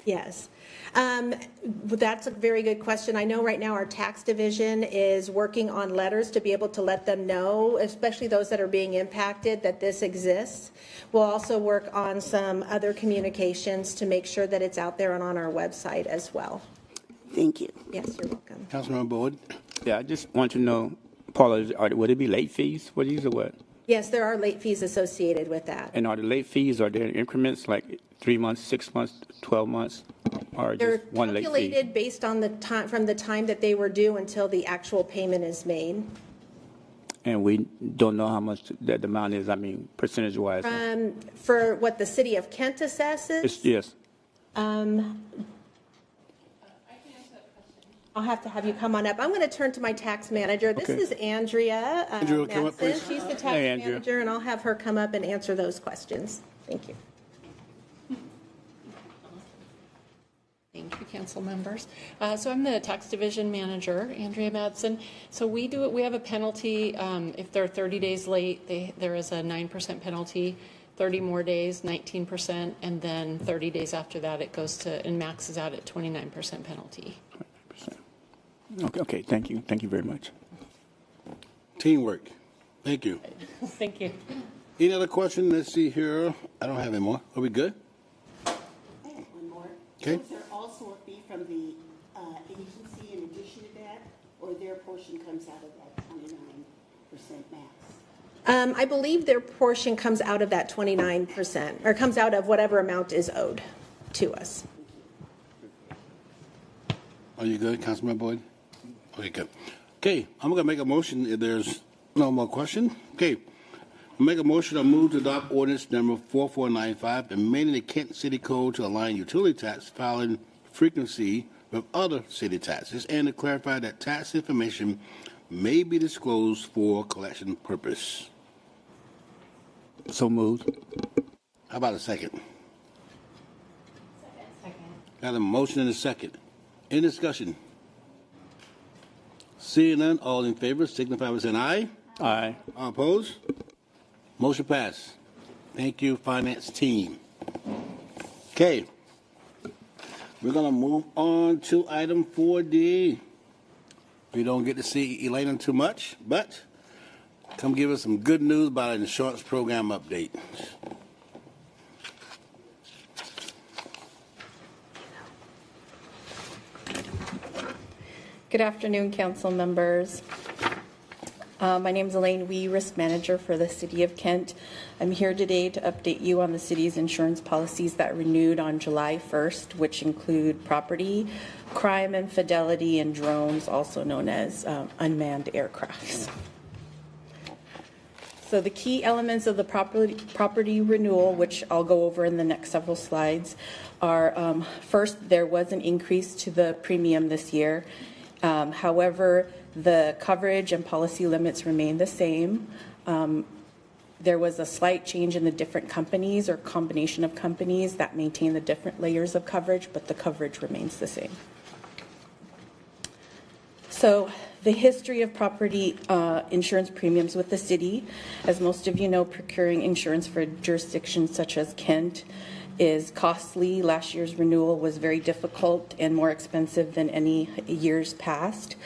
Yes. That's a very good question. I know right now our tax division is working on letters to be able to let them know, especially those that are being impacted, that this exists. We'll also work on some other communications to make sure that it's out there and on our website as well. Thank you. Yes, you're welcome. Councilmember Boyd. Yeah, I just want to know, Paula, would it be late fees for these or what? Yes, there are late fees associated with that. And are the late fees, are there increments like 3 months, 6 months, 12 months, or They're just one late fee? calculated based on the time, from the time that they were due until the actual payment is made. And we don't know how much that amount is, I mean, percentage-wise. For what the city of Kent assesses, Yes. I'll have to have you come on up. I'm going to turn to my tax manager. This Okay. is Andrea Andrea, come up, Madsen. please. She's the tax Hey, Andrea. manager, and I'll have her come up and answer those questions. Thank you. Thank you, council members. So I'm the tax division manager, Andrea Madsen. So we have a penalty, if they're 30 days late, there is a 9% penalty, 30 more days, 19%, and then 30 days after that, it goes to, and maxes out at 29% penalty. Okay, thank you. Thank you very much. Teamwork. Thank you. Thank you. Any other question? Let's see here. I don't have any more. Are we good? I have one more. Okay. Is there also a fee from the agency in addition to that, or their portion comes out of that 29% max? I believe their portion comes out of that 29%, or comes out of whatever amount is owed to us. Are you good, Councilman Boyd? Okay, good. Okay, I'm going to make a motion if there's no more question. Okay, make a motion to move to adopt ordinance number 4495, amending the Kent City Code to align utility tax filing frequency with other city taxes, and to clarify that tax information may be disclosed for collection purpose. So moved. How about a second? Got a motion and a second. Any discussion? Seeing none, all in favor signify by saying aye. Aye. All opposed? Motion passed. Thank you, finance team. Okay. We're going to move on to item 4D. We don't get to see Elena too much, but come give us some good news about an insurance program update. Good afternoon, council members. My name is Elaine Wee, risk manager for the City of Kent. I'm here today to update you on the city's insurance policies that renewed on July 1st, which include property, crime and fidelity, and drones, also known as unmanned aircrafts. So the key elements of the property renewal, which I'll go over in the next several slides, are first, there was an increase to the premium this year. However, the coverage and policy limits remain the same. There was a slight change in the different companies or combination of companies that maintain the different layers of coverage, but the coverage remains the same. So the history of property insurance premiums with the city, as most of you know, procuring insurance for jurisdictions such as Kent is costly. Last year's renewal was very difficult and more expensive than any years past.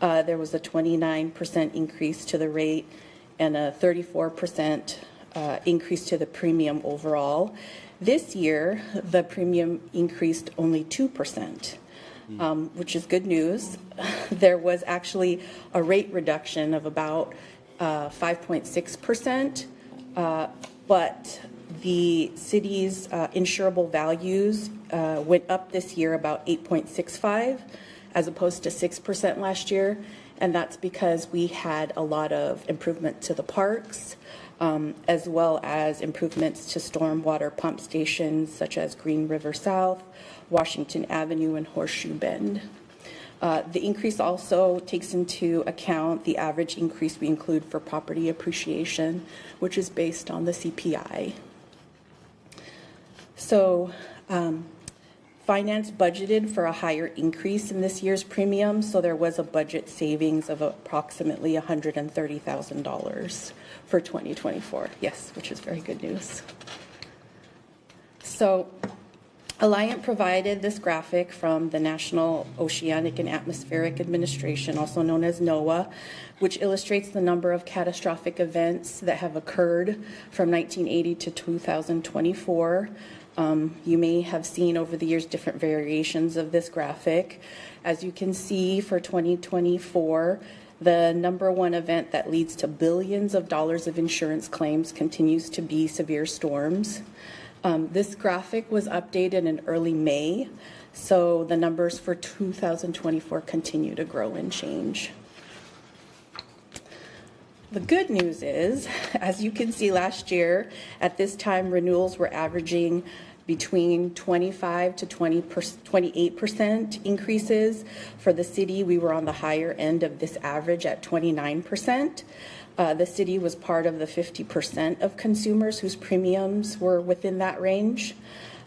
There was a 29% increase to the rate and a 34% increase to the premium overall. This year, the premium increased only 2%, which is good news. There was actually a rate reduction of about 5.6%, but the city's insurable values went up this year about 8.65 as opposed to 6% last year. And that's because we had a lot of improvement to the parks, as well as improvements to stormwater pump stations such as Green River South, Washington Avenue, and Horseshoe Bend. The increase also takes into account the average increase we include for property appreciation, which is based on the CPI. So finance budgeted for a higher increase in this year's premium, so there was a budget savings of approximately $130,000 for 2024. Yes, which is very good news. So Alliant provided this graphic from the National Oceanic and Atmospheric Administration, also known as NOAA, which illustrates the number of catastrophic events that have occurred from 1980 to 2024. You may have seen over the years different variations of this graphic. As you can see, for 2024, the number one event that leads to billions of dollars of insurance claims continues to be severe storms. This graphic was updated in early May, so the numbers for 2024 continue to grow and change. The good news is, as you can see last year, at this time, renewals were averaging between 25 to 28% increases. For the city, we were on the higher end of this average at 29%. The city was part of the 50% of consumers whose premiums were within that range.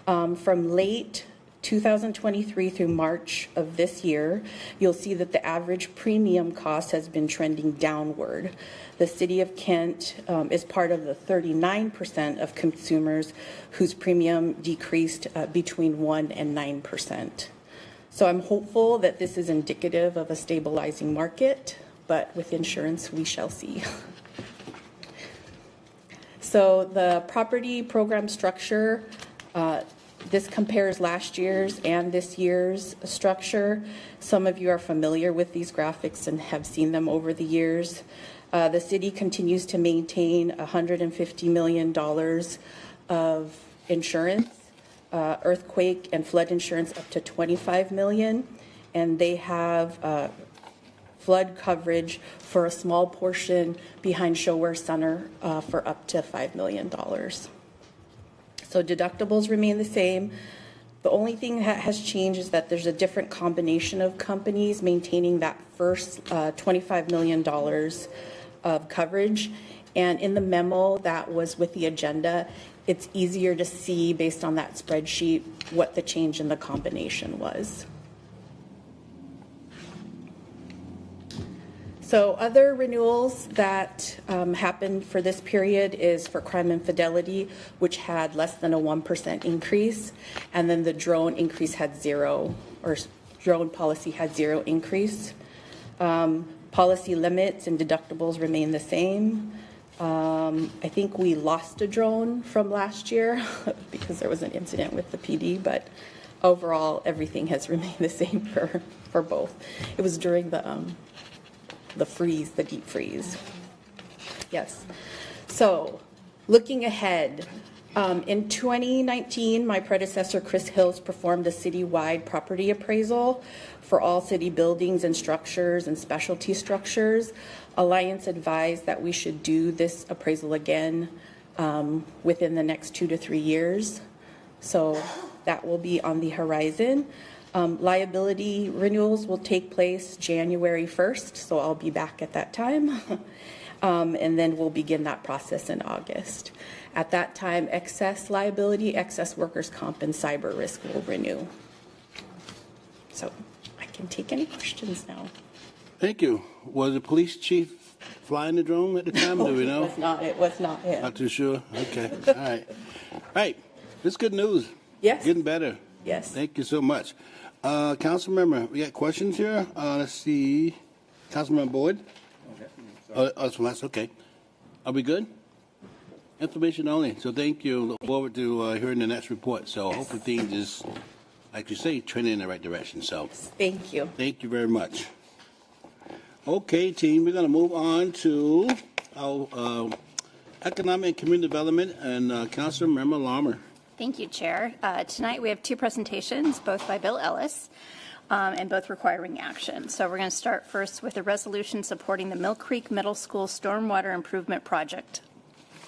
From late 2023 through March of this year, you'll see that the average premium cost has been trending downward. The City of Kent is part of the 39% of consumers whose premium decreased between 1% and 9%. So I'm hopeful that this is indicative of a stabilizing market, but with insurance, we shall see. So the property program structure, this compares last year's and this year's structure. Some of you are familiar with these graphics and have seen them over the years. The city continues to maintain $150 million of insurance, earthquake and flood insurance up to $25 million, and they have flood coverage for a small portion behind Showware Center for up to $5 million. So deductibles remain the same. The only thing that has changed is that there's a different combination of companies maintaining that first $25 million of coverage. And in the memo that was with the agenda, it's easier to see based on that spreadsheet what the change in the combination was. So other renewals that happened for this period is for crime and fidelity, which had less than a 1% increase. And then the drone increase had zero, or drone policy had zero increase. Policy limits and deductibles remain the same. I think we lost a drone from last year because there was an incident with the PD, but overall everything has remained the same for both. It was during the freeze, the deep freeze. Yes. So looking ahead, in 2019, my predecessor, Chris Hills, performed a citywide property appraisal for all city buildings and structures and specialty structures. Alliance advised that we should do this appraisal again within the next 2 to 3 years. So that will be on the horizon. Liability renewals will take place January 1st, so I'll be back at that time. And then we'll begin that process in August. At that time, excess liability, excess workers' comp, and cyber risk will renew. So I can take any questions now. Thank you. Was the police chief flying the drone at the time? Do we know? It was not him. Not too sure. Okay. All right. All right. This is good news. Yes. Getting better. Yes. Thank you so much. Council member, we got questions here. Let's see. Councilmember Boyd? That's okay. Are we good? Information only. So thank you. Look forward to hearing the next report. So hopefully things is, like you say, trending in the right direction. So Thank you. thank you very much. Okay, team, we're going to move on to our economic and community development and Councilmember Larmer. Thank you, Chair. Tonight we have two presentations, both by Bill Ellis, and both requiring action. So we're going to start first with a resolution supporting the Mill Creek Middle School Stormwater Improvement Project.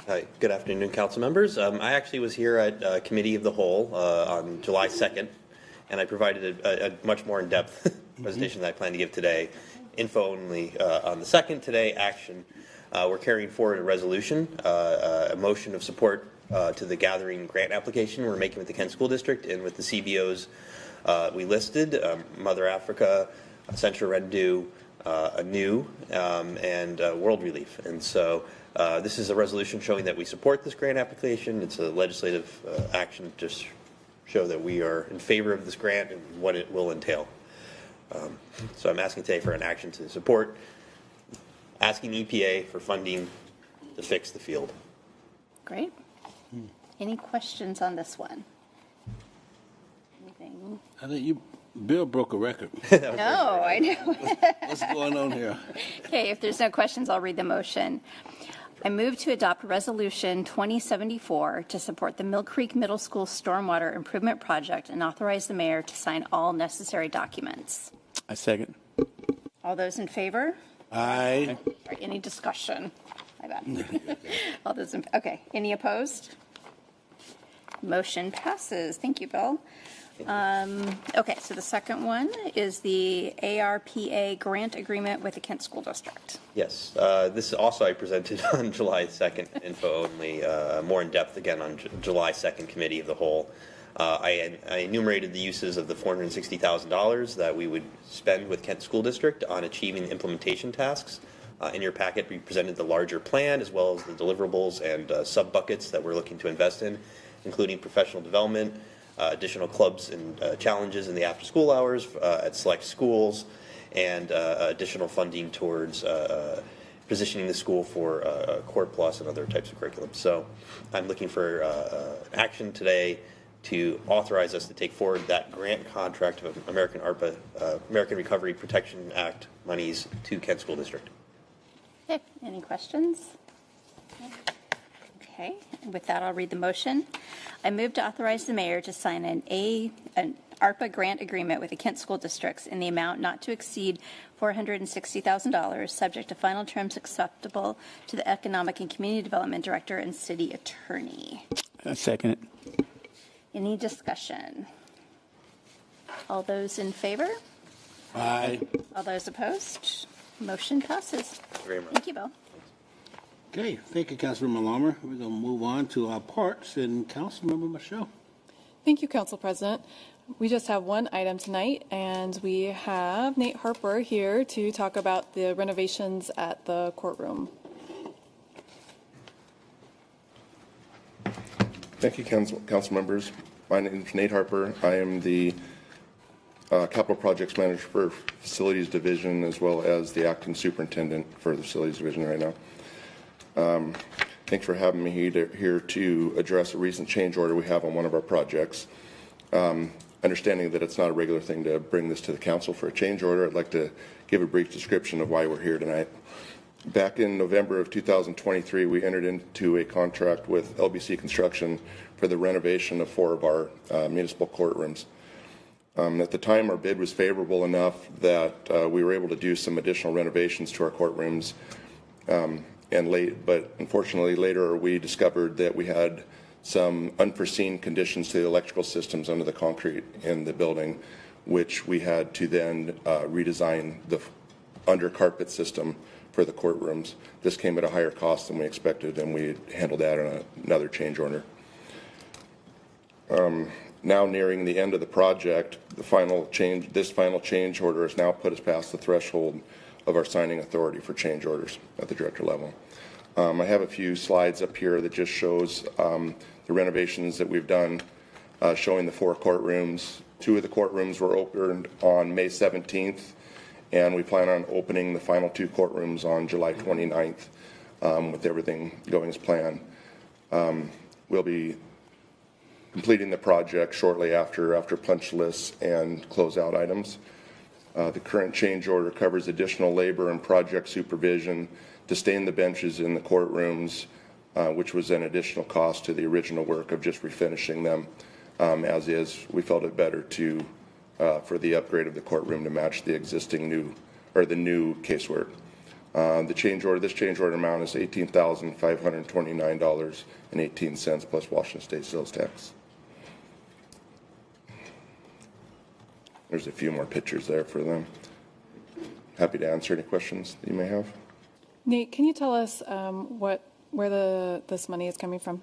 Hi, good afternoon, council members. I actually was here at Committee of the Whole on July 2nd, and I provided a much more in-depth presentation that I plan to give today. Info only on the second, today action. We're carrying forward a resolution, a motion of support to the gathering grant application we're making with the Kent School District and with the CBOs we listed, Mother Africa, Central Red Dew, ANEW, and World Relief. And so this is a resolution showing that we support this grant application. It's a legislative action just show that we are in favor of this grant and what it will entail. So I'm asking today for an action to support asking EPA for funding to fix the field. Great. Any questions on this one? Anything? I think Bill broke a record. No, I know. What's going on here? Okay, if there's no questions, I'll read the motion. I move to adopt Resolution 2074 to support the Mill Creek Middle School Stormwater Improvement Project and authorize the mayor to sign all necessary documents. I second. All those in favor? Aye. Or any discussion? My bad. All those okay. Any opposed? Motion passes. Thank you, Bill. Okay, so the second one is the ARPA grant agreement with the Kent School District. Yes, this is also I presented on July 2nd, info only, more in depth again on July 2nd Committee of the Whole. I enumerated the uses of the $460,000 that we would spend with Kent School District on achieving implementation tasks. In your packet, we presented the larger plan as well as the deliverables and sub-buckets that we're looking to invest in, including professional development, additional clubs and challenges in the after-school hours at select schools, and additional funding towards positioning the school for Core Plus and other types of curriculum. So I'm looking for action today to authorize us to take forward that grant contract of American ARPA, American Recovery Protection Act monies to Kent School District. Okay, any questions? Okay, with that, I'll read the motion. I move to authorize the mayor to sign an ARPA grant agreement with the Kent School Districts in the amount not to exceed $460,000, subject to final terms acceptable to the Economic and Community Development Director and City Attorney. I second it. Any discussion? All those in favor? Aye. All those opposed? Motion passes. Thank you very much. Thank you, Bill. Okay, thank you, Councilmember Larmer. We're going to move on to our parts, and Councilmember Michelle. Thank you, Council President. We just have one item tonight, and we have Nate Harper here to talk about the renovations at the courtroom. Thank you, council members. My name is Nate Harper. I am the Capital Projects Manager for Facilities Division, as well as the Acting Superintendent for the Facilities Division right now. Thanks for having me here to address a recent change order we have on one of our projects. Understanding that it's not a regular thing to bring this to the council for a change order, I'd like to give a brief description of why we're here tonight. Back in November of 2023, we entered into a contract with LBC Construction for the renovation of 4 of our municipal courtrooms. At the time, our bid was favorable enough that we were able to do some additional renovations to our courtrooms. But unfortunately, later we discovered that we had some unforeseen conditions to the electrical systems under the concrete in the building, which we had to then redesign the under carpet system for the courtrooms. This came at a higher cost than we expected, and we handled that on another change order. Now nearing the end of the project, this final change order has now put us past the threshold of our signing authority for change orders at the director level. I have a few slides up here that just shows the renovations that we've done, showing the 4 courtrooms. 2 of the courtrooms were opened on May 17th, and we plan on opening the final 2 courtrooms on July 29th with everything going as planned. We'll be completing the project shortly after punch lists and closeout items. The current change order covers additional labor and project supervision to stain the benches in the courtrooms, which was an additional cost to the original work of just refinishing them. As is, we felt it better to for the upgrade of the courtroom to match the existing new casework. This change order amount is $18,529.18 plus Washington State sales tax. There's a few more pictures there for them. Happy to answer any questions that you may have. Nate, can you tell us where this money is coming from?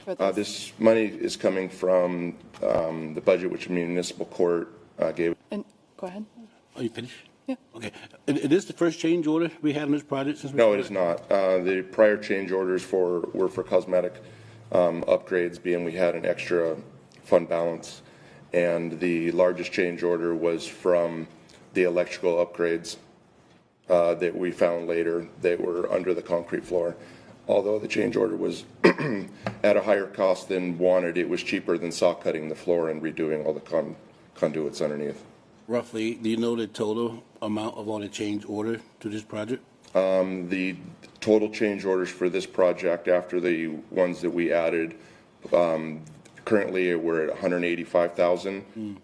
For this? This money is coming from the budget which municipal court gave. And go ahead. Are you finished? Yeah. Okay. Is this the first change order we had on this project since we No, started? it is not. The prior change orders were for cosmetic upgrades, being we had an extra fund balance. And the largest change order was from the electrical upgrades that we found later that were under the concrete floor. Although the change order was at a higher cost than wanted, it was cheaper than saw cutting the floor and redoing all the conduits underneath. Roughly, do you know the total amount of all the change order to this project? The total change orders for this project after the ones that we added, currently we're at 185,000.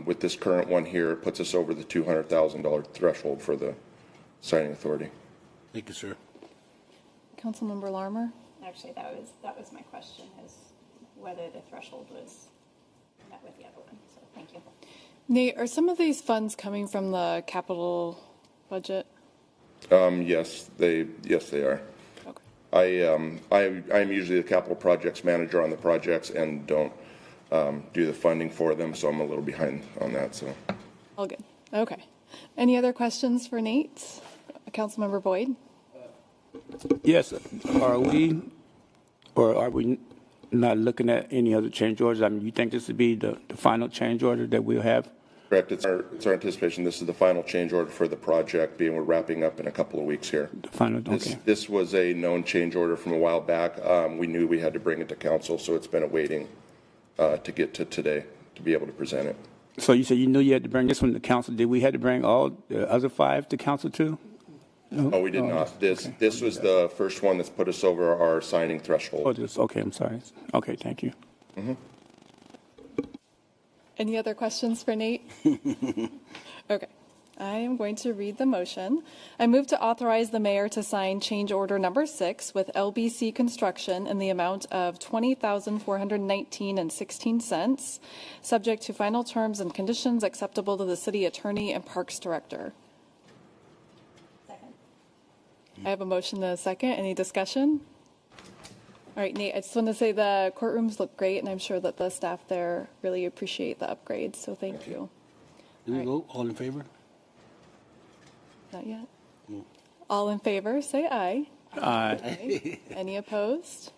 With this current one here, it puts us over the $200,000 threshold for the signing authority. Thank you, sir. Councilmember Larmer? Actually, that was my question, is whether the threshold was met with the other one, so thank you. Nate, are some of these funds coming from the capital budget? Yes, they are. Okay. I'm usually the capital projects manager on the projects and don't do the funding for them, so I'm a little behind on that. So, All good. Okay. Any other questions for Nate? Councilmember Boyd? Yes, are we not looking at any other change orders? I mean, you think this would be the final change order that we'll have? correct. It's our anticipation this is the final change order for the project, being we're wrapping up in a couple of weeks here. The final, okay. This was a known change order from a while back. We knew we had to bring it to council, so it's been a waiting to get to today to be able to present it. So you said you knew you had to bring this one to council. Did we have to bring all the other 5 to council too? No, we did not. This was the first one that's put us over our signing threshold. Oh, this, okay, I'm sorry. Okay, thank you. Mm-hmm. Any other questions for Nate? Okay. I am going to read the motion. I move to authorize the mayor to sign change order number 6 with LBC Construction in the amount of $20,419.16, subject to final terms and conditions acceptable to the city attorney and parks director. Second. I have a motion and a second. Any discussion? All right, Nate, I just want to say the courtrooms look great, and I'm sure that the staff there really appreciate the upgrades, so thank you. Do we vote? All in favor? Not yet. All in favor, say aye. Aye. Any opposed?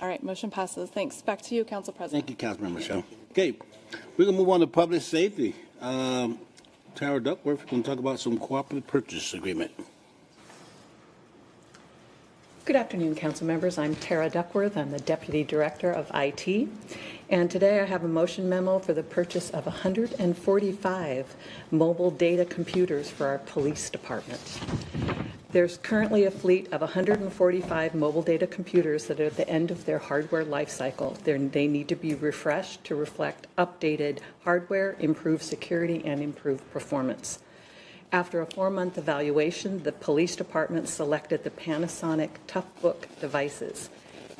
All right, motion passes. Thanks. Back to you, Council President. Thank you, Councilmember Michelle. Okay, we're gonna move on to public safety. Tara Duckworth, going to talk about some cooperative purchase agreement. Good afternoon, council members. I'm Tara Duckworth. I'm the Deputy Director of IT. And today I have a motion memo for the purchase of 145 mobile data computers for our police department. There's currently a fleet of 145 mobile data computers that are at the end of their hardware life cycle. They need to be refreshed to reflect updated hardware, improve security, and improve performance. After a 4-month evaluation, the police department selected the Panasonic Toughbook devices.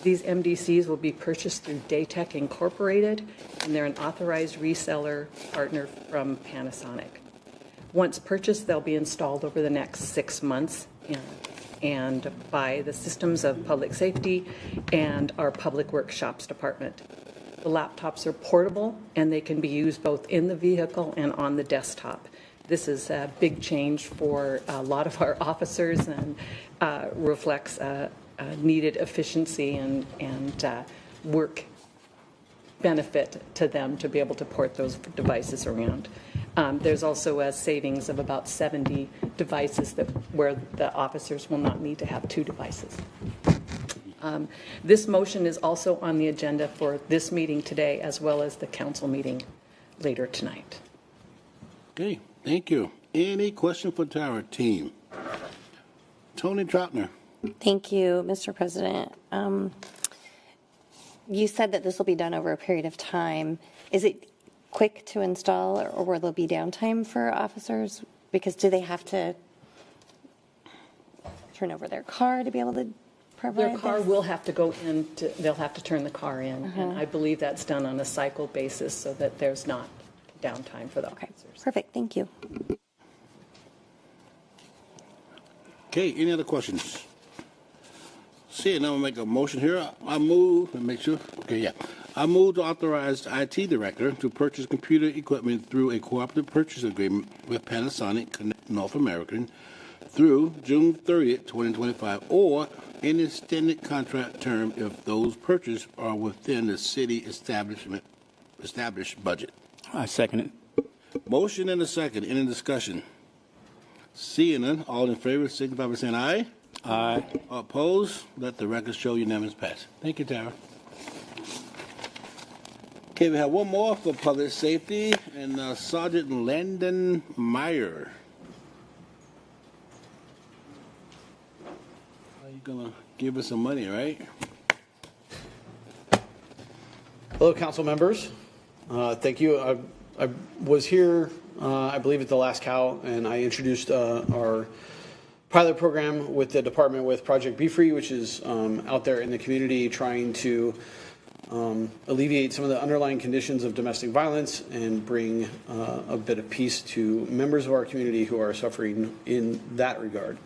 These MDCs will be purchased through Daytech Incorporated, and they're an authorized reseller partner from Panasonic. Once purchased, they'll be installed over the next 6 months and by the systems of public safety and our public workshops department. The laptops are portable, and they can be used both in the vehicle and on the desktop. This is a big change for a lot of our officers and reflects a needed efficiency and work benefit to them to be able to port those devices around. There's also a savings of about 70 devices where the officers will not need to have 2 devices. This motion is also on the agenda for this meeting today, as well as the council meeting later tonight. Okay, thank you. Any question for Tara, team? Tony Troutner. Thank you, Mr. President. You said that this will be done over a period of time. Is it quick to install, or will there be downtime for officers? Because do they have to turn over their car to be able to provide Their car this? will have to go in, they'll have to turn the car in. And I believe that's done on a cycle basis so that there's not downtime for the officers. Perfect, thank you. Okay, any other questions? Seeing, I'm gonna make a motion here. I move, and make sure, okay, yeah. I move to authorize the IT director to purchase computer equipment through a cooperative purchase agreement with Panasonic North American through June 30th, 2025, or an extended contract term if those purchases are within the city establishment established budget. I second it. Motion and a second. Any discussion? Seeing none, all in favor signify by saying aye. Aye. Opposed? Let the record show unanimous pass. Thank you, Tara. Okay, we have one more for public safety, and Sergeant Landon Meyer. Are you gonna give us some money, right? Hello, council members. Thank you. I was here, I believe, at the last COW, and I introduced our pilot program with the department with Project Be Free, which is out there in the community trying to alleviate some of the underlying conditions of domestic violence and bring a bit of peace to members of our community who are suffering in that regard.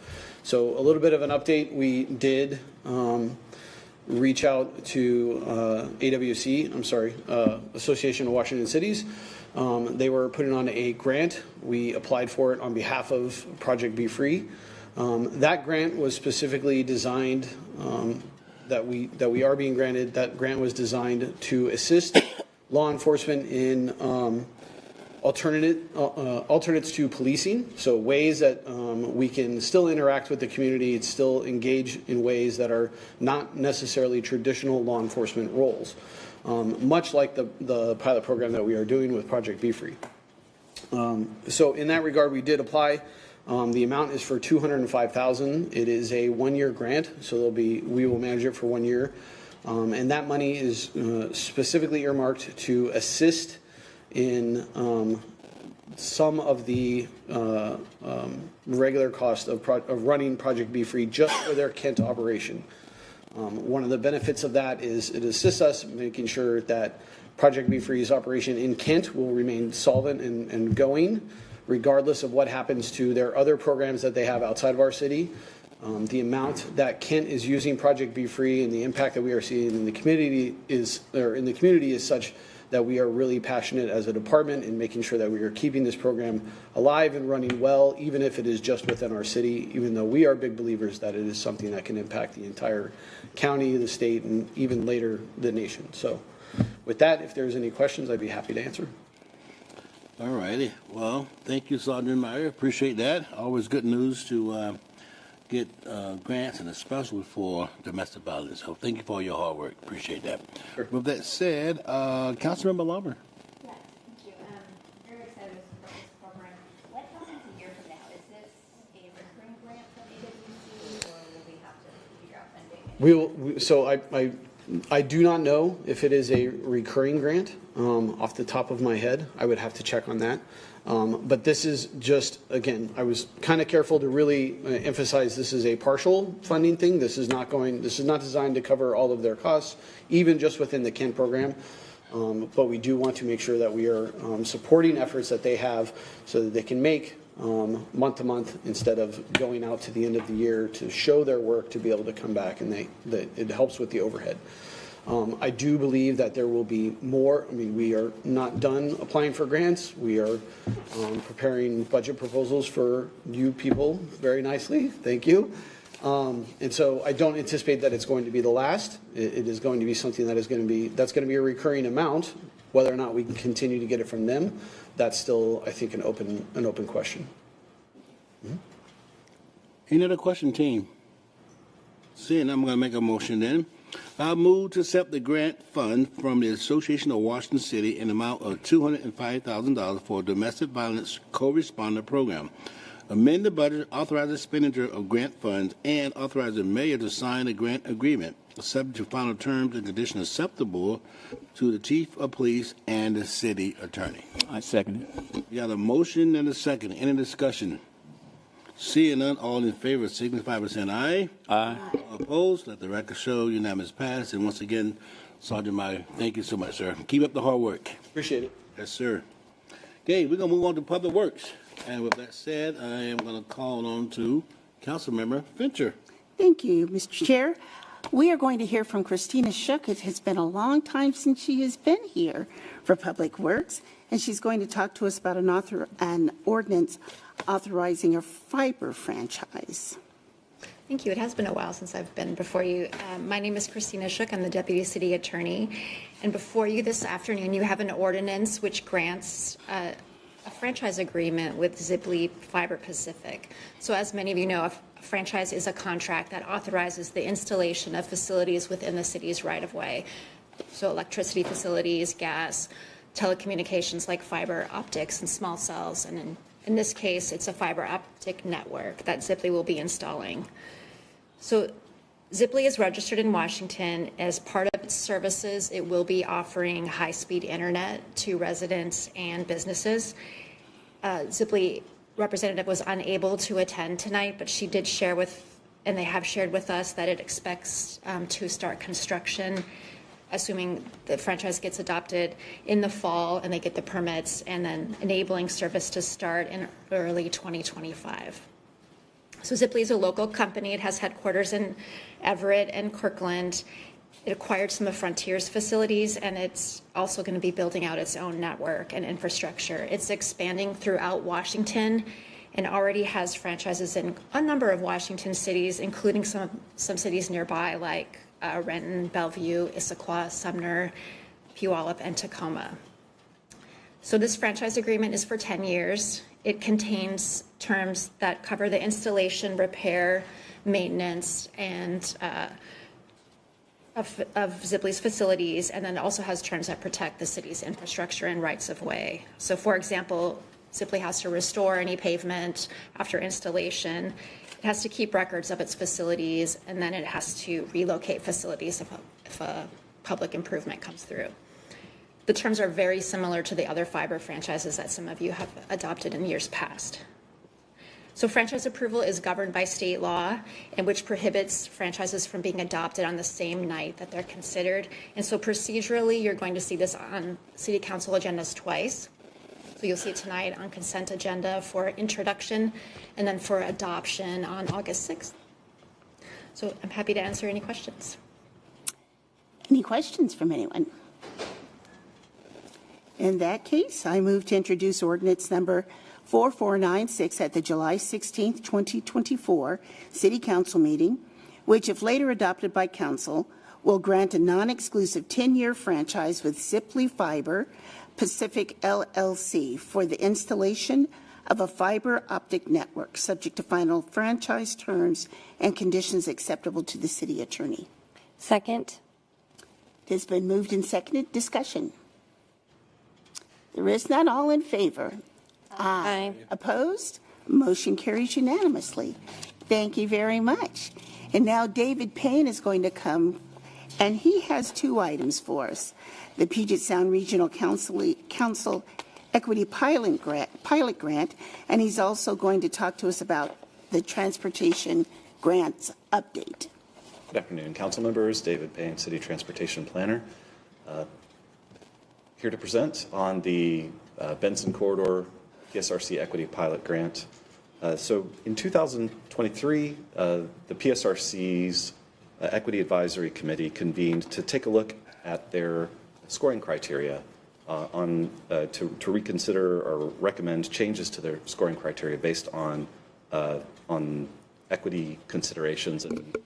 So a little bit of an update. We did reach out to Association of Washington Cities. They were putting on a grant. We applied for it on behalf of Project Be Free. That grant was specifically designed, that we are being granted. That grant was designed to assist law enforcement in alternates to policing, so ways that we can still interact with the community, still engage in ways that are not necessarily traditional law enforcement roles, much like the pilot program that we are doing with Project Be Free. So in that regard, we did apply. The amount is for $205,000. It is a one-year grant, so we will manage it for 1 year, and that money is specifically earmarked to assist in some of the regular cost of running Project Be Free just for their Kent operation. One of the benefits of that is it assists us making sure that Project Be Free's operation in Kent will remain solvent and going, regardless of what happens to their other programs that they have outside of our city. The amount that Kent is using Project Be Free and the impact that we are seeing in the community is such that we are really passionate as a department in making sure that we are keeping this program alive and running well, even if it is just within our city, even though we are big believers that it is something that can impact the entire county, the state, and even later the nation. So with that, if there's any questions, I'd be happy to answer. All righty. Well, thank you, Sergeant Meyer. Appreciate that. Always good news to get grants, and especially for domestic violence. So thank you for all your hard work. Appreciate that. Sure. With that said, Councilmember Lauber. Yeah, thank you. Very excited to support this program. What happens a year from now? Is this a recurring grant from AWC, or will we have to figure out funding? So I do not know if it is a recurring grant. Off the top of my head, I would have to check on that. But this is just, again, I was kind of careful to really emphasize this is a partial funding thing. This is not designed to cover all of their costs, even just within the Kent program. But we do want to make sure that we are supporting efforts that they have so that they can make month to month instead of going out to the end of the year to show their work to be able to come back, and it helps with the overhead. I do believe that there will be more. I mean, we are not done applying for grants. We are preparing budget proposals for you people very nicely. Thank you. And so I don't anticipate that it's going to be the last. It is going to be something that's going to be a recurring amount. Whether or not we can continue to get it from them, that's still, I think, an open question. Mm-hmm. Any other question, team? Seeing, I'm going to make a motion then. I move to accept the grant fund from the Association of Washington City in the amount of $205,000 for a domestic violence co-responder program. Amend the budget, authorize expenditure of grant funds, and authorize the mayor to sign a grant agreement, subject to final terms and conditions acceptable to the chief of police and the city attorney. I second it. You got a motion and a second. Any discussion? Seeing none, all in favor signify by saying aye. Aye. Opposed? Let the record show unanimous pass. And once again, Sergeant Meyer, thank you so much, sir. Keep up the hard work. Appreciate it. Yes, sir. Okay, we're going to move on to Public Works. And with that said, I am going to call on to Councilmember Fincher. Thank you, Mr. Chair. We are going to hear from Christina Shook. It has been a long time since she has been here for Public Works, and she's going to talk to us about an ordinance authorizing a fiber franchise. Thank you. It has been a while since I've been before you. My name is Christina Shook. I'm the Deputy City Attorney, And before you this afternoon, you have an ordinance which grants a franchise agreement with Ziply Fiber Pacific. So as many of you know, a franchise is a contract that authorizes the installation of facilities within the city's right-of-way. So electricity facilities, gas, telecommunications like fiber optics and small cells. And in this case, it's a fiber optic network that Ziply will be installing. So Ziply is registered in Washington. As part of its services, it will be offering high-speed internet to residents and businesses. Ziply representative was unable to attend tonight, but she did share with, and they have shared with us, that it expects to start construction, assuming the franchise gets adopted, in the fall and they get the permits, and then enabling service to start in early 2025. So Ziply is a local company. It has headquarters in Everett and Kirkland. It acquired some of Frontier's facilities, and it's also going to be building out its own network and infrastructure. It's expanding throughout Washington and already has franchises in a number of Washington cities, including some cities nearby like Renton, Bellevue, Issaquah, Sumner, Puyallup, and Tacoma. So this franchise agreement is for 10 years. It contains terms that cover the installation, repair, maintenance, and of Ziply's facilities, and then it also has terms that protect the city's infrastructure and rights of way. So for example, Ziply has to restore any pavement after installation. It has to keep records of its facilities, and then it has to relocate facilities if a public improvement comes through. The terms are very similar to the other fiber franchises that some of you have adopted in years past. So franchise approval is governed by state law, and which prohibits franchises from being adopted on the same night that they're considered. And so procedurally, you're going to see this on city council agendas twice. So you'll see it tonight on consent agenda for introduction, and then for adoption on August 6th. So I'm happy to answer any questions. Any questions from anyone? In that case, I move to introduce ordinance number 4496 at the July 16, 2024 City Council meeting, which, if later adopted by Council, will grant a non-exclusive 10-year franchise with Ziply Fiber Pacific LLC for the installation of a fiber optic network, subject to final franchise terms and conditions acceptable to the city attorney. Second. It has been moved and seconded. Discussion. There is none. All in favor? Aye. Opposed? Motion carries unanimously. Thank you very much. And now David Payne is going to come, and he has two items for us. The Puget Sound Regional Council Equity Pilot Grant, and he's also going to talk to us about the Transportation Grants update. Good afternoon, council members. David Payne, City Transportation Planner. Here to present on the Benson Corridor PSRC Equity Pilot Grant. So in 2023, the PSRC's Equity Advisory Committee convened to take a look at their scoring criteria to reconsider or recommend changes to their scoring criteria based on equity considerations and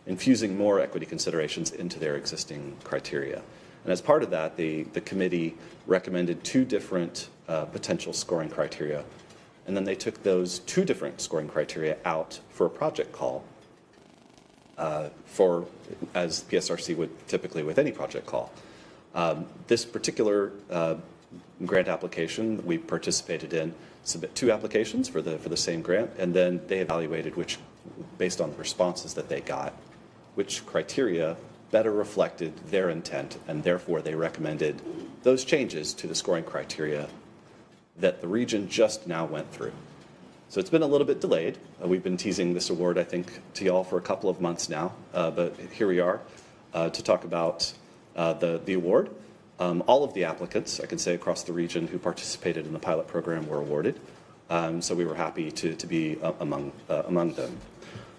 infusing more equity considerations into their existing criteria. And as part of that, the committee recommended two different potential scoring criteria. And then they took those two different scoring criteria out for a project call as PSRC would typically with any project call. This particular grant application we participated in submit two applications for the same grant, and then they evaluated which, based on the responses that they got, which criteria better reflected their intent, and therefore they recommended those changes to the scoring criteria that the region just now went through. So it's been a little bit delayed. We've been teasing this award, I think, to y'all for a couple of months now, but here we are to talk about the award. All of the applicants, I can say, across the region who participated in the pilot program were awarded, so we were happy to be among them.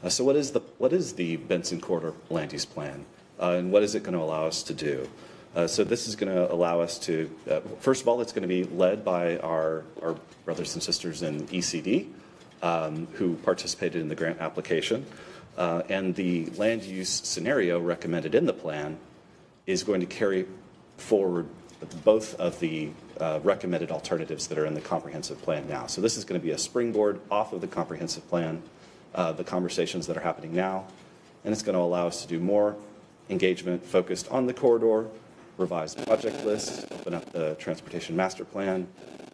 So what is the Benson Corridor Land Use Plan? And what is it going to allow us to do? So this is going to allow us to, first of all, it's going to be led by our brothers and sisters in ECD who participated in the grant application. And the land use scenario recommended in the plan is going to carry forward both of the recommended alternatives that are in the comprehensive plan now. So this is going to be a springboard off of the comprehensive plan, the conversations that are happening now, and it's going to allow us to do more engagement focused on the corridor, revise project lists, open up the transportation master plan,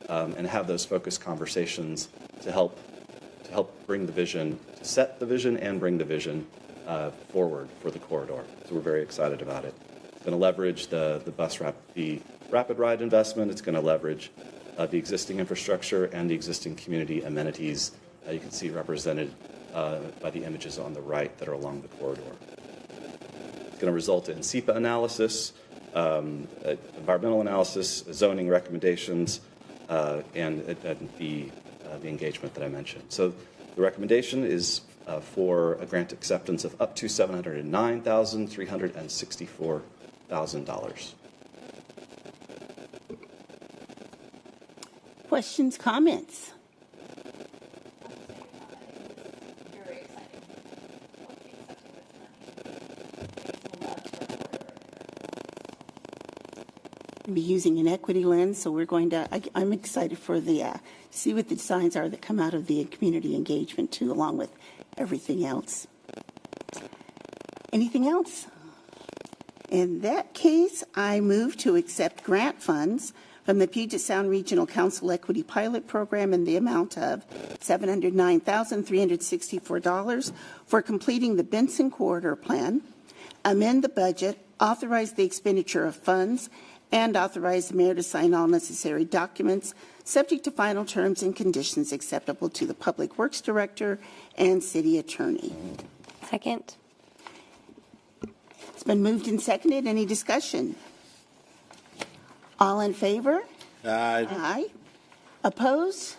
and have those focused conversations to help bring the vision, to set the vision and bring the vision forward for the corridor. So we're very excited about it. It's going to leverage the rapid ride investment. It's going to leverage the existing infrastructure and the existing community amenities you can see represented by the images on the right that are along the corridor. It's going to result in SEPA analysis, environmental analysis, zoning recommendations, and the engagement that I mentioned. So the recommendation is for a grant acceptance of up to $709,364,000. Questions, comments? Be using an equity lens, so we're going to, I'm excited for the, see what the designs are that come out of the community engagement too, along with everything else. Anything else? In that case, I move to accept grant funds from the Puget Sound Regional Council Equity Pilot Program in the amount of $709,364 for completing the Benson Corridor Plan, amend the budget, authorize the expenditure of funds, and authorize the mayor to sign all necessary documents subject to final terms and conditions acceptable to the Public Works Director and City Attorney. Second. It's been moved and seconded. Any discussion? All in favor? Aye. Aye. Opposed?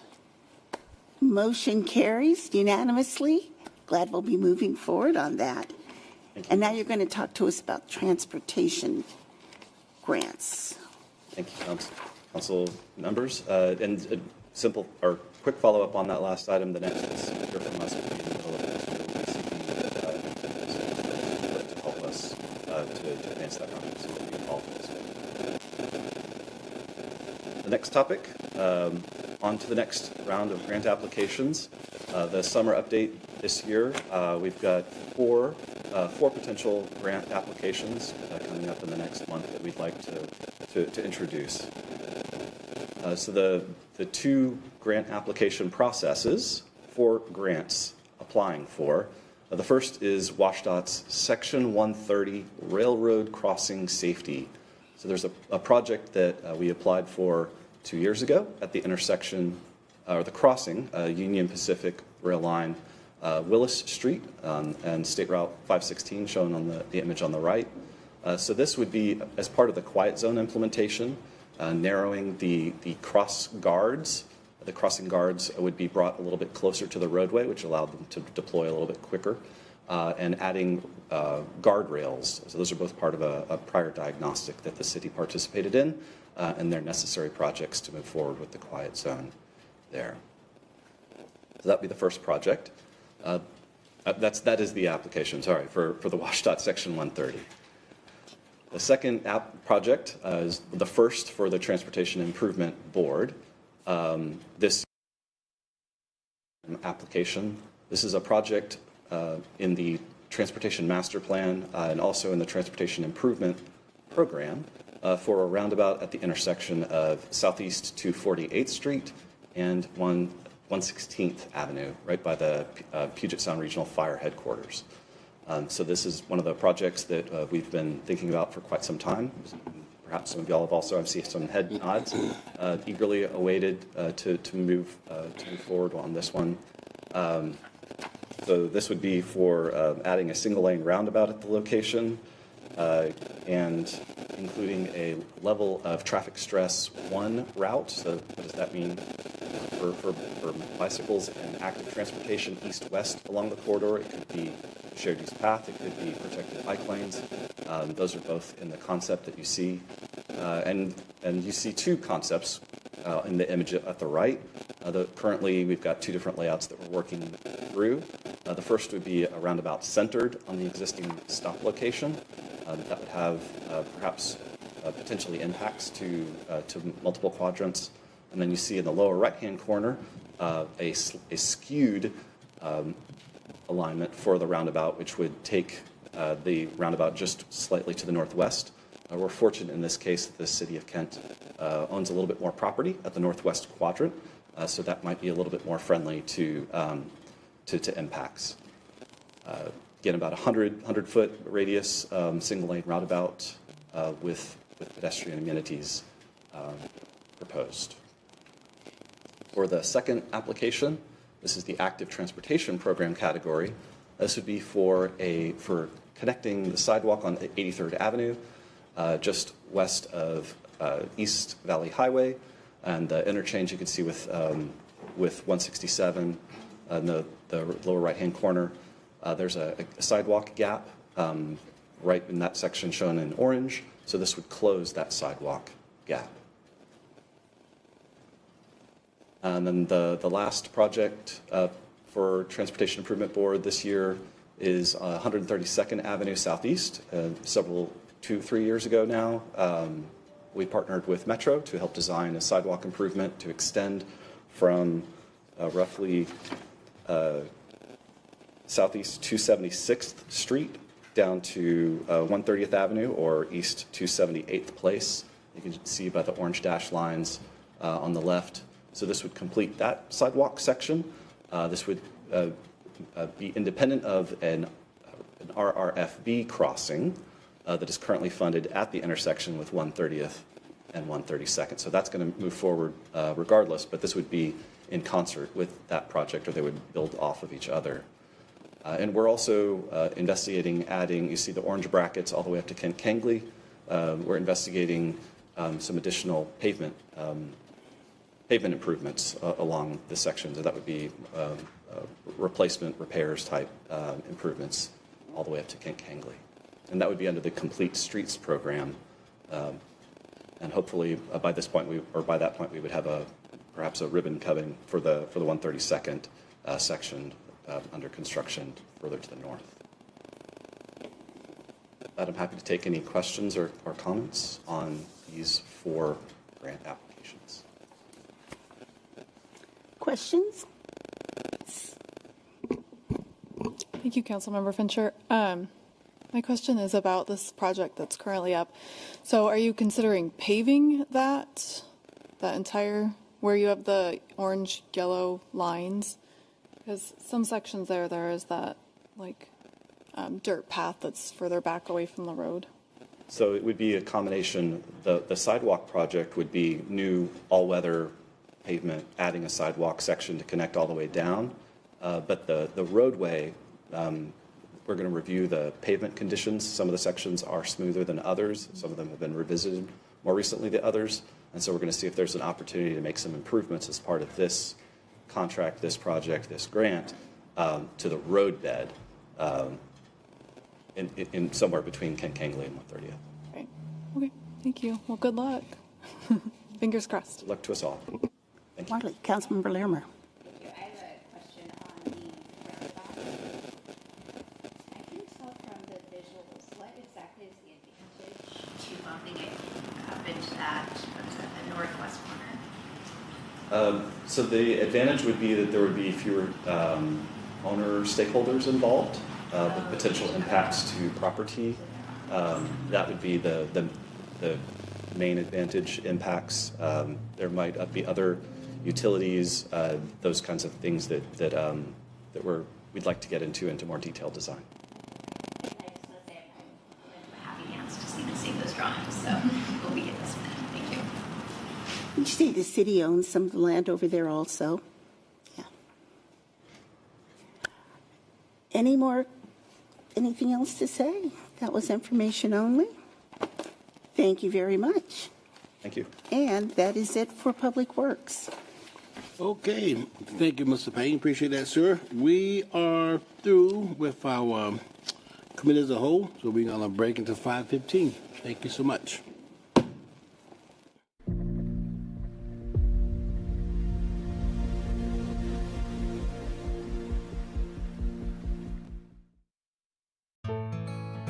Motion carries unanimously. Glad we'll be moving forward on that. And now you're going to talk to us about transportation grants. Thank you, council members. And a simple or quick follow-up on that last item. The next is hear from us will be in the middle of next year. We'll be seeking to help us to advance that project, so we'll be involved in this. The next topic, on to the next round of grant applications. The summer update this year, we've got four potential grant applications coming up in the next month that we'd like to introduce. So the two grant application processes for grants applying for. The first is WashDOT's Section 130 Railroad Crossing Safety. So there's a project that we applied for 2 years ago at the intersection, or the crossing, Union Pacific Rail Line, Willis Street and State Route 516 shown on the image on the right. So this would be as part of the quiet zone implementation, narrowing the cross guards. The crossing guards would be brought a little bit closer to the roadway, which allowed them to deploy a little bit quicker, and adding guardrails. So those are both part of a prior diagnostic that the city participated in, and they're necessary projects to move forward with the quiet zone there. So that would be the first project. That is the application, sorry, for the WashDOT Section 130. The second project is the first for the Transportation Improvement Board. This application, this is a project in the Transportation Master Plan and also in the Transportation Improvement Program for a roundabout at the intersection of Southeast 248th Street and 116th Avenue, right by the Puget Sound Regional Fire Headquarters. So this is one of the projects that we've been thinking about for quite some time. Perhaps some of y'all have also, I see some head nods, eagerly awaited to move forward on this one. So this would be for adding a single lane roundabout at the location and including a level of traffic stress 1 route. So what does that mean? For bicycles and active transportation east-west along the corridor, it could be shared use path, it could be protected bike lanes. Those are both in the concept that you see. And you see two concepts in the image at the right. Currently, we've got two different layouts that we're working through. The first would be a roundabout centered on the existing stop location. That would have perhaps potentially impacts to multiple quadrants. And then you see in the lower right-hand corner a skewed alignment for the roundabout, which would take the roundabout just slightly to the northwest. We're fortunate in this case that the City of Kent owns a little bit more property at the northwest quadrant, so that might be a little bit more friendly to impacts. Again, about 100-foot radius, single-lane roundabout with pedestrian amenities proposed. For the second application, this is the active transportation program category. This would be for connecting the sidewalk on 83rd Avenue, just west of East Valley Highway, and the interchange you can see with 167 in the lower right-hand corner. There's a sidewalk gap right in that section shown in orange, so this would close that sidewalk gap. And then the last project for Transportation Improvement Board this year is 132nd Avenue Southeast. 2-3 years ago now, we partnered with Metro to help design a sidewalk improvement to extend from roughly Southeast 276th Street down to 130th Avenue or East 278th Place. You can see by the orange dash lines on the left. So this would complete that sidewalk section. This would be independent of an RRFB crossing that is currently funded at the intersection with 130th and 132nd. So that's going to move forward regardless, but this would be in concert with that project, or they would build off of each other. And we're also investigating adding, you see the orange brackets all the way up to Kent Kangley. We're investigating some additional pavement improvements along this section. So that would be replacement, repairs type improvements all the way up to Kent Kangley. And that would be under the Complete Streets program. And hopefully by that point, we would have perhaps a ribbon cutting for the 132nd section under construction further to the north. But I'm happy to take any questions or comments on these 4 grant applications. Questions? Thank you, Councilmember Fincher. My question is about this project that's currently up. So are you considering paving that entire, where you have the orange, yellow lines? Because some sections there is that dirt path that's further back away from the road. So it would be a combination. The sidewalk project would be new all-weather pavement, adding a sidewalk section to connect all the way down. But the roadway, we're going to review the pavement conditions. Some of the sections are smoother than others. Some of them have been revisited more recently than others. And so we're going to see if there's an opportunity to make some improvements as part of this contract, this project, this grant, to the road bed in somewhere between Kent Kangley and 130th. Right. Okay. Thank you. Well, good luck. Fingers crossed. Good luck to us all. Thank you. Marley, Councilmember Larimer. I have a question on the roundabout. I couldn't tell from the visuals what exactly is the advantage to bumping it up into the northwest corner? So the advantage would be that there would be fewer owner stakeholders involved with potential impacts to property. That would be the main advantage. Impacts. There might be other utilities, those kinds of things that we'd like to get into more detailed design. I just want to say I'm in happy hands to see those drawings, so we'll be getting this minute. Thank you. You see the city owns some of the land over there also. Yeah. Anything else to say? That was information only. Thank you very much. Thank you. And that is it for Public Works. Okay, thank you, Mr. Payne. Appreciate that, sir. We are through with our committee as a whole, so we're going to break into 5:15. Thank you so much.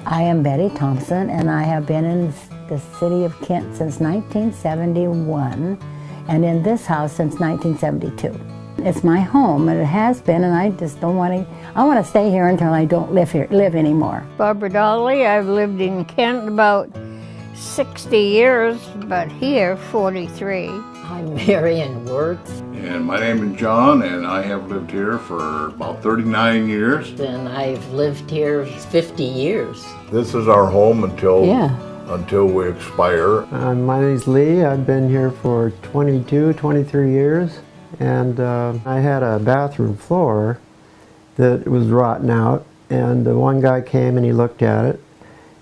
I am Betty Thompson, and I have been in the city of Kent since 1971, and in this house since 1972. It's my home, and it has been, and I just don't want to, I want to stay here until I don't live anymore. Barbara Dolly, I've lived in Kent about 60 years, but here 43. I'm Marion Wirtz. And my name is John, and I have lived here for about 39 years. And I've lived here 50 years. This is our home until we expire. My name's Lee. I've been here for 23 years. And I had a bathroom floor that was rotten out. And one guy came and he looked at it.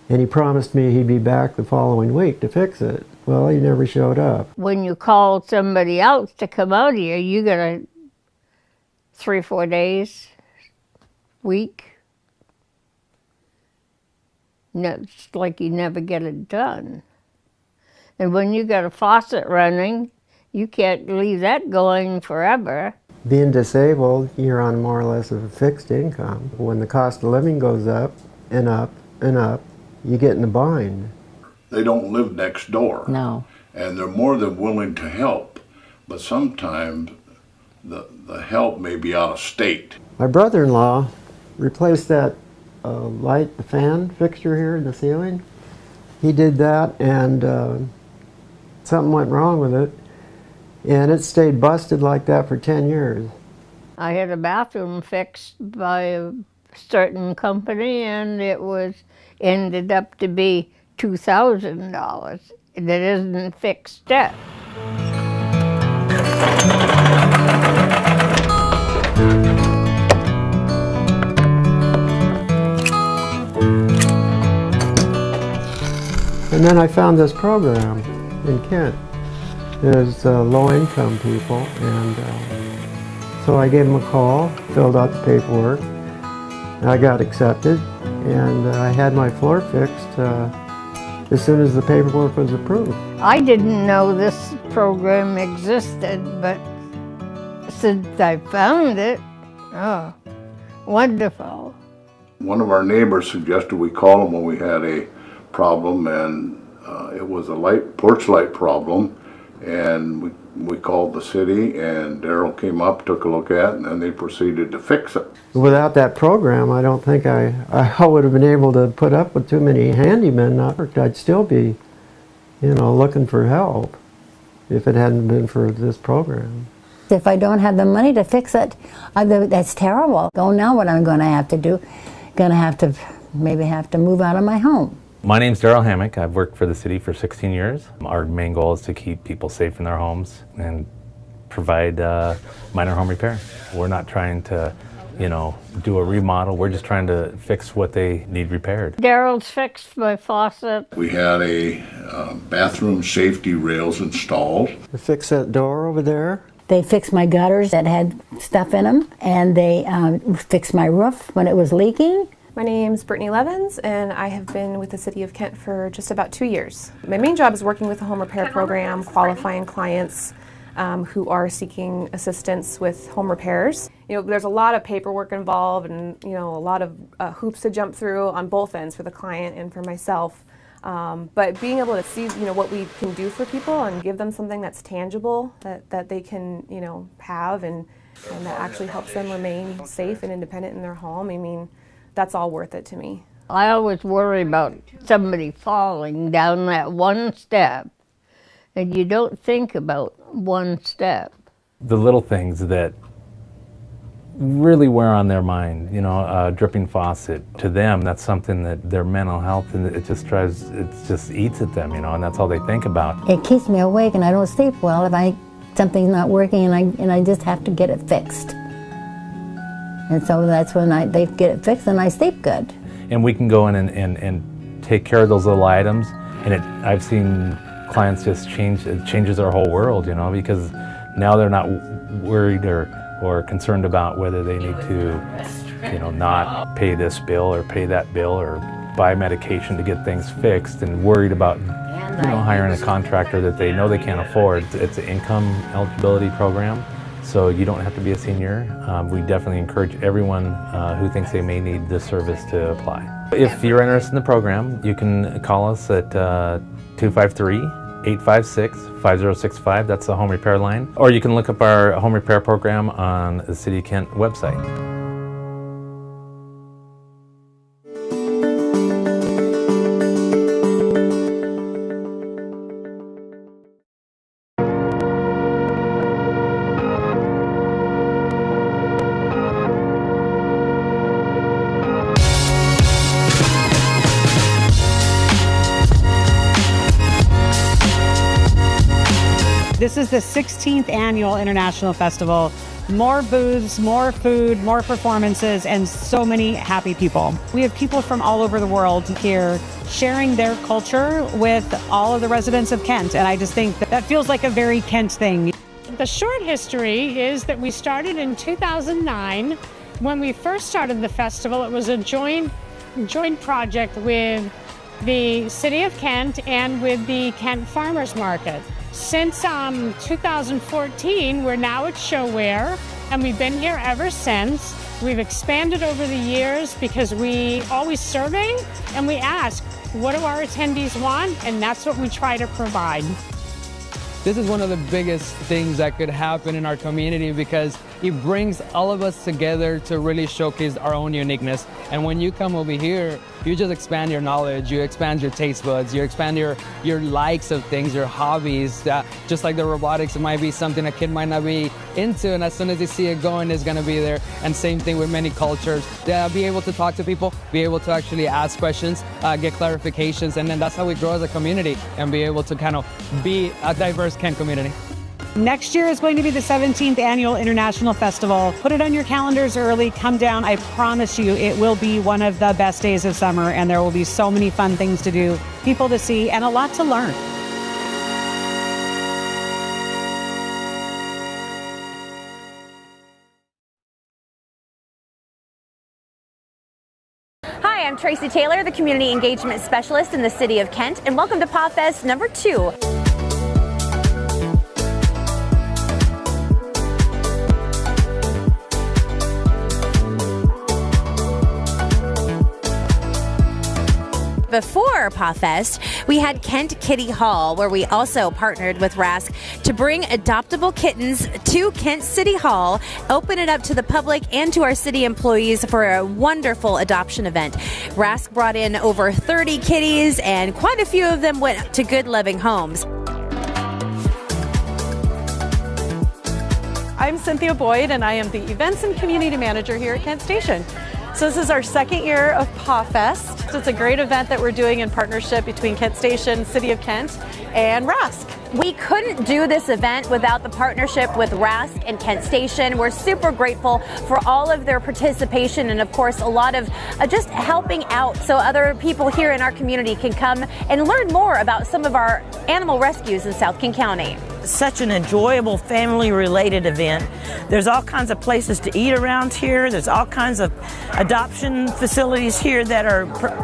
And he promised me he'd be back the following week to fix it. Well, he never showed up. When you call somebody else to come out here, you got 3 or 4 days, week. No, it's like you never get it done. And when you got a faucet running, you can't leave that going forever. Being disabled, you're on more or less of a fixed income. When the cost of living goes up and up and up, you get in a bind. They don't live next door. No. And they're more than willing to help, but sometimes the help may be out of state. My brother-in-law replaced that light, the fan fixture here in the ceiling. He did that, and something went wrong with it, and it stayed busted like that for 10 years. I had a bathroom fixed by a certain company, and it ended up to be $2,000. That isn't fixed yet. And then I found this program in Kent. There's low-income people, and so I gave them a call, filled out the paperwork, and I got accepted, and I had my floor fixed as soon as the paperwork was approved. I didn't know this program existed, but since I found it, oh, wonderful. One of our neighbors suggested we call them when we had a problem, and it was a porch light problem, and we called the city, and Daryl came up, took a look at it, and then they proceeded to fix it. Without that program, I don't think I would have been able to put up with too many handymen. I'd still be, looking for help if it hadn't been for this program. If I don't have the money to fix it, that's terrible. Oh, now what I'm going to have to do, maybe have to move out of my home. My name's Daryl Hammock. I've worked for the city for 16 years. Our main goal is to keep people safe in their homes and provide minor home repair. We're not trying to, do a remodel. We're just trying to fix what they need repaired. Daryl's fixed my faucet. We had a bathroom safety rails installed. To fix that door over there. They fixed my gutters that had stuff in them, and they fixed my roof when it was leaking. My name's Brittany Levins, and I have been with the City of Kent for just about 2 years. My main job is working with the home repair program, qualifying clients who are seeking assistance with home repairs. There's a lot of paperwork involved, and a lot of hoops to jump through on both ends for the client and for myself. But being able to see, what we can do for people and give them something that's tangible that they can, have and that actually helps them remain safe and independent in their home. I mean, that's all worth it to me. I always worry about somebody falling down that one step, and you don't think about one step. The little things that really wear on their mind, a dripping faucet, to them, that's something that their mental health, and it just eats at them, and that's all they think about. It keeps me awake, and I don't sleep well if something's not working, and I just have to get it fixed. And so that's when they get it fixed and I sleep good. And we can go in and take care of those little items, and I've seen clients just it changes their whole world, because now they're not worried or concerned about whether they need to, not pay this bill or pay that bill or buy medication to get things fixed, and worried about, hiring a contractor that they know they can't afford. It's an income eligibility program. So you don't have to be a senior. We definitely encourage everyone who thinks they may need this service to apply. If you're interested in the program, you can call us at 253-856-5065. That's the home repair line. Or you can look up our home repair program on the City of Kent website. This is the 16th annual International Festival. More booths, more food, more performances, and so many happy people. We have people from all over the world here sharing their culture with all of the residents of Kent, and I just think that feels like a very Kent thing. The short history is that we started in 2009. When we first started the festival, it was a joint project with the City of Kent and with the Kent Farmers Market. Since 2014, we're now at ShowWare, and we've been here ever since. We've expanded over the years because we always survey and we ask, what do our attendees want? And that's what we try to provide. This is one of the biggest things that could happen in our community because it brings all of us together to really showcase our own uniqueness. And when you come over here, you just expand your knowledge, you expand your taste buds, you expand your likes of things, your hobbies. Just like the robotics, it might be something a kid might not be into, and as soon as they see it going, it's going to be there. And same thing with many cultures. Be able to talk to people, be able to actually ask questions, get clarifications, and then that's how we grow as a community and be able to kind of be a diverse Kent community. Next year is going to be the 17th Annual International Festival. Put it on your calendars early, come down. I promise you it will be one of the best days of summer, and there will be so many fun things to do, people to see, and a lot to learn. Hi, I'm Tracy Taylor, the Community Engagement Specialist in the City of Kent, and welcome to PawFest number 2. Before PawFest, we had Kent Kitty Hall, where we also partnered with Rask to bring adoptable kittens to Kent City Hall, open it up to the public and to our city employees for a wonderful adoption event. Rask brought in over 30 kitties, and quite a few of them went to Good Loving Homes. I'm Cynthia Boyd, and I am the Events and Community Manager here at Kent Station. So this is our second year of PawFest. So it's a great event that we're doing in partnership between Kent Station, City of Kent, and Rask. We couldn't do this event without the partnership with Rask and Kent Station. We're super grateful for all of their participation and, of course, a lot of just helping out so other people here in our community can come and learn more about some of our animal rescues in South King County. Such an enjoyable family-related event. There's all kinds of places to eat around here. There's all kinds of adoption facilities here that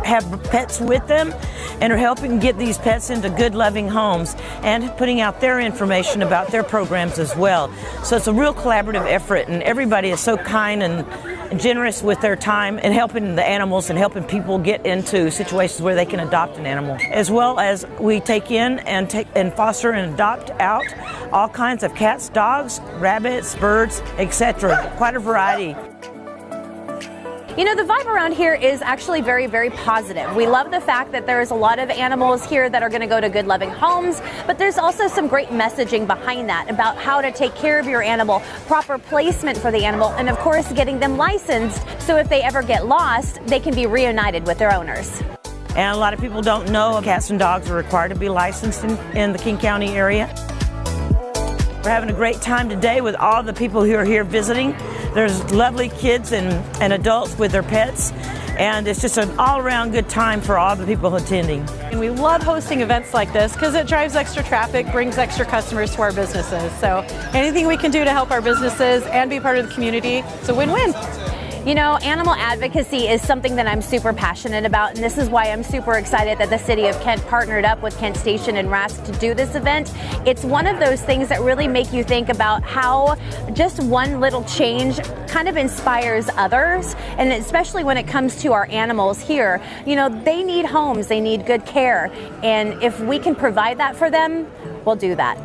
have pets with them and are helping get these pets into Good Loving Homes and putting out their information about their programs as well. So it's a real collaborative effort, and everybody is so kind and generous with their time and helping the animals and helping people get into situations where they can adopt an animal. As well as we take in and foster and adopt out all kinds of cats, dogs, rabbits, birds, etc. Quite a variety. You know, the vibe around here is actually very, very positive. We love the fact that there's a lot of animals here that are going to go to Good Loving Homes, but there's also some great messaging behind that about how to take care of your animal, proper placement for the animal, and of course getting them licensed so if they ever get lost, they can be reunited with their owners. And a lot of people don't know cats and dogs are required to be licensed in the King County area. We're having a great time today with all the people who are here visiting. There's lovely kids and adults with their pets, and it's just an all-around good time for all the people attending. And we love hosting events like this because it drives extra traffic, brings extra customers to our businesses. So anything we can do to help our businesses and be part of the community, it's a win-win. You know, animal advocacy is something that I'm super passionate about, and this is why I'm super excited that the City of Kent partnered up with Kent Station and RASC to do this event. It's one of those things that really make you think about how just one little change kind of inspires others, and especially when it comes to our animals here. You know, they need homes, they need good care, and if we can provide that for them, we'll do that.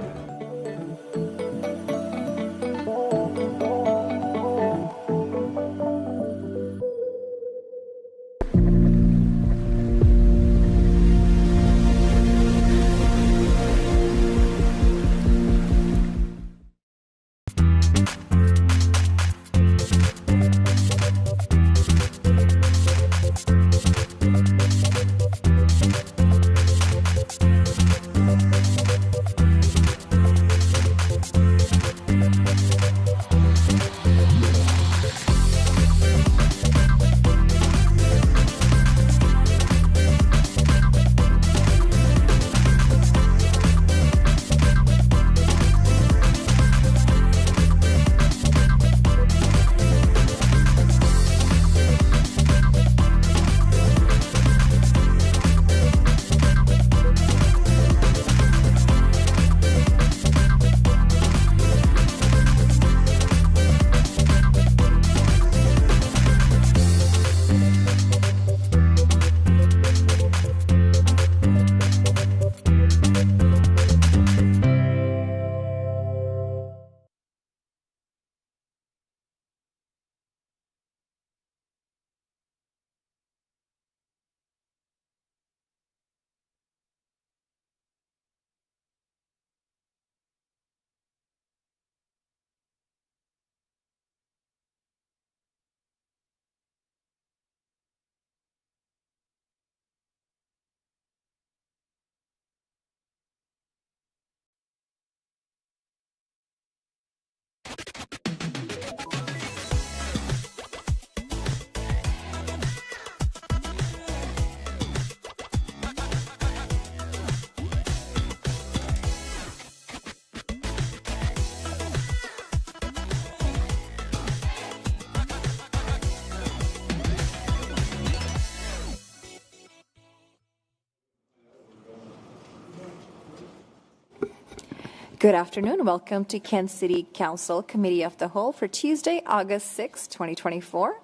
Good afternoon. Welcome to Kent City Council Committee of the Whole for Tuesday, August 6, 2024.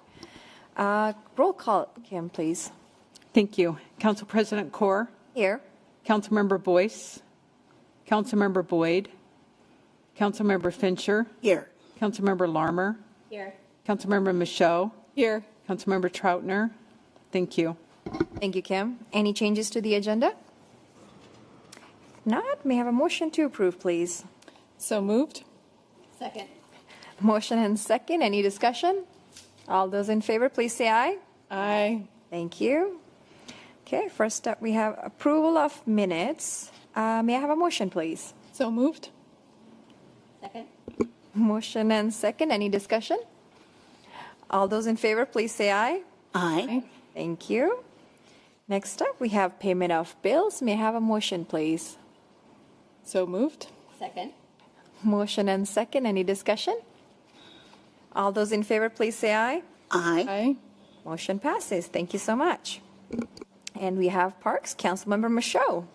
Roll call, Kim, please. Thank you. Council President Kaur. Here. Councilmember Boyce. Councilmember Boyd. Councilmember Fincher. Here. Councilmember Larmer. Here. Councilmember Michaud. Here. Councilmember Troutner. Thank you. Thank you, Kim. Any changes to the agenda? Not. May I have a motion to approve, please? So moved. Second. Motion and second. Any discussion? All those in favor, please say aye. Aye. Thank you. Okay, first up we have approval of minutes. May I have a motion, please? So moved. Second. Motion and second. Any discussion? All those in favor, please say aye. Aye. Thank you. Next up, we have payment of bills. May I have a motion, please? So moved. Second. Motion and second. Any discussion? All those in favor, please say aye. Aye. Aye. Motion passes. Thank you so much. And we have Parks, Councilmember Michaud.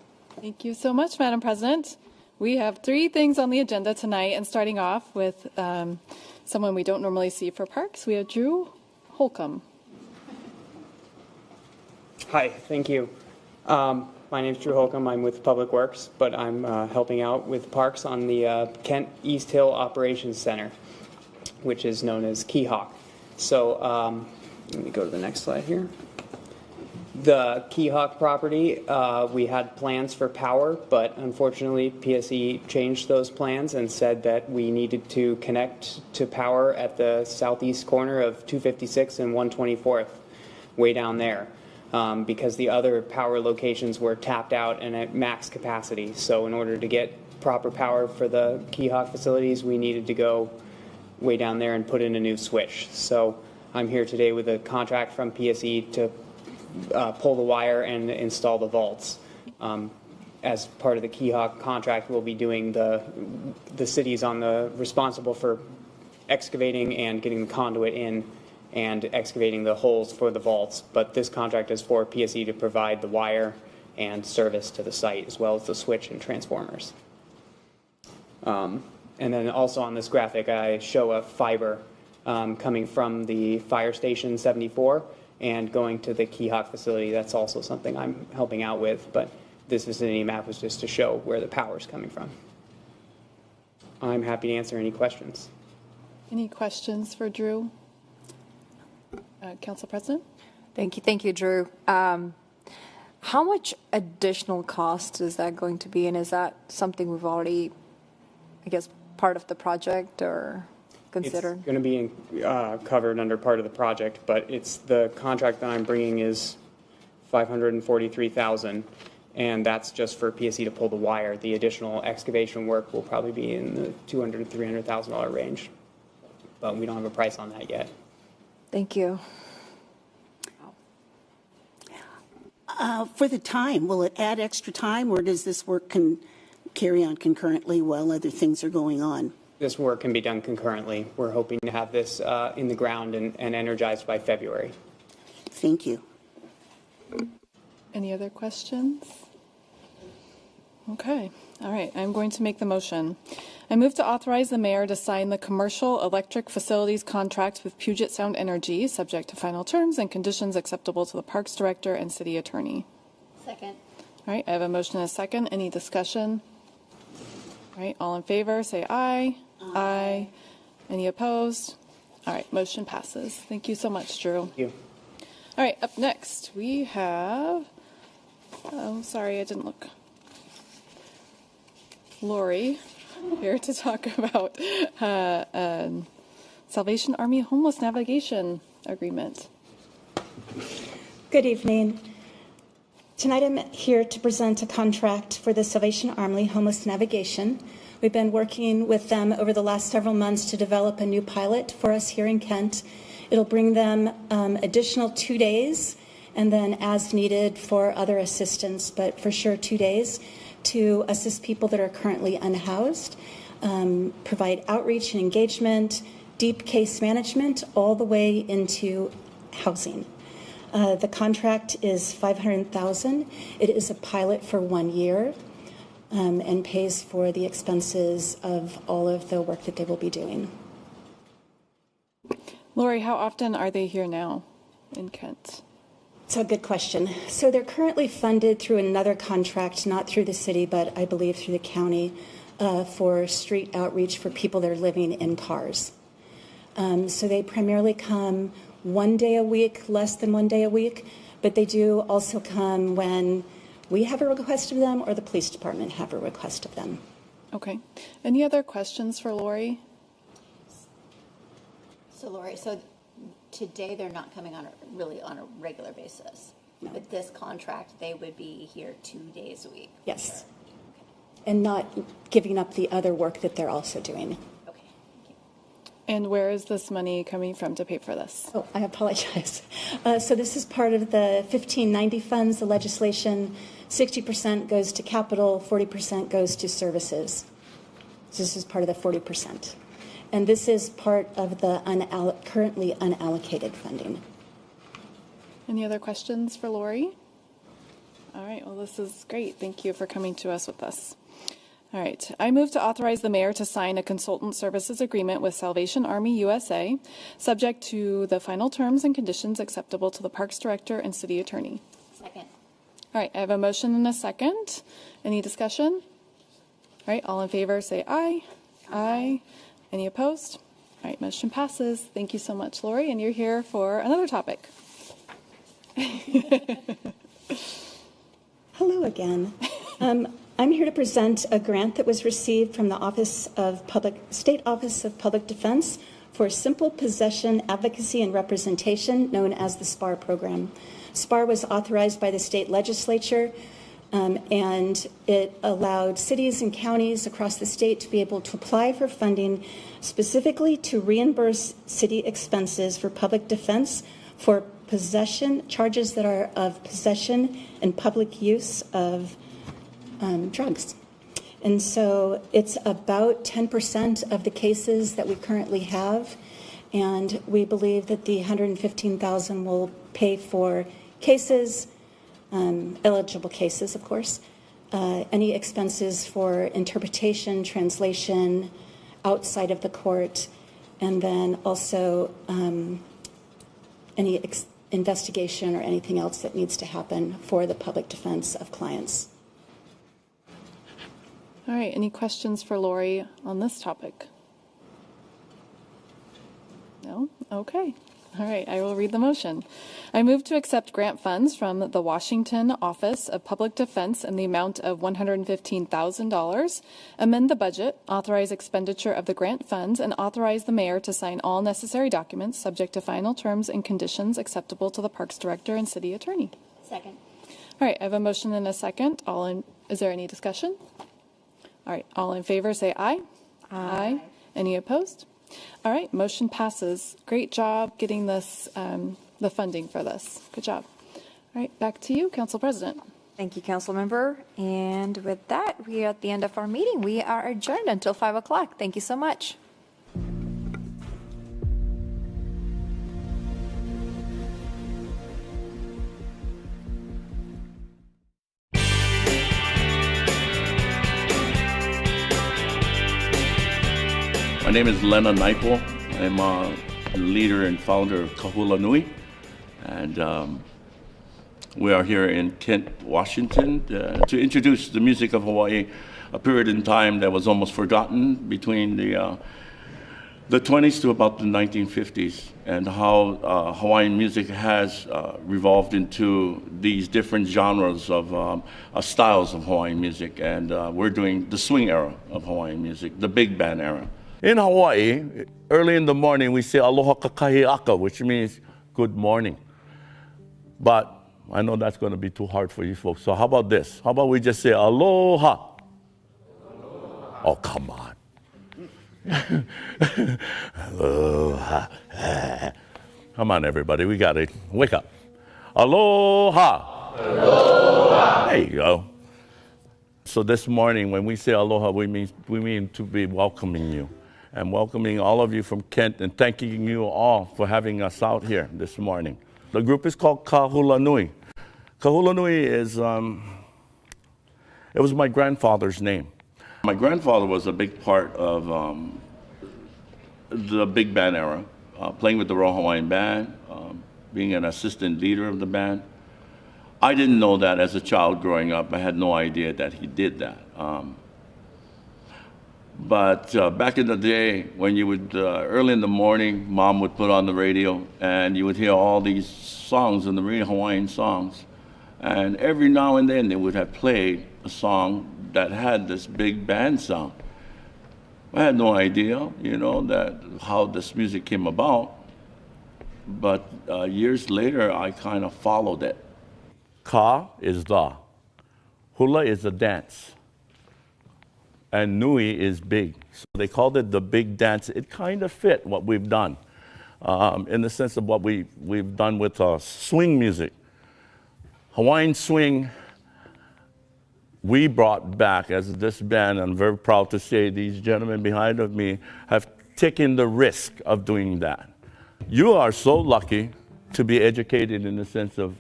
Thank you so much, Madam President. We have 3 things on the agenda tonight, and starting off with someone we don't normally see for Parks, we have Drew Holcomb. Hi, thank you. My name is Drew Holcomb. I'm with Public Works, but I'm helping out with Parks on the Kent East Hill Operations Center, which is known as Keyhawk. So let me go to the next slide here. The Keyhawk property, we had plans for power, but unfortunately PSE changed those plans and said that we needed to connect to power at the southeast corner of 256 and 124th, way down there. Because the other power locations were tapped out and at max capacity. So in order to get proper power for the Keyhawk facilities, we needed to go way down there and put in a new switch. So I'm here today with a contract from PSE to pull the wire and install the vaults. As part of the Keyhawk contract, we'll be doing the city's on the responsible for excavating and getting the conduit in and excavating the holes for the vaults. But this contract is for PSE to provide the wire and service to the site, as well as the switch and transformers. And then also on this graphic, I show a fiber coming from the fire station 74 and going to the Keyhawk facility. That's also something I'm helping out with, but this vicinity map was just to show where the power is coming from. I'm happy to answer any questions. Any questions for Drew? Council President? Thank you, Drew. How much additional cost is that going to be, and is that something we've already, I guess, part of the project or considered? It's going to be covered under part of the project, but it's the contract that I'm bringing is $543,000, and that's just for PSE to pull the wire. The additional excavation work will probably be in the $200,000 to $300,000 range, but we don't have a price on that yet. Thank you. For the time, will it add extra time, or does this work carry on concurrently while other things are going on? This work can be done concurrently. We're hoping to have this in the ground and energized by February. Thank you. Any other questions? Okay. All right. I'm going to make the motion. I move to authorize the mayor to sign the commercial electric facilities contract with Puget Sound Energy, subject to final terms and conditions acceptable to the Parks Director and City Attorney. Second. All right. I have a motion and a second. Any discussion? All right. All in favor, say aye. Aye. Any opposed? All right. Motion passes. Thank you so much, Drew. Thank you. All right. Up next, we have, oh, sorry, I didn't look. Lori here to talk about Salvation Army Homeless Navigation Agreement. Good evening. Tonight I'm here to present a contract for the Salvation Army Homeless Navigation. We've been working with them over the last several months to develop a new pilot for us here in Kent. It'll bring them additional 2 days, and then as needed for other assistance, but for sure 2 days, to assist people that are currently unhoused, provide outreach and engagement, deep case management, all the way into housing. The contract is $500,000. It is a pilot for 1 year and pays for the expenses of all of the work that they will be doing. Lori, how often are they here now in Kent? So good question. So they're currently funded through another contract, not through the city, but I believe through the county, for street outreach for people that are living in cars. So they primarily come 1 day a week, less than 1 day a week, but they do also come when we have a request of them or the police department have a request of them. Okay. Any other questions for Lori? So Lori, so today they're not coming on really on a regular basis. No. With this contract, they would be here 2 days a week. Yes. Okay. And not giving up the other work that they're also doing. Okay. Thank you. And where is this money coming from to pay for this? Oh, I apologize. So this is part of the 1590 funds, the legislation. 60% goes to capital, 40% goes to services. So this is part of the 40%. And this is part of the currently unallocated funding. Any other questions for Lori? All right, well, this is great. Thank you for coming to us with this. All right, I move to authorize the mayor to sign a consultant services agreement with Salvation Army USA, subject to the final terms and conditions acceptable to the Parks Director and City Attorney. Second. All right, I have a motion and a second. Any discussion? All right, all in favor say aye. Aye. Any opposed? All right, motion passes. Thank you so much, Lori, and you're here for another topic. Hello again. I'm here to present a grant that was received from the State Office of Public Defense for Simple Possession Advocacy and Representation, known as the SPAR program. SPAR was authorized by the state legislature, and it allowed cities and counties across the state to be able to apply for funding specifically to reimburse city expenses for public defense for possession charges that are of possession and public use of drugs. And so it's about 10% of the cases that we currently have. and we believe that the $115,000 will pay for cases, eligible cases, of course, any expenses for interpretation, translation outside of the court, and then also any investigation or anything else that needs to happen for the public defense of clients. All right, any questions for Lori on this topic? No? Okay. All right, I will read the motion. I move to accept grant funds from the Washington Office of Public Defense in the amount of $115,000, amend the budget, authorize expenditure of the grant funds, and authorize the mayor to sign all necessary documents subject to final terms and conditions acceptable to the Parks Director and City Attorney. Second. All right, I have a motion and a second. Is there any discussion? All right, all in favor say aye. Aye. Any opposed? All right, motion passes. Great job getting this, the funding for this. Good job. All right, back to you, Council President. Thank you, Council Member. And with that, we are at the end of our meeting. We are adjourned until 5 o'clock. Thank you so much. My name is Lena Naipo. I'm a leader and founder of Kahula Nui, and we are here in Kent, Washington, to introduce the music of Hawaii, a period in time that was almost forgotten between the 20s to about the 1950s, and how Hawaiian music has revolved into these different genres of styles of Hawaiian music, and we're doing the swing era of Hawaiian music, the big band era. In Hawaii, early in the morning, we say aloha kakahiaka, which means good morning. But I know that's going to be too hard for you folks. So how about this? How about we just say aloha? Aloha. Oh, come on. Aloha. Come on, everybody. We got to wake up. Aloha. Aloha. There you go. So this morning, when we say aloha, we mean to be welcoming you. And welcoming all of you from Kent, and thanking you all for having us out here this morning. The group is called Kahula Nui. Kahula Nui is, it was my grandfather's name. My grandfather was a big part of the big band era, playing with the Royal Hawaiian Band, being an assistant leader of the band. I didn't know that as a child growing up. I had no idea that he did that. But back in the day, when you would, early in the morning, Mom would put on the radio, and you would hear all these songs, and the real Hawaiian songs. And every now and then, they would have played a song that had this big band sound. I had no idea, you know, how this music came about. But years later, I kind of followed it. Ka is the. Hula is a dance. And nui is big. So they called it the big dance. It kind of fit what we've done in the sense of what we've done with swing music. Hawaiian swing, we brought back as this band. I'm very proud to say these gentlemen behind of me have taken the risk of doing that. You are so lucky to be educated in the sense of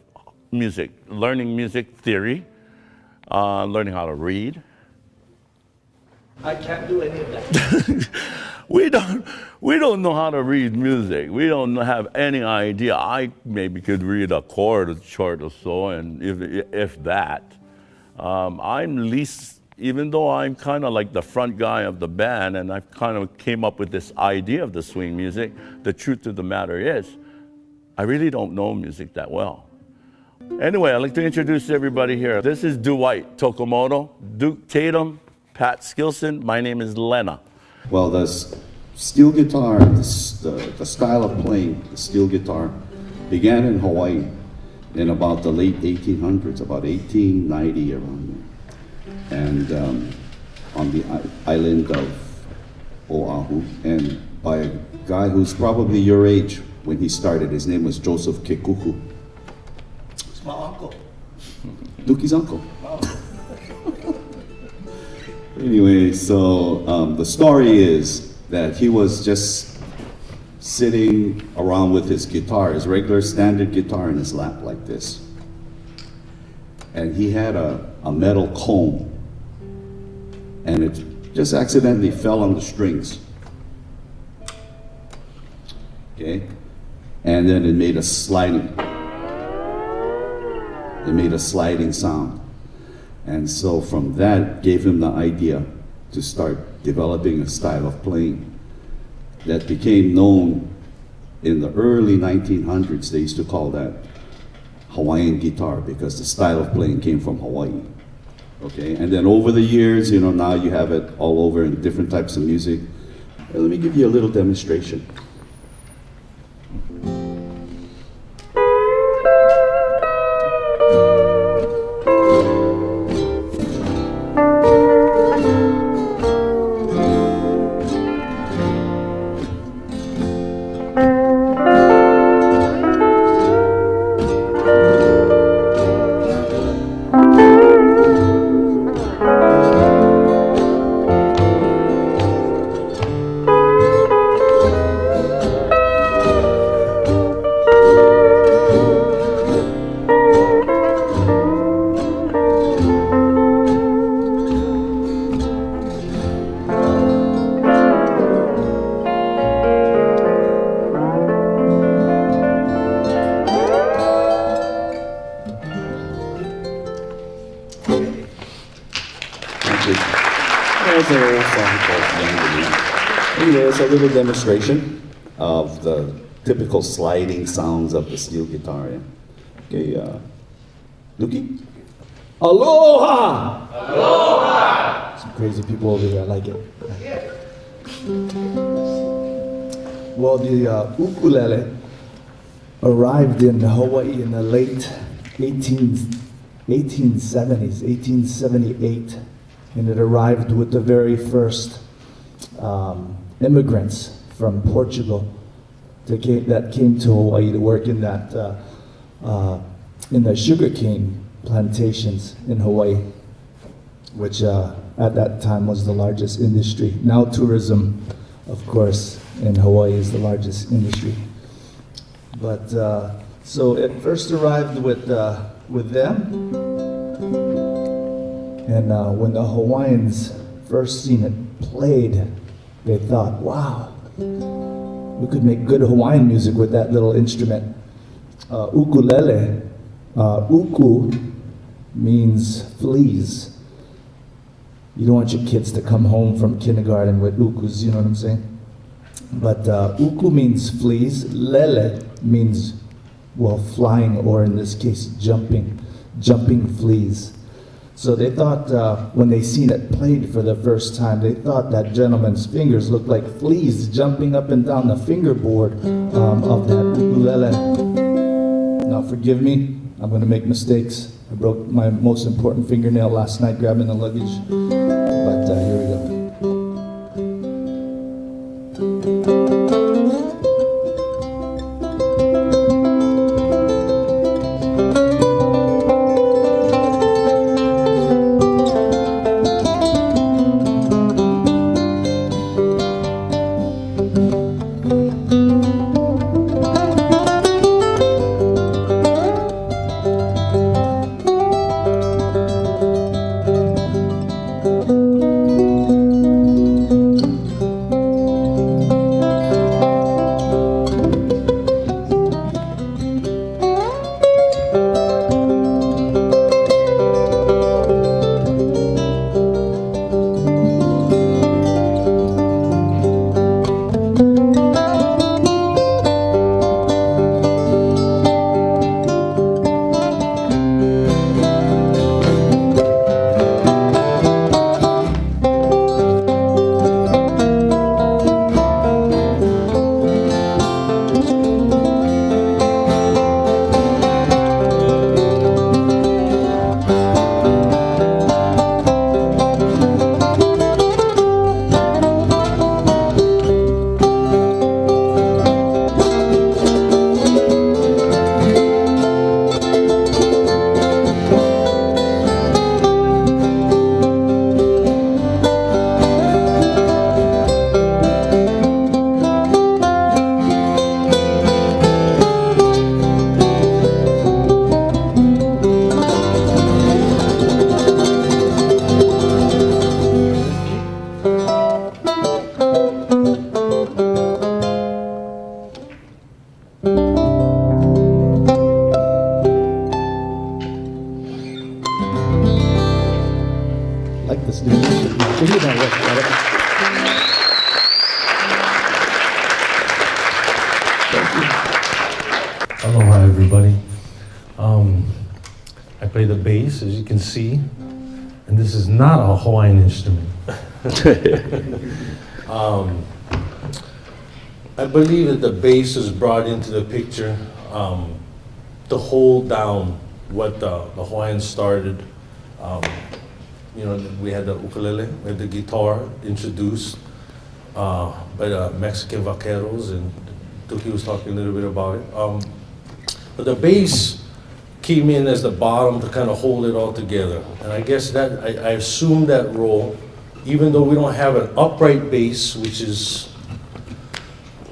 music, learning music theory, learning how to read. I can't do any of that. We don't know how to read music. We don't have any idea. I maybe could read a chord chart or so, and if that. I'm least, even though I'm kind of like the front guy of the band, and I kind of came up with this idea of the swing music, the truth of the matter is, I really don't know music that well. Anyway, I'd like to introduce everybody here. This is Dwight Tokomoto, Duke Tatum, Pat Skilson. My name is Lena. Well, the steel guitar, the style of playing the steel guitar began in Hawaii in about the late 1800s, about 1890 around there. And on the island of Oahu, and by a guy who's probably your age when he started. His name was Joseph Kekuku. It's my uncle. Dookie's uncle. Anyway, so the story is that he was just sitting around with his guitar, his regular standard guitar in his lap like this. And he had a metal comb, and it just accidentally fell on the strings. Okay? And then it made a sliding sound. And so from that gave him the idea to start developing a style of playing that became known in the early 1900s. They used to call that Hawaiian guitar because the style of playing came from Hawaii. Okay, and then over the years, you know, now you have it all over in different types of music. Let me give you a little demonstration. Anyway, it's a little demonstration of the typical sliding sounds of the steel guitar. Yeah? Okay, Luki? Aloha! Aloha! Some crazy people over here, I like it. Well, the ukulele arrived in Hawaii in the late 1870s, 1878, and it arrived with the very first immigrants from Portugal that came to Hawaii to work in that in the sugarcane plantations in Hawaii, which at that time was the largest industry. Now tourism, of course, in Hawaii is the largest industry. But so it first arrived with them, and when the Hawaiians first seen it played, they thought, wow, we could make good Hawaiian music with that little instrument. Ukulele, uku means fleas. You don't want your kids to come home from kindergarten with ukus, you know what I'm saying? But uku means fleas, lele means, well, flying, or in this case, jumping fleas. So they thought, when they seen it played for the first time, they thought that gentleman's fingers looked like fleas jumping up and down the fingerboard of that ukulele. Now forgive me, I'm going to make mistakes. I broke my most important fingernail last night grabbing the luggage, but here we go. Aloha, everybody. I play the bass, as you can see, and this is not a Hawaiian instrument. I believe that the bass is brought into the picture to hold down what the Hawaiians started. You know, we had the ukulele, we had the guitar introduced by the Mexican vaqueros, and Tuki was talking a little bit about it. But the bass came in as the bottom to kind of hold it all together. And I guess that, I assume that role, even though we don't have an upright bass, which is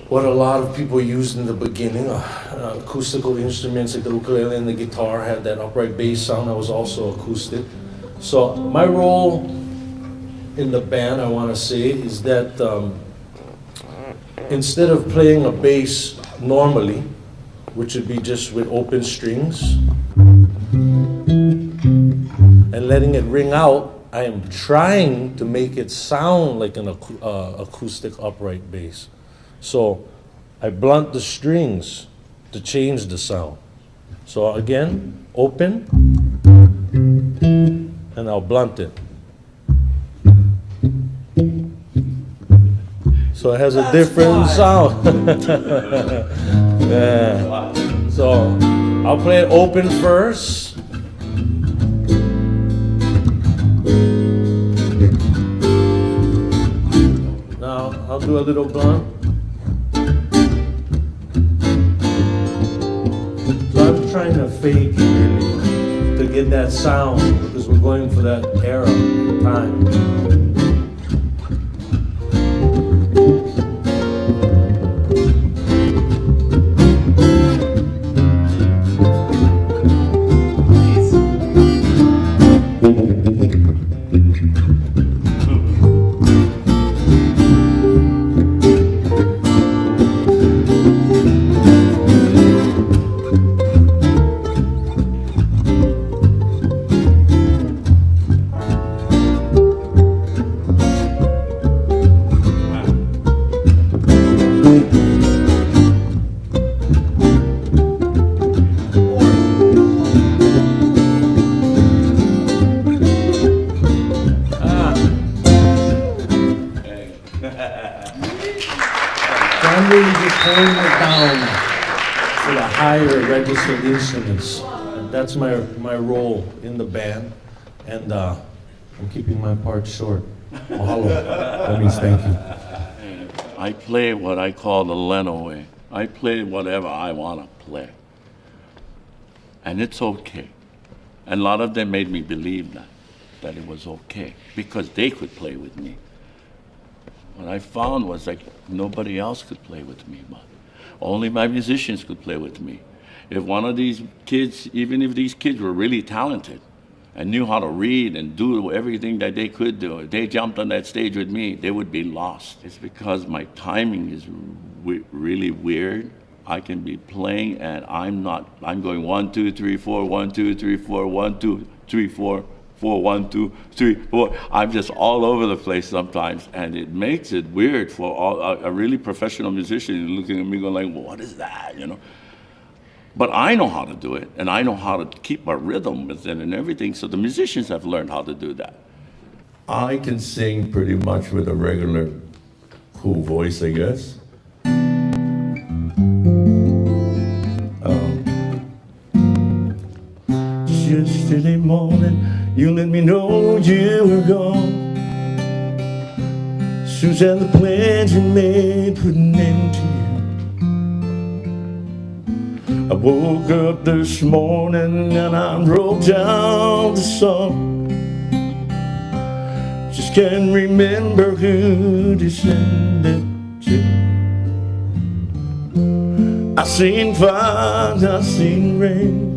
what a lot of people used in the beginning. Acoustical instruments like the ukulele and the guitar had that upright bass sound that was also acoustic. So my role in the band, I want to say, is that instead of playing a bass normally, which would be just with open strings, and letting it ring out, I am trying to make it sound like an acoustic upright bass. So I blunt the strings to change the sound. So again, open, and I'll blunt it. So it has a different sound. Yeah. So I'll play it open first. Now I'll do a little blunt. So I'm trying to fake it really to get that sound because we're going for that era time. Instruments. And that's my role in the band, and I'm keeping my part short. Mahalo. That means thank you. I play what I call the Leno way. I play whatever I want to play. And it's okay. And a lot of them made me believe that it was okay, because they could play with me. What I found was like nobody else could play with me, but only my musicians could play with me. If one of these kids, even if these kids were really talented and knew how to read and do everything that they could do, if they jumped on that stage with me, they would be lost. It's because my timing is really weird. I can be playing and I'm going 1, 2, 3, 4, 1, 2, 3, 4, 1, 2, 3, 4, 4, 1, 2, 3, 4. I'm just all over the place sometimes, and it makes it weird for a really professional musician looking at me going like, well, what is that, you know? But I know how to do it, and I know how to keep a rhythm with it and everything, so the musicians have learned how to do that. I can sing pretty much with a regular cool voice, I guess. Yesterday morning, you let me know you were gone. Susan, the plans you made put an end to you. I woke up this morning and I wrote down the song. Just can't remember who to send it to. I seen fire, I seen rain,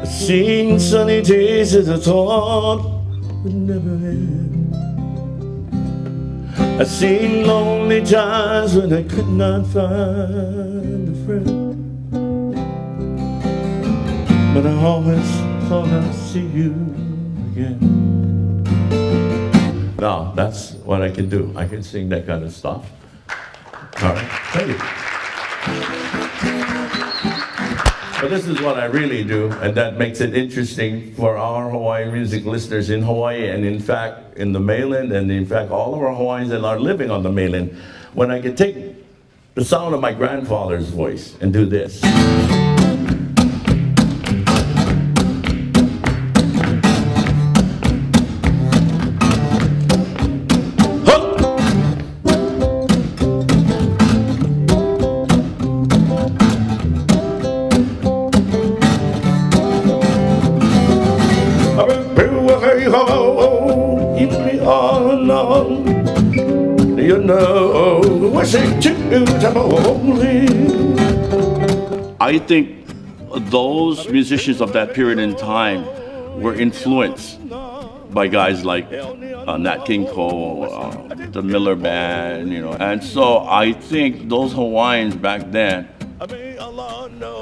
I seen sunny days that I thought would never end. I seen lonely times when I could not find a friend. But I always thought I'd see you again. Now, that's what I can do. I can sing that kind of stuff. All right, thank you. But this is what I really do, and that makes it interesting for our Hawaiian music listeners in Hawaii, and in fact, in the mainland, and in fact, all of our Hawaiians that are living on the mainland. When I can take the sound of my grandfather's voice and do this. I think those musicians of that period in time were influenced by guys like Nat King Cole, the Miller Band, you know. And so I think those Hawaiians back then,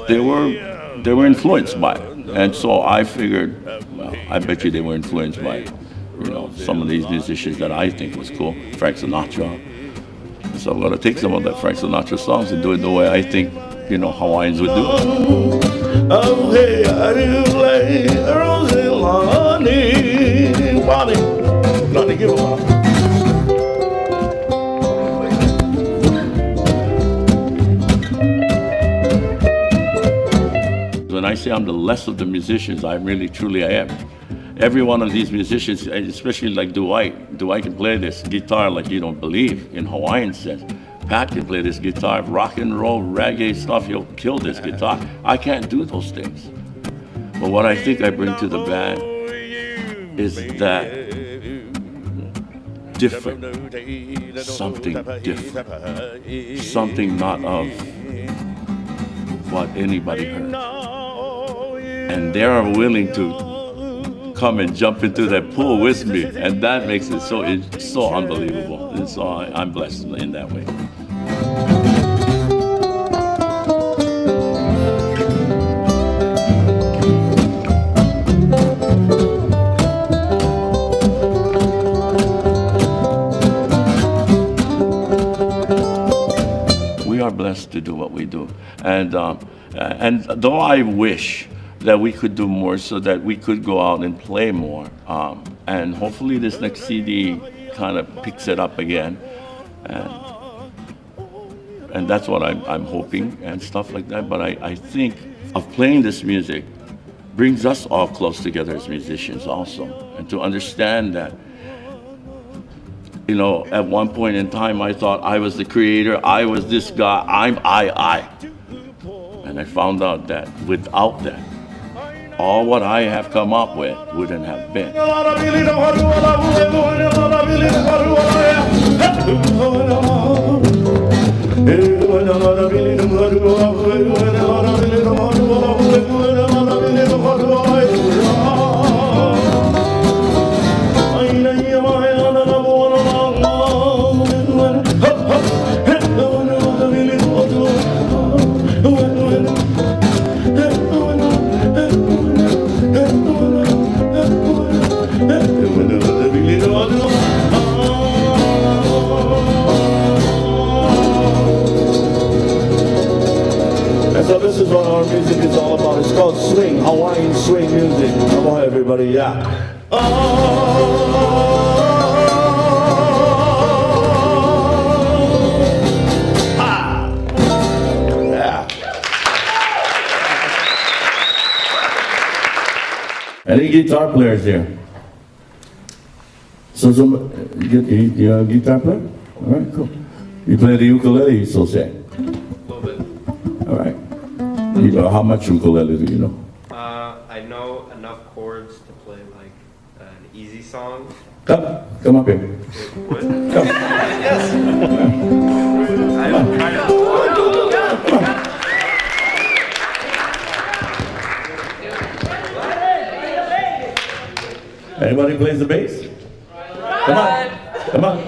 they were influenced by it. And so I figured, well, I bet you they were influenced by, you know, some of these musicians that I think was cool, Frank Sinatra. So I'm going to take some of that Frank Sinatra songs and do it the way I think, you know, Hawaiians would do it. Oh, hey, I do lay Lonnie, give him up. When I say I'm the less of the musicians, I really, truly I am. Every one of these musicians, especially like Dwight can play this guitar like you don't believe in Hawaiian sense. Pat can play this guitar, rock and roll, reggae stuff, he'll kill this guitar. I can't do those things. But what I think I bring to the band is that different, something different, something not of what anybody heard. And they are willing to come and jump into that pool with me, and that makes it so unbelievable. And so I'm blessed in that way. We are blessed to do what we do, and though I wish that we could do more so that we could go out and play more. And hopefully this next CD kind of picks it up again. And that's what I'm hoping and stuff like that. But I think of playing this music brings us all close together as musicians also. And to understand that, you know, at one point in time I thought I was the creator, I was this guy, I. And I found out that without that, all what I have come up with wouldn't have been. So this is what our music is all about. It's called swing, Hawaiian swing music. Come on, everybody, yeah. Yeah. Any guitar players here? So you're a guitar player? All right, cool. You play the ukulele, you still say? All right. How much ukulele do you know? I know enough chords to play like an easy song. Come up here. What? Come. Yes. I'm trying to. Anybody plays the bass? Come on. Come on.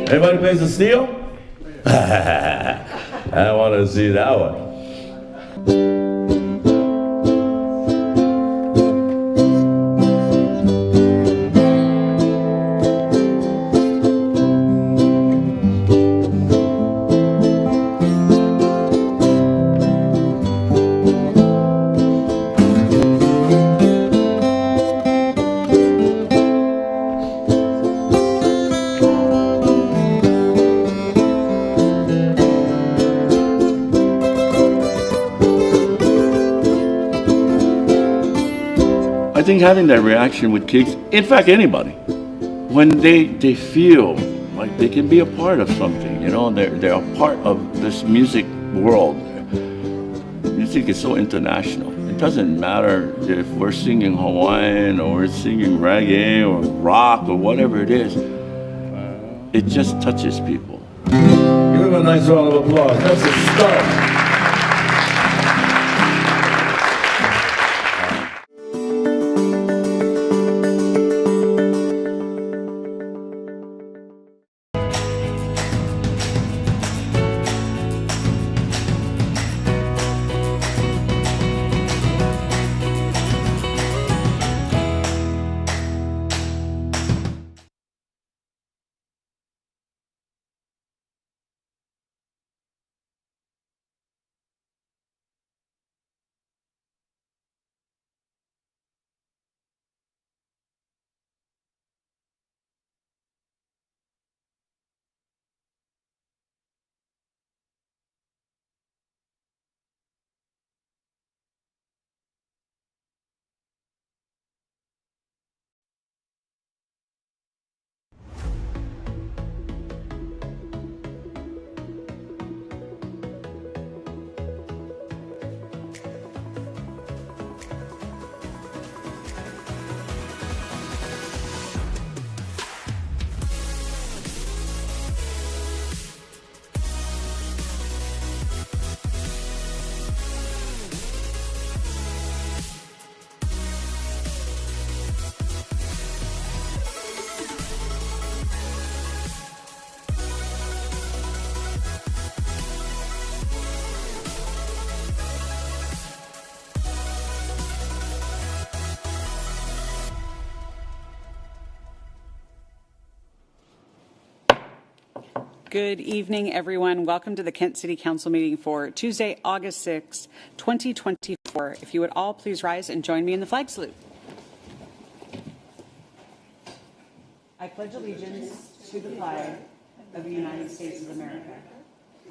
Anybody plays the steel? I want to see that one. think having that reaction with kids, in fact, anybody, when they feel like they can be a part of something, you know, they're a part of this music world. Music is so international. It doesn't matter if we're singing Hawaiian or we're singing reggae or rock or whatever it is. It just touches people. Give him a nice round of applause. That's a start. Good evening, everyone. Welcome to the Kent City Council meeting for Tuesday, August 6, 2024. If you would all please rise and join me in the flag salute. I pledge allegiance to the flag of the United States of America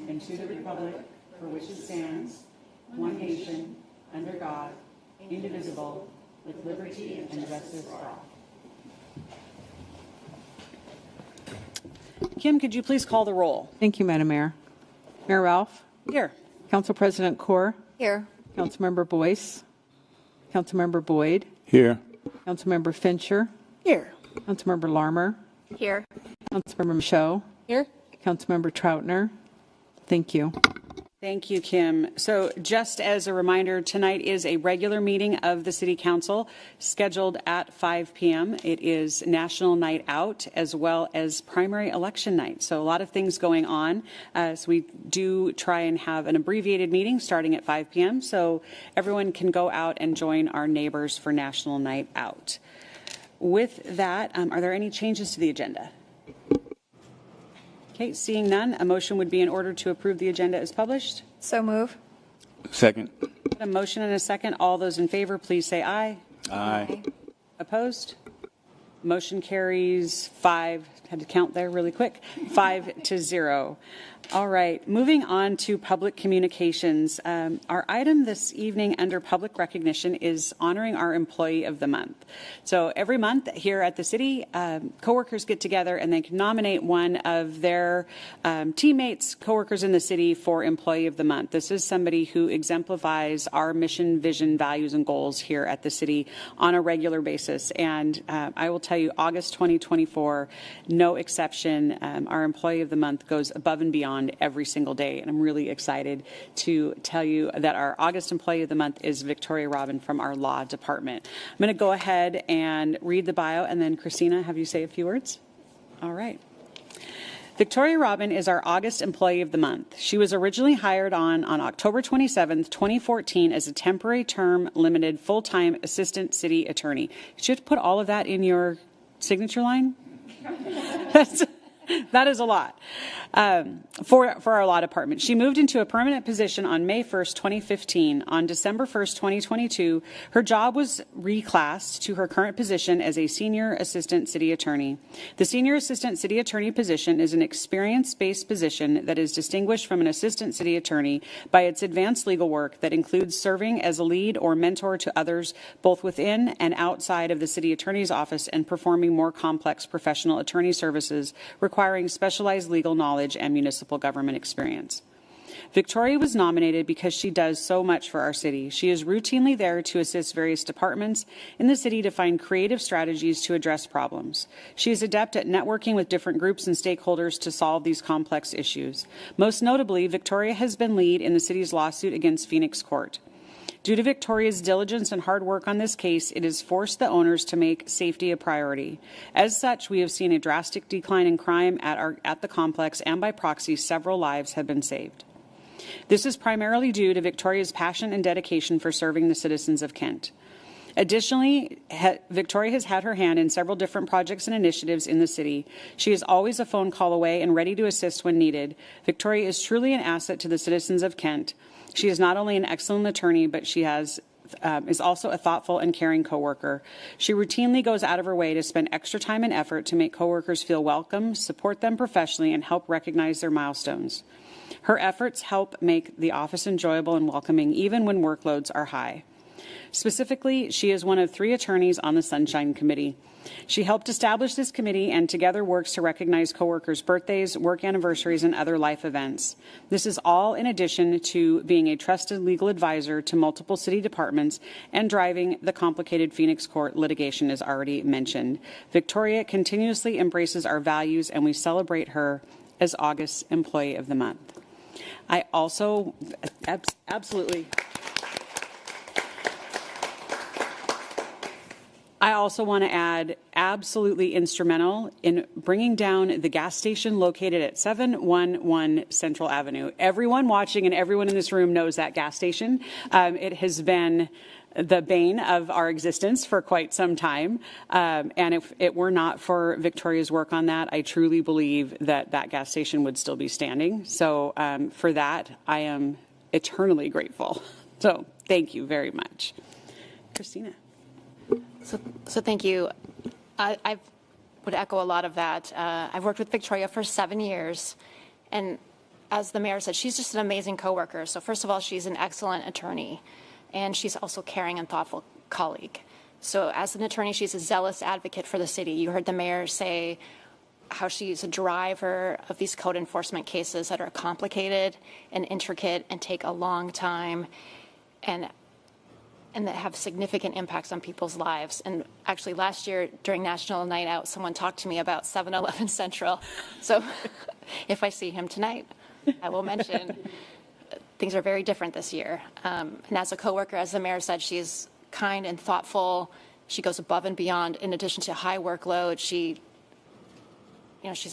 and to the republic for which it stands, one nation, under God, indivisible, with liberty and justice for all. Kim, could you please call the roll? Thank you, Madam Mayor. Mayor Ralph? Here. Council President Kaur? Here. Councilmember Boyce? Councilmember Boyd? Here. Councilmember Fincher? Here. Councilmember Larmer? Here. Councilmember Michaud? Here. Councilmember Troutner? Thank you. Thank you, Kim. So just as a reminder, tonight is a regular meeting of the City Council scheduled at 5 p.m. It is National Night Out as well as primary election night. So a lot of things going on. So we do try and have an abbreviated meeting starting at 5 p.m. so everyone can go out and join our neighbors for National Night Out. With that, are there any changes to the agenda? Okay, seeing none, a motion would be in order to approve the agenda as published. So move. Second. A motion and a second. All those in favor, please say aye. Aye. Opposed? Motion carries 5, had to count there really quick, 5-0. All right, moving on to public communications. Our item this evening under public recognition is honoring our Employee of the Month. So every month here at the city, coworkers get together and they can nominate one of their teammates, coworkers in the city for Employee of the Month. This is somebody who exemplifies our mission, vision, values, and goals here at the city on a regular basis. And I will tell you, August 2024, no exception. Our Employee of the Month goes above and beyond every single day, and I'm really excited to tell you that our August Employee of the Month is Victoria Robin from our law department. I'm going to go ahead and read the bio, and then Christina, have you say a few words? All right. Victoria Robin is our August Employee of the Month. She was originally hired on October 27th, 2014 as a temporary term limited full-time assistant city attorney. Did you have to put all of that in your signature line? That is a lot for our law department. She moved into a permanent position on May 1st, 2015. On December 1st, 2022, her job was reclassed to her current position as a senior assistant city attorney. The senior assistant city attorney position is an experience-based position that is distinguished from an assistant city attorney by its advanced legal work that includes serving as a lead or mentor to others both within and outside of the city attorney's office and performing more complex professional attorney services requiring specialized legal knowledge and municipal government experience. Victoria was nominated because she does so much for our city. She is routinely there to assist various departments in the city to find creative strategies to address problems. She is adept at networking with different groups and stakeholders to solve these complex issues. Most notably, Victoria has been lead in the city's lawsuit against Phoenix Court. Due to Victoria's diligence and hard work on this case, it has forced the owners to make safety a priority. As such, we have seen a drastic decline in crime at the complex, and by proxy, several lives have been saved. This is primarily due to Victoria's passion and dedication for serving the citizens of Kent. Additionally, Victoria has had her hand in several different projects and initiatives in the city. She is always a phone call away and ready to assist when needed. Victoria is truly an asset to the citizens of Kent. She is not only an excellent attorney, but she is also a thoughtful and caring coworker. She routinely goes out of her way to spend extra time and effort to make coworkers feel welcome, support them professionally, and help recognize their milestones. Her efforts help make the office enjoyable and welcoming even when workloads are high. Specifically, she is one of 3 attorneys on the Sunshine Committee. She helped establish this committee and together works to recognize coworkers' birthdays, work anniversaries, and other life events. This is all in addition to being a trusted legal advisor to multiple city departments and driving the complicated Phoenix Court litigation as already mentioned. Victoria continuously embraces our values, and we celebrate her as August Employee of the Month. I also absolutely want to add, absolutely instrumental in bringing down the gas station located at 711 Central Avenue. Everyone watching and everyone in this room knows that gas station. It has been the bane of our existence for quite some time. And if it were not for Victoria's work on that, I truly believe that that gas station would still be standing. So for that, I am eternally grateful. So thank you very much. Christina. So thank you. I would echo a lot of that. I've worked with Victoria for 7 years, and as the mayor said, she's just an amazing coworker. So first of all, she's an excellent attorney, and she's also a caring and thoughtful colleague. So as an attorney, she's a zealous advocate for the city. You heard the mayor say how she's a driver of these code enforcement cases that are complicated and intricate and take a long time, and that have significant impacts on people's lives. And actually last year during National Night Out, someone talked to me about 711 Central. So if I see him tonight, I will mention things are very different this year. And as a coworker, as the mayor said, she's kind and thoughtful. She goes above and beyond. In addition to high workload, she's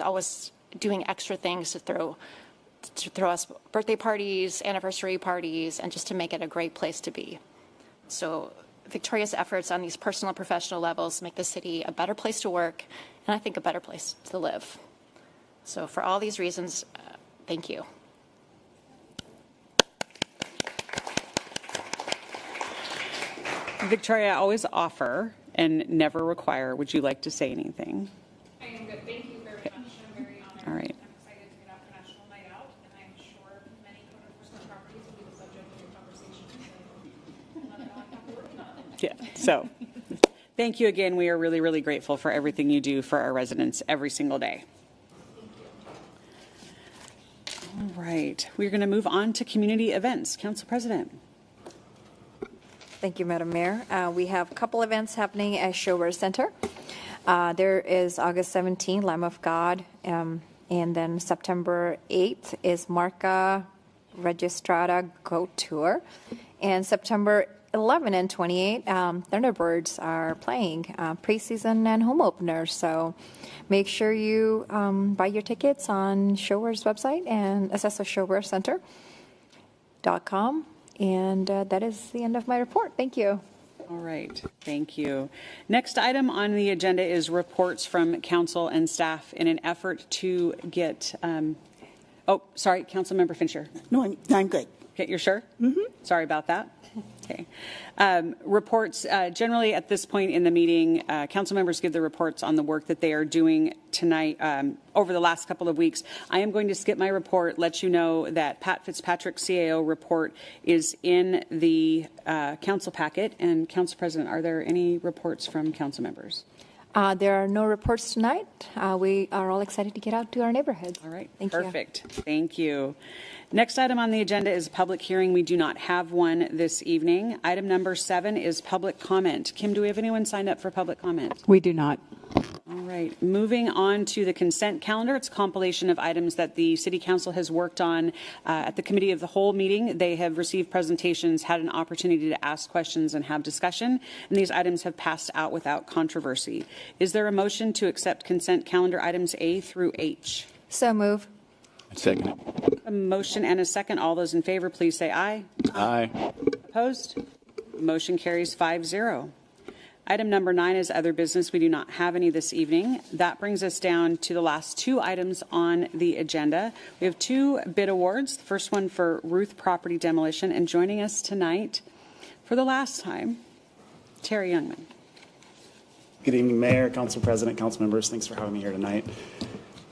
always doing extra things to throw us birthday parties, anniversary parties, and just to make it a great place to be. So Victoria's efforts on these personal and professional levels make the city a better place to work, and I think a better place to live. So for all these reasons, thank you. Victoria, I always offer and never require. Would you like to say anything? I am good. Thank you very much. I'm very honored. All right. I'm excited to get out for National Night Out, and I'm sure many code enforcement properties will be the subject of your conversation. Yeah, so thank you again. We are really, really grateful for everything you do for our residents every single day. All right, we're going to move on to community events. Council President. Thank you, Madam Mayor. We have a couple events happening at Showwear Center. There is August 17th, Lamb of God, and then September 8th is Marca Registrada Goat Tour, and September 11 and 28, Thunderbirds are playing preseason and home openers. So make sure you buy your tickets on Showwear's website and accessoshowwearcenter.com. And that is the end of my report. Thank you. All right, thank you. Next item on the agenda is reports from council and staff in an effort to get, oh, sorry, Councilmember Fincher. No, I'm good. Okay, you're sure? Mm-hmm. Sorry about that. Okay. Reports, generally at this point in the meeting, council members give the reports on the work that they are doing tonight over the last couple of weeks. I am going to skip my report, let you know that Pat Fitzpatrick's CAO report is in the council packet. And Council President, are there any reports from council members? There are no reports tonight. We are all excited to get out to our neighborhoods. All right, Thank perfect. Thank you. Next item on the agenda is public hearing. We do not have one this evening. Item number 7 is public comment. Kim, do we have anyone signed up for public comment? We do not. All right, moving on to the consent calendar. It's a compilation of items that the City Council has worked on at the Committee of the Whole meeting. They have received presentations, had an opportunity to ask questions and have discussion, and these items have passed out without controversy. Is there a motion to accept consent calendar items A through H? So move. Second. A motion and a second. All those in favor, please say aye. Aye. Opposed? Motion carries 5-0. Item number 9 is other business. We do not have any this evening. That brings us down to the last 2 items on the agenda. We have 2 bid awards. The first one for Ruth Property Demolition, and joining us tonight for the last time, Terry Youngman. Good evening, Mayor, Council President, Council members. Thanks for having me here tonight.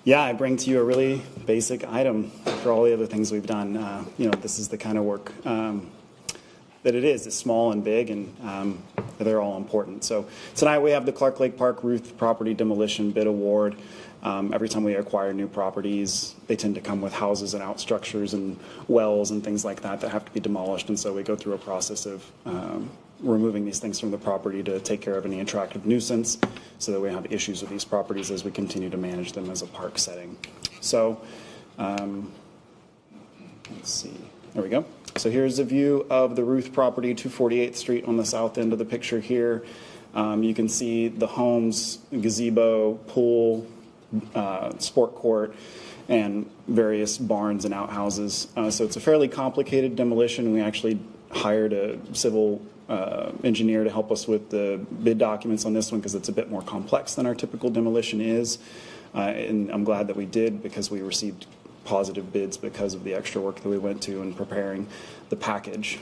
Yeah, I bring to you a really basic item for all the other things we've done. This is the kind of work that it is. It's small and big, and they're all important. So tonight we have the Clark Lake Park Ruth Property Demolition Bid Award. Every time we acquire new properties, they tend to come with houses and outstructures and wells and things like that that have to be demolished. And so we go through a process of removing these things from the property to take care of any attractive nuisance so that we have issues with these properties as we continue to manage them as a park setting. So let's see, there we go. So here's a view of the Ruth property, 248th Street on the south end of the picture here. You can see the homes, gazebo, pool, sport court, and various barns and outhouses. So it's a fairly complicated demolition. We actually hired a civil engineer to help us with the bid documents on this one because it's a bit more complex than our typical demolition is. And I'm glad that we did because we received positive bids because of the extra work that we went to in preparing the package.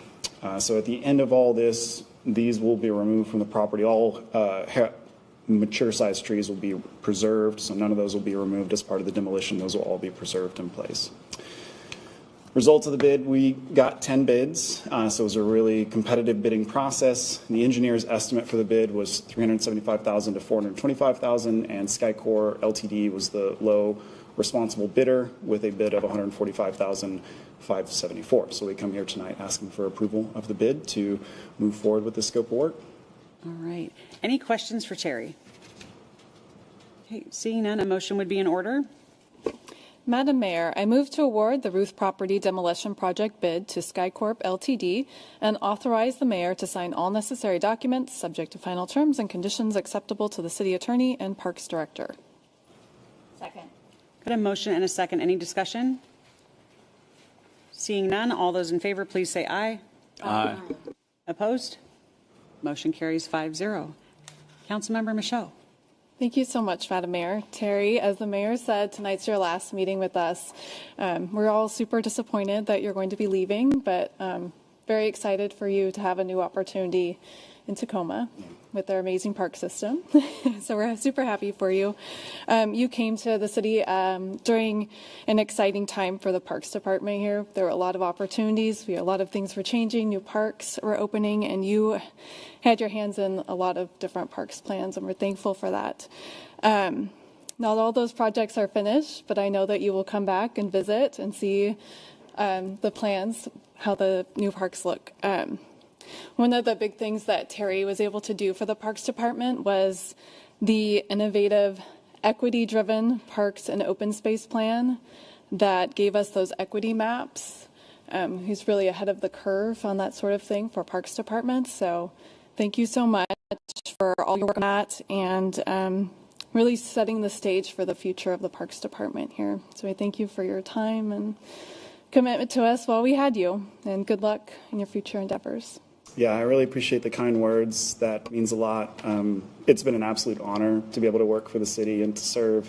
So at the end of all this, these will be removed from the property. All mature sized trees will be preserved, so none of those will be removed as part of the demolition. Those will all be preserved in place. Results of the bid, we got 10 bids, so it was a really competitive bidding process. The engineer's estimate for the bid was $375,000 to $425,000, and Skycore Ltd. was the low responsible bidder with a bid of $145,574. So we come here tonight asking for approval of the bid to move forward with the scope of work. All right. Any questions for Terry? Okay, seeing none, a motion would be in order. Madam Mayor, I move to award the Ruth Property Demolition Project bid to Skycorp Ltd. and authorize the mayor to sign all necessary documents subject to final terms and conditions acceptable to the city attorney and parks director. Second. Got a motion and a second. Any discussion? Seeing none, all those in favor, please say aye. Aye. Opposed? Motion carries 5-0. Councilmember Michaud. Thank you so much, Madam Mayor. Terry, as the mayor said, tonight's your last meeting with us. We're all super disappointed that you're going to be leaving, but very excited for you to have a new opportunity in Tacoma with our amazing park system. So we're super happy for you. You came to the city during an exciting time for the Parks Department here. There were a lot of opportunities. A lot of things were changing. New parks were opening, and you had your hands in a lot of different parks plans, and we're thankful for that. Not all those projects are finished, but I know that you will come back and visit and see the plans, how the new parks look. One of the big things that Terry was able to do for the Parks Department was the innovative equity-driven parks and open space plan that gave us those equity maps. He's really ahead of the curve on that sort of thing for Parks Department. So thank you so much for all your work on that and really setting the stage for the future of the Parks Department here. So I thank you for your time and commitment to us while we had you, and good luck in your future endeavors. Yeah, I really appreciate the kind words. That means a lot. It's been an absolute honor to be able to work for the city and to serve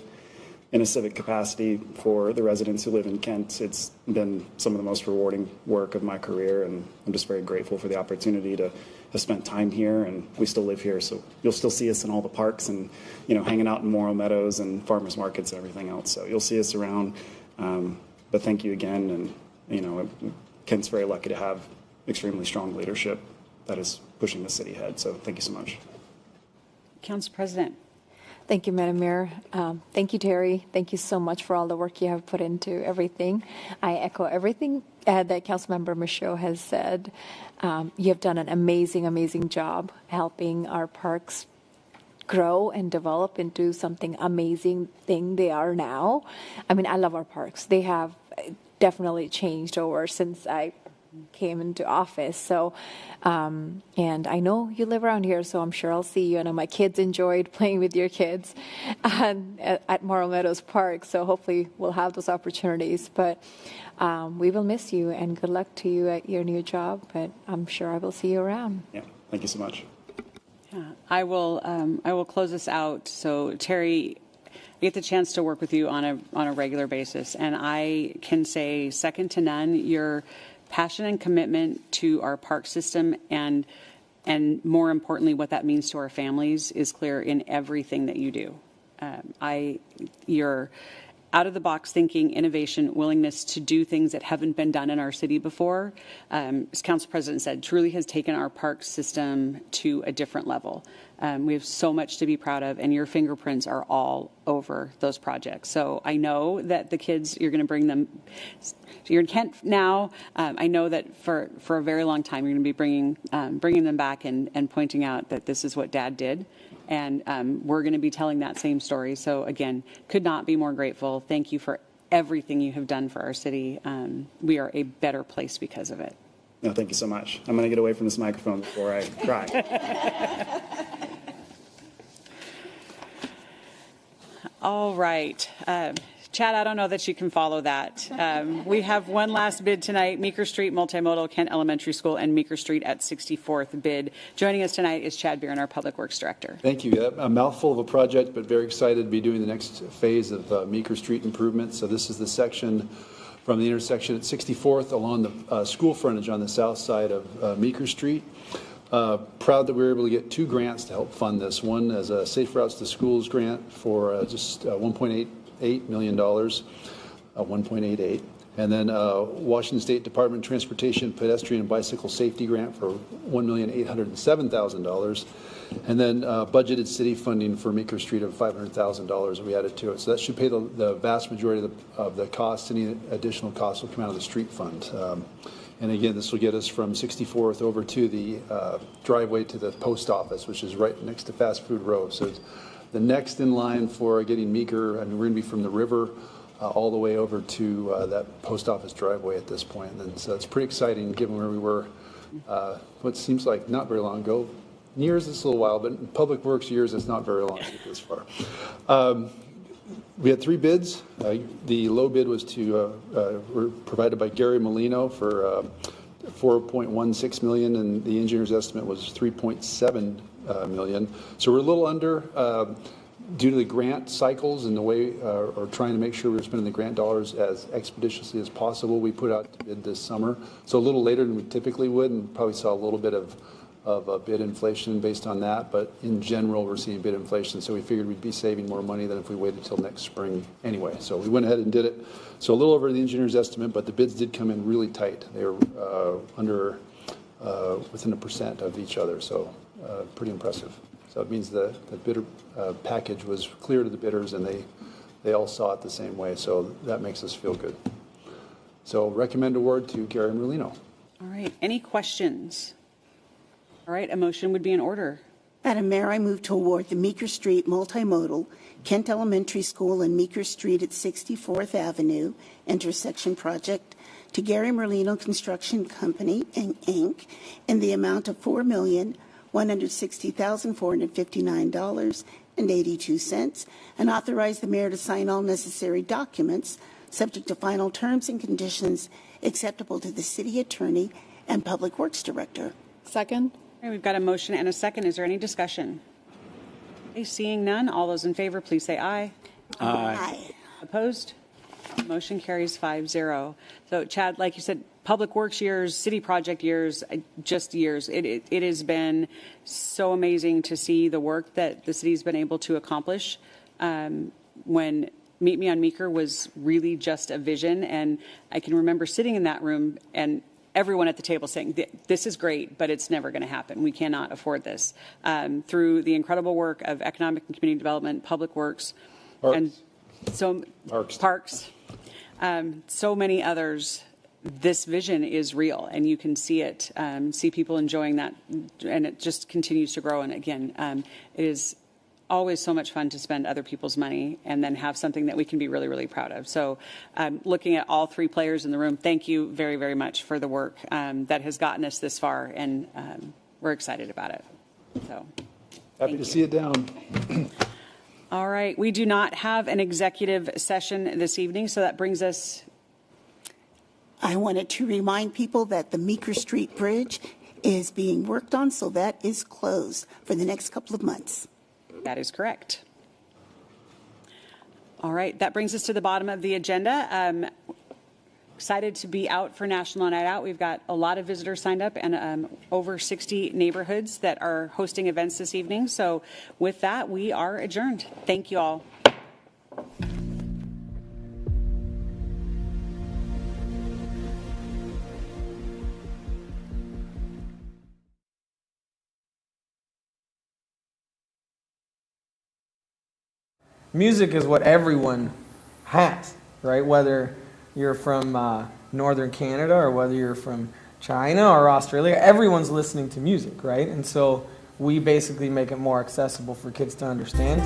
in a civic capacity for the residents who live in Kent. It's been some of the most rewarding work of my career, and I'm just very grateful for the opportunity to have spent time here, and we still live here, so you'll still see us in all the parks and, hanging out in Morrow Meadows and farmers markets and everything else. So you'll see us around. But thank you again, and, Kent's very lucky to have extremely strong leadership that is pushing the city ahead. So thank you so much. Council President. Thank you, Madam Mayor. Thank you, Terry. Thank you so much for all the work you have put into everything. I echo everything that Councilmember Michaud has said. You have done an amazing, amazing job helping our parks grow and develop into something amazing thing they are now. I mean, I love our parks. They have definitely changed over since I came into office. So, and I know you live around here, so I'm sure I'll see you. I know my kids enjoyed playing with your kids at Morrow Meadows Park. So hopefully we'll have those opportunities. But we will miss you, and good luck to you at your new job. But I'm sure I will see you around. Yeah, thank you so much. Yeah, I will close this out. So Terry, I get the chance to work with you on a regular basis, and I can say second to none. Your passion and commitment to our park system, and more importantly, what that means to our families, is clear in everything that you do. Your out-of-the-box thinking, innovation, willingness to do things that haven't been done in our city before, as Council President said, truly has taken our park system to a different level. We have so much to be proud of, and your fingerprints are all over those projects. So I know that the kids, you're going to bring them, you're in Kent now. I know that for a very long time, you're going to be bringing them back and pointing out that this is what Dad did. And we're going to be telling that same story. So again, could not be more grateful. Thank you for everything you have done for our city. We are a better place because of it. No, thank you so much. I'm going to get away from this microphone before I cry. All right. Chad, I don't know that you can follow that. We have one last bid tonight, Meeker Street Multimodal, Kent Elementary School, and Meeker Street at 64th bid. Joining us tonight is Chad Beeren, our Public Works Director. Thank you. A mouthful of a project, but very excited to be doing the next phase of Meeker Street improvements. So this is the section from the intersection at 64th along the school frontage on the south side of Meeker Street. Proud that we were able to get 2 grants to help fund this. One as a Safe Routes to Schools grant for just $1.88 million, 1.88, and then Washington State Department of Transportation Pedestrian and Bicycle Safety Grant for $1,807,000, and then budgeted city funding for Meeker Street of $500,000 we added to it. So that should pay the vast majority of the costs. Any additional costs will come out of the street fund. And again, this will get us from 64th over to the driveway to the post office, which is right next to Fast Food Row. So it's the next in line for getting Meeker, I mean, we're going to be from the river all the way over to that post office driveway at this point. And so it's pretty exciting given where we were, what seems like not very long ago. Years, it's a little while, but in Public Works years, it's not very long to get this far. We had 3 bids. The low bid was were provided by Gary Molino for $4.16 million, and the engineer's estimate was $3.7 million. So we're a little under due to the grant cycles and the way, or trying to make sure we're spending the grant dollars as expeditiously as possible. We put out to bid this summer, so a little later than we typically would, and probably saw a little bit of bid inflation based on that, but in general we're seeing bid inflation, so we figured we'd be saving more money than if we waited till next spring anyway. So we went ahead and did it. So a little over the engineer's estimate, but the bids did come in really tight. They were within 1% of each other, so pretty impressive. So it means the bidder package was clear to the bidders, and they all saw it the same way, so that makes us feel good. So recommend award to Gary Merlino. All right, any questions? All right, a motion would be in order. Madam Mayor, I move to award the Meeker Street Multimodal, Kent Elementary School and Meeker Street at 64th Avenue intersection project to Gary Merlino Construction Company, Inc., in the amount of $4,160,459.82, and authorize the mayor to sign all necessary documents subject to final terms and conditions acceptable to the city attorney and public works director. Second. Okay, we've got a motion and a second. Is there any discussion? Okay, seeing none, all those in favor, please say aye. Aye. Opposed? Motion carries 5-0. So Chad, like you said, public works years, city project years, just years. It has been so amazing to see the work that the city's been able to accomplish. When Meet Me on Meeker was really just a vision, and I can remember sitting in that room and everyone at the table saying, this is great, but it's never going to happen. We cannot afford this. Through the incredible work of economic and community development, public works, and so parks, so many others, this vision is real, and you can see it, see people enjoying that, and it just continues to grow. And again, it is always so much fun to spend other people's money and then have something that we can be really, really proud of. So looking at all three players in the room, thank you very, very much for the work that has gotten us this far, and we're excited about it. So happy to see it down. All right, we do not have an executive session this evening, so that brings us. I wanted to remind people that the Meeker Street Bridge is being worked on, so that is closed for the next couple of months. That is correct. All right, that brings us to the bottom of the agenda. Excited to be out for National Night Out. We've got a lot of visitors signed up and over 60 neighborhoods that are hosting events this evening. So with that, we are adjourned. Thank you all. Music is what everyone has, right? Whether you're from northern Canada or whether you're from China or Australia, everyone's listening to music, right? And so we basically make it more accessible for kids to understand.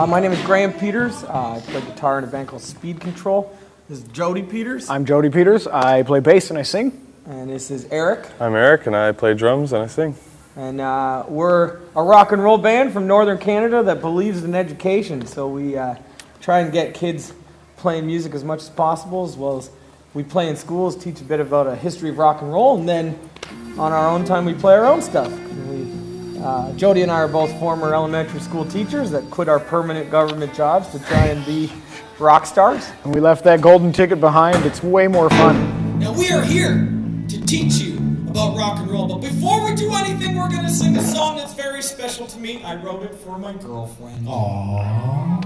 My name is Graham Peters. I play guitar in a band called Speed Control. This is Jody Peters. I'm Jody Peters. I play bass and I sing. And this is Eric. I'm Eric, and I play drums and I sing. And we're a rock and roll band from northern Canada that believes in education. So we try and get kids playing music as much as possible, as well as we play in schools, teach a bit about a history of rock and roll, and then on our own time we play our own stuff. Jody and I are both former elementary school teachers that quit our permanent government jobs to try and be rock stars. And we left that golden ticket behind. It's way more fun. Now we are here to teach you about rock and roll, but before we do anything, we're going to sing a song that's very special to me. I wrote it for my girlfriend. Aww.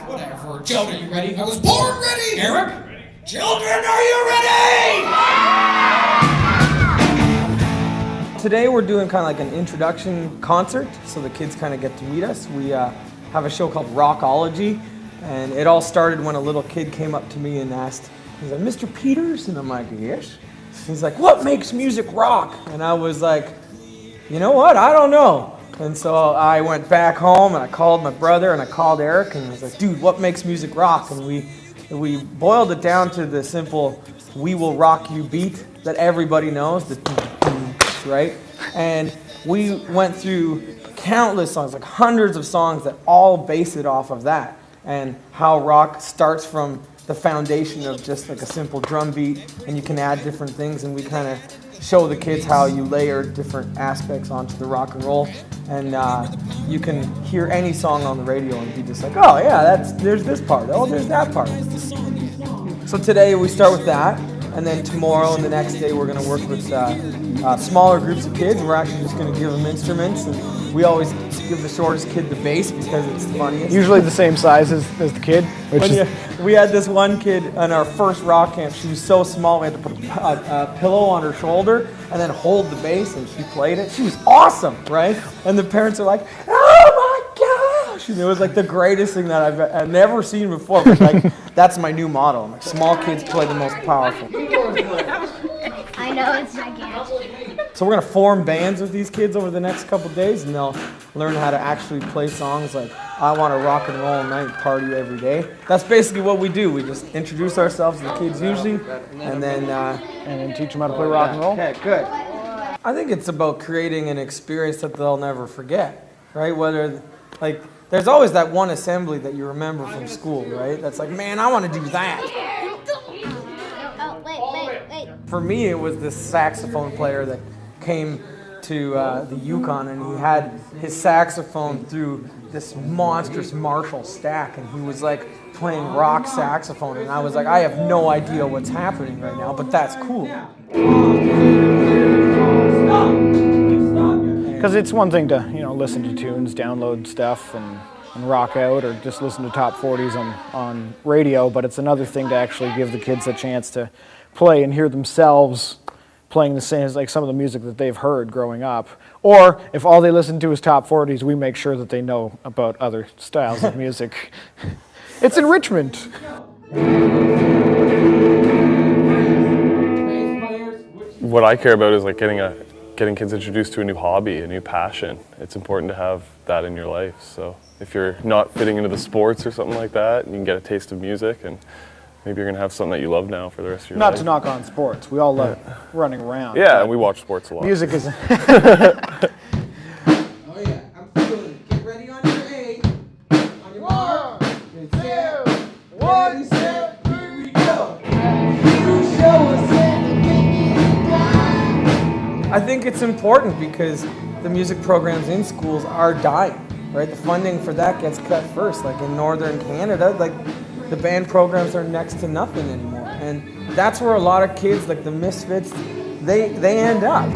Whatever. Jody, are you ready? I was born ready! Eric? Ready. Children, are you ready? Today we're doing kind of like an introduction concert, so the kids kind of get to meet us. We have a show called Rockology, and it all started when a little kid came up to me and asked, he's like, Mr. Peters? And I'm like, yes. He's like, what makes music rock? And I was like, you know what? I don't know. And so I went back home and I called my brother and I called Eric and I was like, dude, what makes music rock? And we boiled it down to the simple "We Will Rock You" beat that everybody knows, right? And we went through countless songs, like hundreds of songs that all base it off of that, and how rock starts from the foundation of just like a simple drum beat, and you can add different things, and we kind of show the kids how you layer different aspects onto the rock and roll, and you can hear any song on the radio and be just like, oh yeah, there's this part, oh there's that part. So today we start with that, and then tomorrow and the next day we're going to work with smaller groups of kids. We're actually just going to give them instruments, and we always give the shortest kid the bass because it's the funniest. Usually the same size as the kid. We had this one kid on our first rock camp. She was so small we had to put a pillow on her shoulder and then hold the bass, and she played it. She was awesome, right? And the parents are like, oh my interaction. It was like the greatest thing that I've never seen before. But like, that's my new motto. I'm like, small kids play the most powerful. I know, it's gigantic. So we're gonna form bands with these kids over the next couple days, and they'll learn how to actually play songs like "I Want to Rock and Roll All Night, Party Every Day." That's basically what we do. We just introduce ourselves to the kids usually, and then teach them how to play rock and roll. Okay, good. I think it's about creating an experience that they'll never forget, right? Whether, like, there's always that one assembly that you remember from school, right? That's like, man, I want to do that. Wait. For me, it was this saxophone player that came to the Yukon, and he had his saxophone through this monstrous Marshall stack, and he was like playing rock saxophone, and I was like, I have no idea what's happening right now, but that's cool. Because it's one thing to, listen to tunes, download stuff, and rock out, or just listen to top 40s on radio, but it's another thing to actually give the kids a chance to play and hear themselves playing the same as like some of the music that they've heard growing up. Or if all they listen to is top 40s, we make sure that they know about other styles of music. It's enrichment. What I care about is like getting kids introduced to a new hobby, a new passion. It's important to have that in your life. So if you're not fitting into the sports or something like that, you can get a taste of music, and maybe you're going to have something that you love now for the rest of your life. Not to knock on sports. We all love running around. Yeah, and we watch sports a lot. Music is... I think it's important because the music programs in schools are dying, right? The funding for that gets cut first. Like in Northern Canada, like the band programs are next to nothing anymore. And that's where a lot of kids, like the misfits, they end up.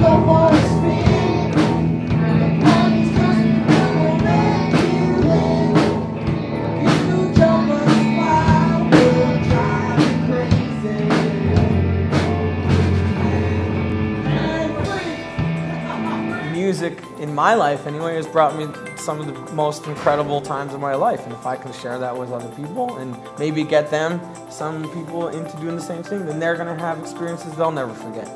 Music in my life anyway has brought me some of the most incredible times of my life, and if I can share that with other people and maybe get them, some people, into doing the same thing, then they're going to have experiences they'll never forget.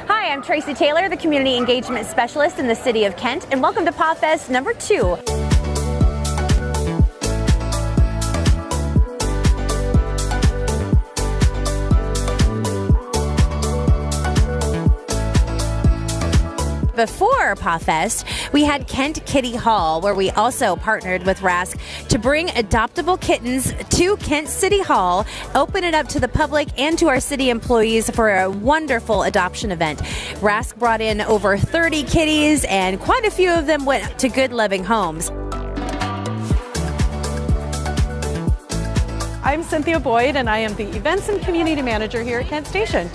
Hi, I'm Tracy Taylor, the Community Engagement Specialist in the City of Kent, and welcome to PawFest number 2. Before PawFest, we had Kent Kitty Hall, where we also partnered with Rask to bring adoptable kittens to Kent City Hall, open it up to the public and to our city employees for a wonderful adoption event. Rask brought in over 30 kitties, and quite a few of them went to Good Loving Homes. I'm Cynthia Boyd, and I am the Events and Community Manager here at Kent Station.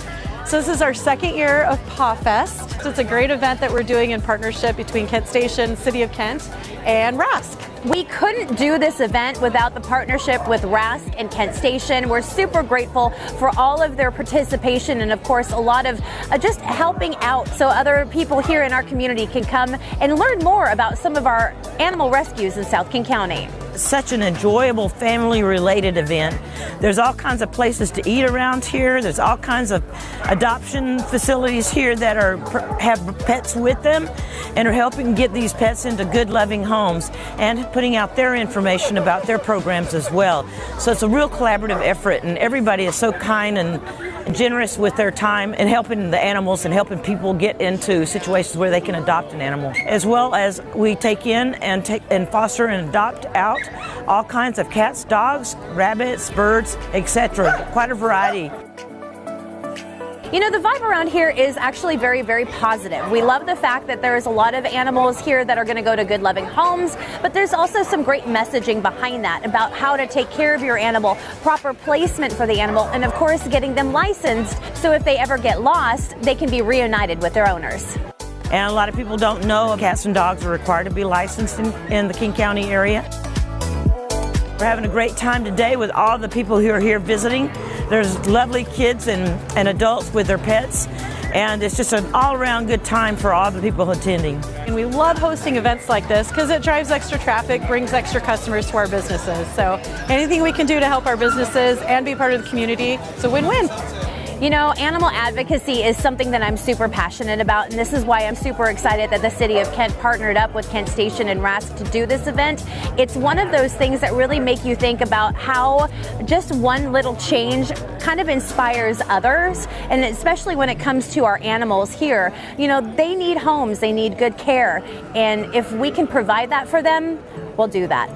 So this is our second year of PawFest. So it's a great event that we're doing in partnership between Kent Station, City of Kent, and Rask. We couldn't do this event without the partnership with Rask and Kent Station. We're super grateful for all of their participation and, of course, a lot of just helping out so other people here in our community can come and learn more about some of our animal rescues in South King County. Such an enjoyable family-related event. There's all kinds of places to eat around here. There's all kinds of adoption facilities here that have pets with them and are helping get these pets into good, loving homes and putting out their information about their programs as well. So it's a real collaborative effort, and everybody is so kind and generous with their time and helping the animals and helping people get into situations where they can adopt an animal. As well as we take in and foster and adopt out all kinds of cats, dogs, rabbits, birds, etc. Quite a variety. You know, the vibe around here is actually very, very positive. We love the fact that there's a lot of animals here that are going to go to Good Loving Homes, but there's also some great messaging behind that about how to take care of your animal, proper placement for the animal, and of course getting them licensed so if they ever get lost, they can be reunited with their owners. And a lot of people don't know cats and dogs are required to be licensed in the King County area. We're having a great time today with all the people who are here visiting. There's lovely kids and adults with their pets, and it's just an all-around good time for all the people attending. And we love hosting events like this because it drives extra traffic, brings extra customers to our businesses. So anything we can do to help our businesses and be part of the community, it's a win-win. You know, animal advocacy is something that I'm super passionate about, and this is why I'm super excited that the City of Kent partnered up with Kent Station and RASC to do this event. It's one of those things that really make you think about how just one little change kind of inspires others, and especially when it comes to our animals here. You know, they need homes, they need good care, and if we can provide that for them, we'll do that.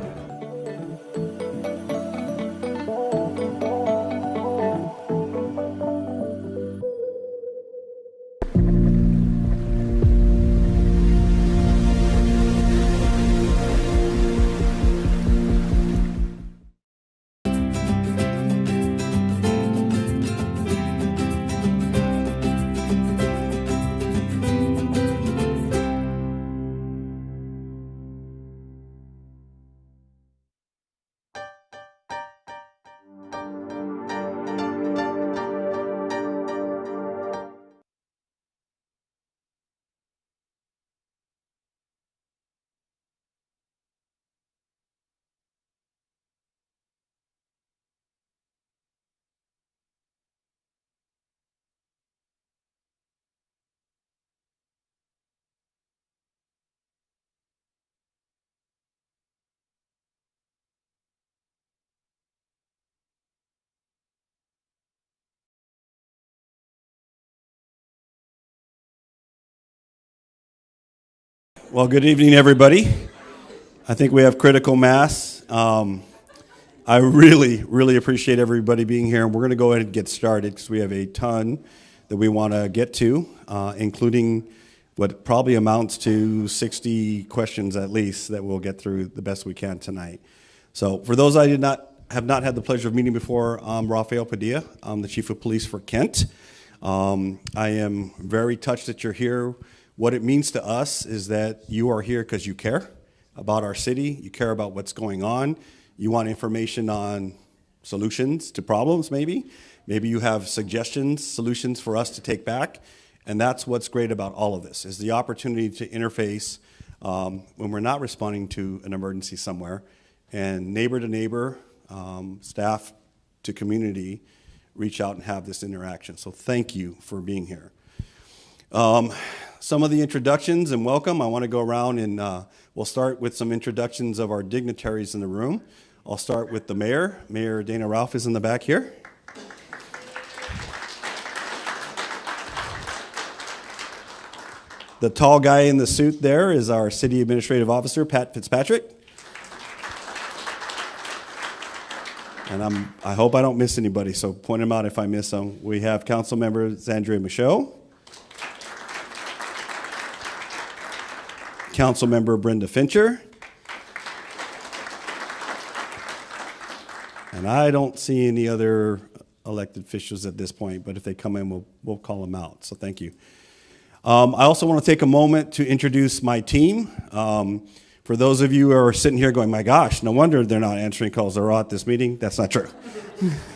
Well, good evening, everybody. I think we have critical mass. I really appreciate everybody being here, and we're going to go ahead and get started because we have a ton that we want to get to, including what probably amounts to 60 questions at least that we'll get through the best we can tonight. So for those I have not had the pleasure of meeting before, I'm Rafael Padilla. I'm the Chief of Police for Kent. I am very touched that you're here. What it means to us is that you are here because you care about our city, you care about what's going on, you want information on solutions to problems maybe. Maybe you have suggestions, solutions for us to take back, and that's what's great about all of this, is the opportunity to interface when we're not responding to an emergency somewhere, and neighbor to neighbor, staff to community, reach out and have this interaction. So thank you for being here. Some of the introductions and welcome. I want to go around and we'll start with some introductions of our dignitaries in the room. I'll start with the mayor. Mayor Dana Ralph is in the back here. The tall guy in the suit there is our city administrative officer, Pat Fitzpatrick. And I hope I don't miss anybody, so point them out if I miss them. We have council member Zandria Michaud. Councilmember Brenda Fincher. And I don't see any other elected officials at this point, but if they come in, we'll call them out. So thank you. I also want to take a moment to introduce my team. For those of you who are sitting here going, my gosh, no wonder they're not answering calls. They're all at this meeting. That's not true.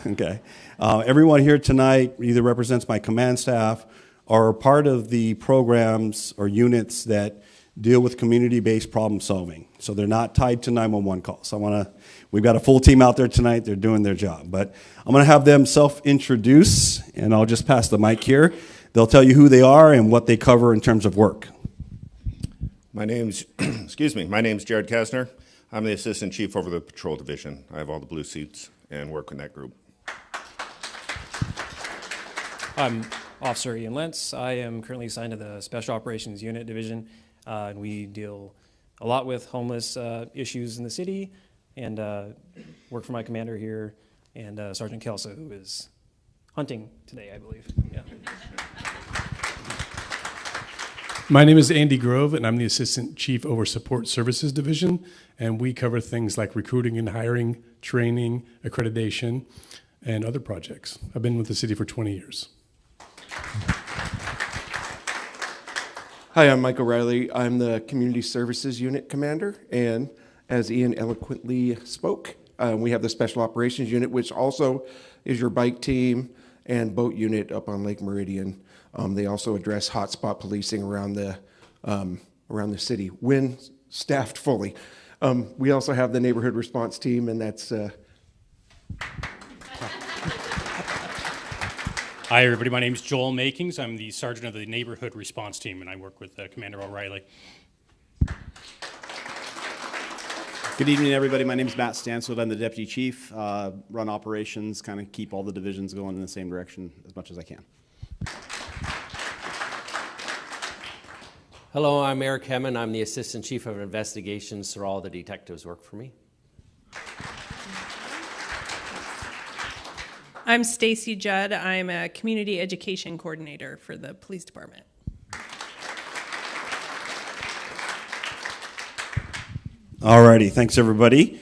Okay. Everyone here tonight either represents my command staff or are part of the programs or units that deal with community-based problem solving. So they're not tied to 911 calls. We've got a full team out there tonight. They're doing their job. But I'm going to have them self-introduce, and I'll just pass the mic here. They'll tell you who they are and what they cover in terms of work. My name's Jared Kasner. I'm the Assistant Chief over the Patrol Division. I have all the blue seats and work in that group. I'm Officer Ian Lentz. I am currently assigned to the Special Operations Unit Division, and we deal a lot with homeless issues in the city, and work for my commander here, and Sergeant Kelso, who is hunting today, I believe. Yeah. My name is Andy Grove, and I'm the Assistant Chief over Support Services Division, and we cover things like recruiting and hiring, training, accreditation, and other projects. I've been with the city for 20 years. Hi, I'm Michael Riley. I'm the Community Services Unit Commander, and as Ian eloquently spoke, We have the Special Operations Unit, which also is your bike team and boat unit up on Lake Meridian. They also address hotspot policing around the city when staffed fully. We also have the neighborhood response team, and that's Hi, everybody. My name is Joel Makings. I'm the sergeant of the neighborhood response team, and I work with Commander O'Reilly. Good evening, everybody. My name is Matt Stansfield. I'm the deputy chief. Run operations, kind of keep all the divisions going in the same direction as much as I can. Hello, I'm Eric Hemmen. I'm the assistant chief of investigations, so all the detectives work for me. I'm Stacy Judd. I'm a community education coordinator for the police department. Alrighty, thanks everybody.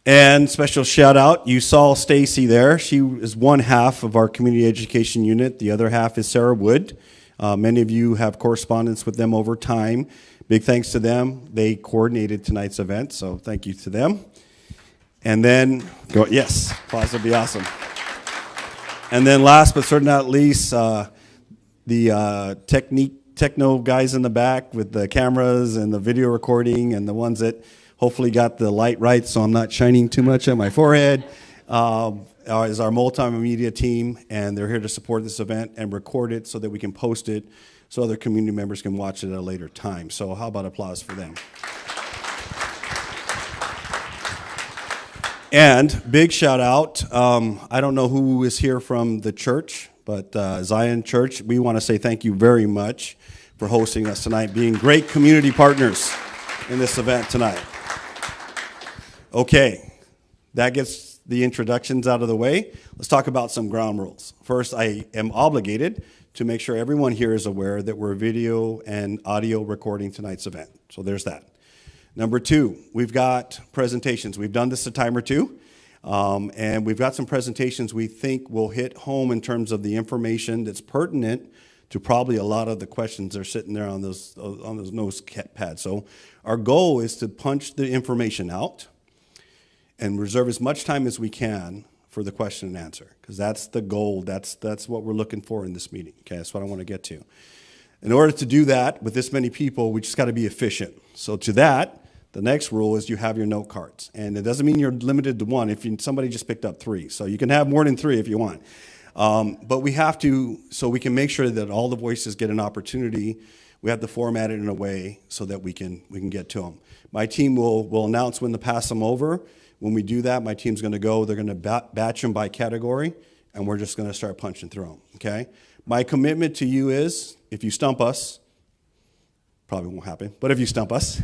And special shout out, you saw Stacy there. She is one half of our community education unit. The other half is Sarah Wood. Many of you have correspondence with them over time. Big thanks to them. They coordinated tonight's event, so thank you to them. And then, yes, applause would be awesome. And then last but certainly not least, the techno guys in the back with the cameras and the video recording and the ones that hopefully got the light right so I'm not shining too much on my forehead, is our multimedia team, and they're here to support this event and record it so that we can post it so other community members can watch it at a later time. So how about applause for them? And big shout out, I don't know who is here from the church, but Zion Church, we want to say thank you very much for hosting us tonight, being great community partners in this event tonight. Okay, that gets the introductions out of the way. Let's talk about some ground rules. First, I am obligated to make sure everyone here is aware that we're video and audio recording tonight's event. So there's that. Number two, we've got presentations. We've done this a time or two, and we've got some presentations we think will hit home in terms of the information that's pertinent to probably a lot of the questions that are sitting there on those nose pads. So our goal is to punch the information out and reserve as much time as we can for the question and answer, because that's the goal. That's what we're looking for in this meeting. Okay, that's what I want to get to. In order to do that with this many people, we just got to be efficient. So to that, the next rule is you have your note cards. And it doesn't mean you're limited to one if somebody just picked up 3. So you can have more than 3 if you want. But we have to, so we can make sure that all the voices get an opportunity, we have to format it in a way so that we can get to them. My team will announce when to pass them over. When we do that, my team's going to go, they're going to batch them by category, and we're just going to start punching through them, okay? My commitment to you is, if you stump us, probably won't happen, but if you stump us,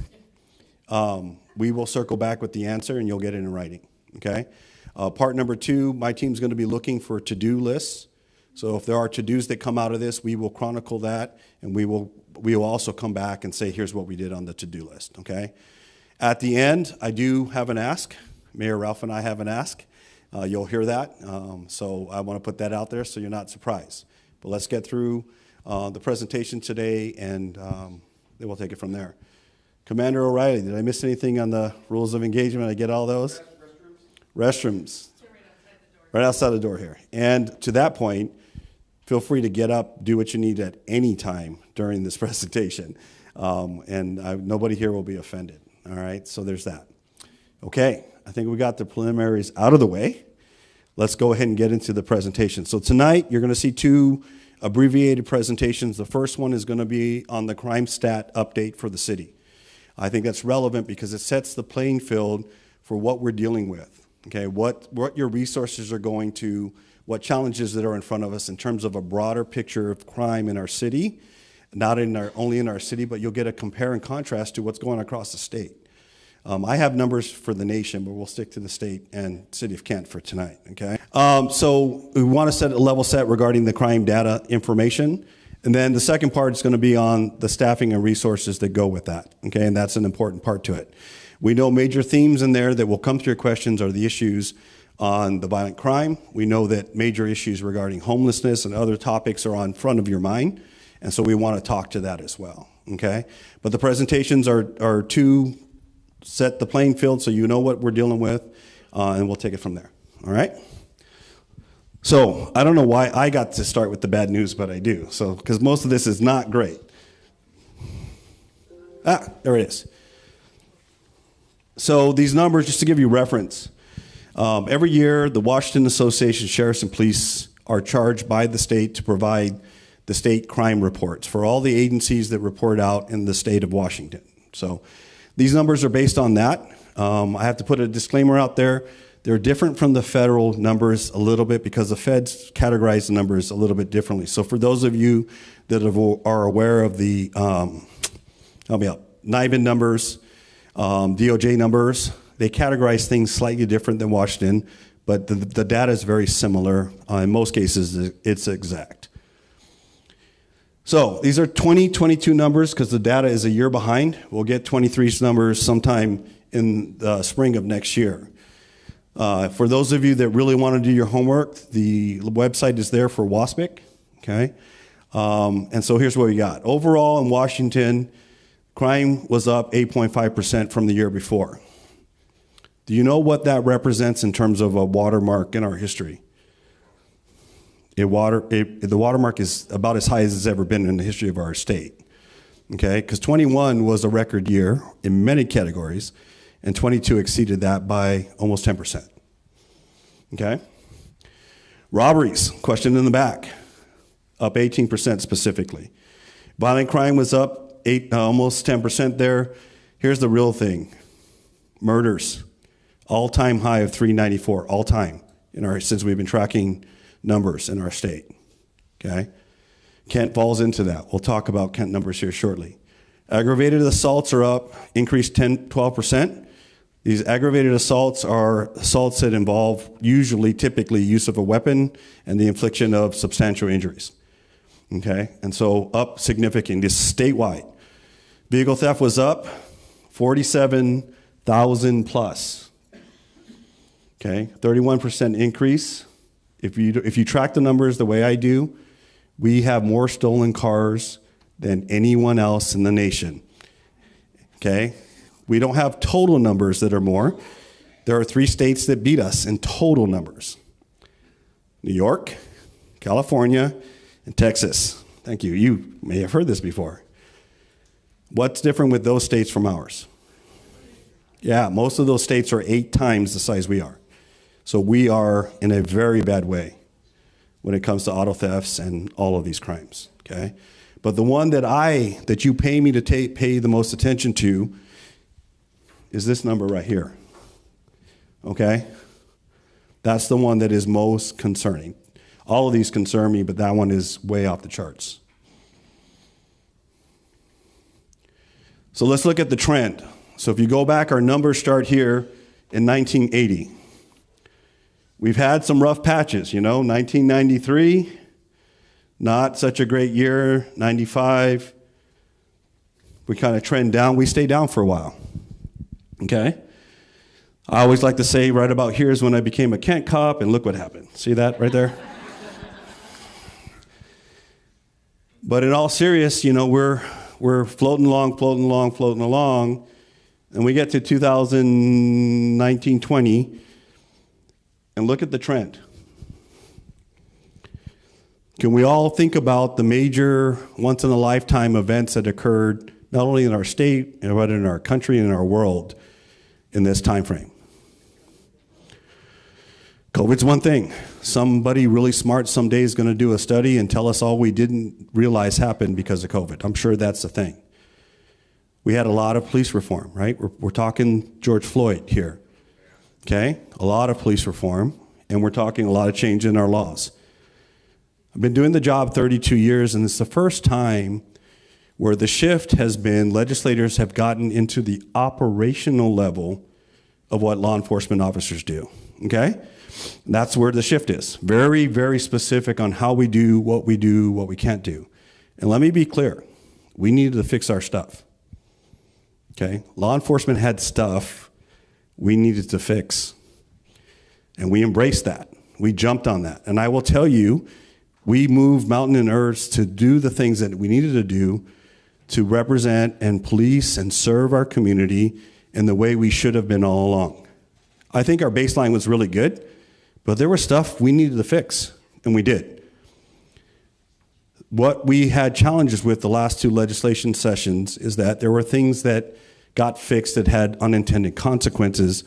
we will circle back with the answer and you'll get it in writing, okay? Part number 2, my team's going to be looking for to-do lists. So if there are to-dos that come out of this, we will chronicle that, and we will also come back and say, here's what we did on the to-do list, okay? At the end, I do have an ask. Mayor Ralph and I have an ask. You'll hear that, so I want to put that out there so you're not surprised. But let's get through the presentation today, and then we'll take it from there. Commander O'Reilly, did I miss anything on the rules of engagement? Did I get all those? Restrooms. Right outside the door here. And to that point, feel free to get up, do what you need at any time during this presentation. Nobody here will be offended. All right, so there's that. Okay, I think we got the preliminaries out of the way. Let's go ahead and get into the presentation. So tonight, you're going to see 2 abbreviated presentations. The first one is going to be on the crime stat update for the city. I think that's relevant because it sets the playing field for what we're dealing with. Okay, what your resources are going to, what challenges that are in front of us in terms of a broader picture of crime in our city, not only in our city, but you'll get a compare and contrast to what's going across the state. I have numbers for the nation, but we'll stick to the state and city of Kent for tonight, okay? So we want to set a level set regarding the crime data information. And then the second part is going to be on the staffing and resources that go with that, okay? And that's an important part to it. We know major themes in there that will come through your questions are the issues on the violent crime. We know that major issues regarding homelessness and other topics are on front of your mind. And so we want to talk to that as well, okay? But the presentations are to set the playing field so you know what we're dealing with. and we'll take it from there. All right? So I don't know why I got to start with the bad news, but I do. So because most of this is not great. There it is. So these numbers, just to give you reference, every year the Washington Association Sheriffs and Police are charged by the state to provide the state crime reports for all the agencies that report out in the state of Washington. So these numbers are based on that. I have to put a disclaimer out there. They're different from the federal numbers a little bit because the feds categorize the numbers a little bit differently. So for those of you that are aware of the, help me out, NIBIN numbers, DOJ numbers, they categorize things slightly different than Washington, but the data is very similar. In most cases, it's exact. So these are 2022 numbers because the data is a year behind. We'll get 23's numbers sometime in the spring of next year. For those of you that really want to do your homework, the website is there for WASPIC, okay? And so here's what we got. Overall in Washington, crime was up 8.5% from the year before. Do you know what that represents in terms of a watermark in our history? The watermark is about as high as it's ever been in the history of our state, okay? Because 21 was a record year in many categories, and 22 exceeded that by almost 10%, okay? Robberies, question in the back, up 18% specifically. Violent crime was up almost 10% there. Here's the real thing. Murders, all-time high of 394, all time, since we've been tracking numbers in our state, okay? Kent falls into that. We'll talk about Kent numbers here shortly. Aggravated assaults are up, increased 12%. These aggravated assaults are assaults that involve typically use of a weapon and the infliction of substantial injuries, okay? And so up significantly, this is statewide. Vehicle theft was up 47,000 plus, okay? 31% increase. If you track the numbers the way I do, we have more stolen cars than anyone else in the nation, okay? We don't have total numbers that are more. There are 3 states that beat us in total numbers. New York, California, and Texas. Thank you. You may have heard this before. What's different with those states from ours? Yeah, most of those states are 8 times the size we are. So we are in a very bad way when it comes to auto thefts and all of these crimes, okay? But the one that you pay me to pay the most attention to is this number right here, okay? That's the one that is most concerning. All of these concern me, but that one is way off the charts. So let's look at the trend. So if you go back, our numbers start here in 1980. We've had some rough patches, 1993, not such a great year. 95, we kind of trend down. We stay down for a while. Okay? I always like to say right about here is when I became a Kent cop, and look what happened. See that right there? But in all seriousness, we're floating along, and we get to 2019-20, and look at the trend. Can we all think about the major once-in-a-lifetime events that occurred not only in our state, but in our country and in our world in this time frame? COVID's one thing. Somebody really smart someday is going to do a study and tell us all we didn't realize happened because of COVID. I'm sure that's the thing. We had a lot of police reform, right? We're talking George Floyd here, okay? A lot of police reform, and we're talking a lot of change in our laws. I've been doing the job 32 years, and it's the first time where the shift has been legislators have gotten into the operational level of what law enforcement officers do, okay? And that's where the shift is. Very, very specific on how we do, what we can't do. And let me be clear, we needed to fix our stuff, okay? Law enforcement had stuff we needed to fix, and we embraced that. We jumped on that. And I will tell you, we moved mountain and earth to do the things that we needed to do to represent and police and serve our community in the way we should have been all along. I think our baseline was really good, but there was stuff we needed to fix, and we did. What we had challenges with the last 2 legislation sessions is that there were things that got fixed that had unintended consequences.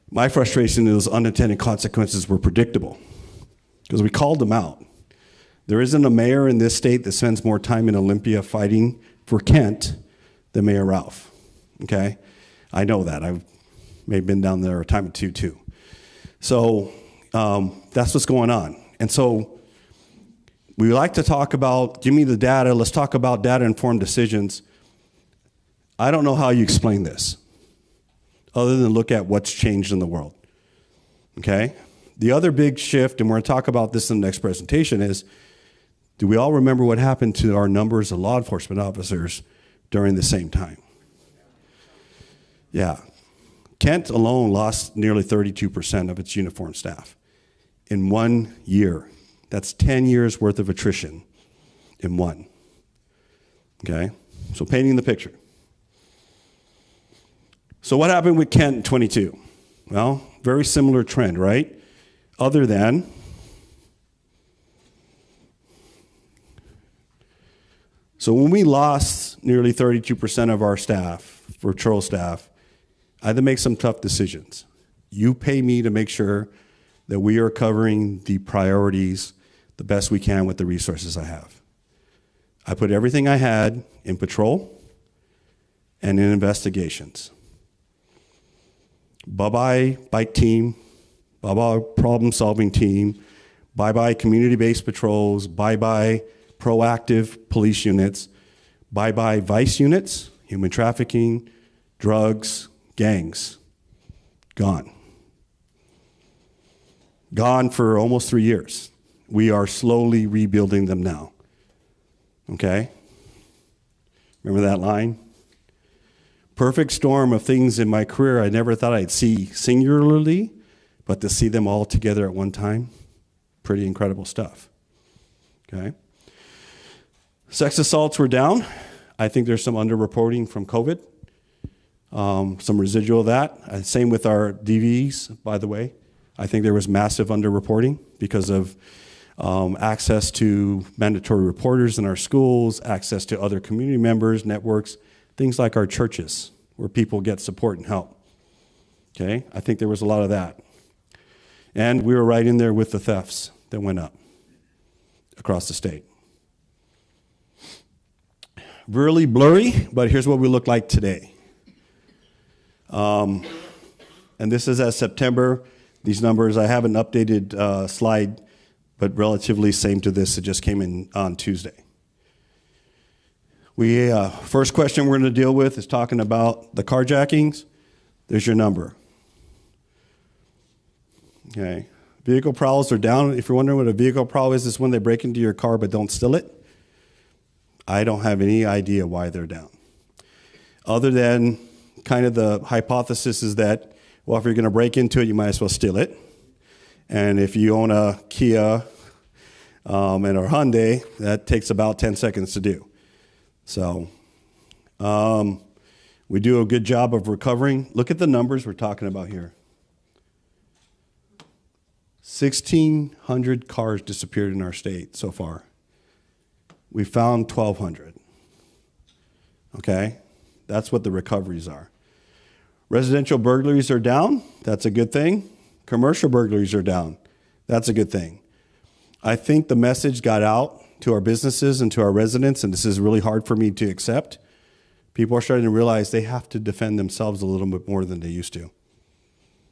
My frustration is those unintended consequences were predictable because we called them out. There isn't a mayor in this state that spends more time in Olympia fighting for Kent than Mayor Ralph, okay? I know that. I may have been down there a time or two, too. So that's what's going on. And so we like to talk about, give me the data, let's talk about data-informed decisions. I don't know how you explain this other than look at what's changed in the world, okay? The other big shift, and we're going to talk about this in the next presentation, is do we all remember what happened to our numbers of law enforcement officers during the same time? Yeah. Kent alone lost nearly 32% of its uniformed staff in 1 year. That's 10 years worth of attrition in one, okay? So painting the picture. So what happened with Kent in 22? Well, very similar trend, right? Other than so when we lost nearly 32% of our staff, patrol staff, I had to make some tough decisions. You pay me to make sure that we are covering the priorities the best we can with the resources I have. I put everything I had in patrol and in investigations. Bye-bye bike team, bye-bye problem-solving team, bye-bye community-based patrols, bye-bye proactive police units, bye-bye vice units, human trafficking, drugs, gangs. Gone. Gone for almost 3 years. We are slowly rebuilding them now. Okay? Remember that line? Perfect storm of things in my career I never thought I'd see singularly, but to see them all together at one time, pretty incredible stuff. Okay? Sex assaults were down. I think there's some underreporting from COVID, some residual of that. Same with our DVs, by the way. I think there was massive underreporting because of access to mandatory reporters in our schools, access to other community members, networks, things like our churches where people get support and help. Okay, I think there was a lot of that. And we were right in there with the thefts that went up across the state. Really blurry, but here's what we look like today. And this is as September. These numbers, I have an updated slide, but relatively same to this. It just came in on Tuesday. First question we're going to deal with is talking about the carjackings. There's your number. Okay. Vehicle prowls are down. If you're wondering what a vehicle prowl is, it's when they break into your car but don't steal it. I don't have any idea why they're down. Other than kind of the hypothesis is that, well, if you're going to break into it, you might as well steal it. And if you own a Kia and a Hyundai, that takes about 10 seconds to do. So we do a good job of recovering. Look at the numbers we're talking about here. 1,600 cars disappeared in our state so far. We found 1,200. Okay? That's what the recoveries are. Residential burglaries are down. That's a good thing. Commercial burglaries are down. That's a good thing. I think the message got out to our businesses and to our residents, and this is really hard for me to accept. People are starting to realize they have to defend themselves a little bit more than they used to.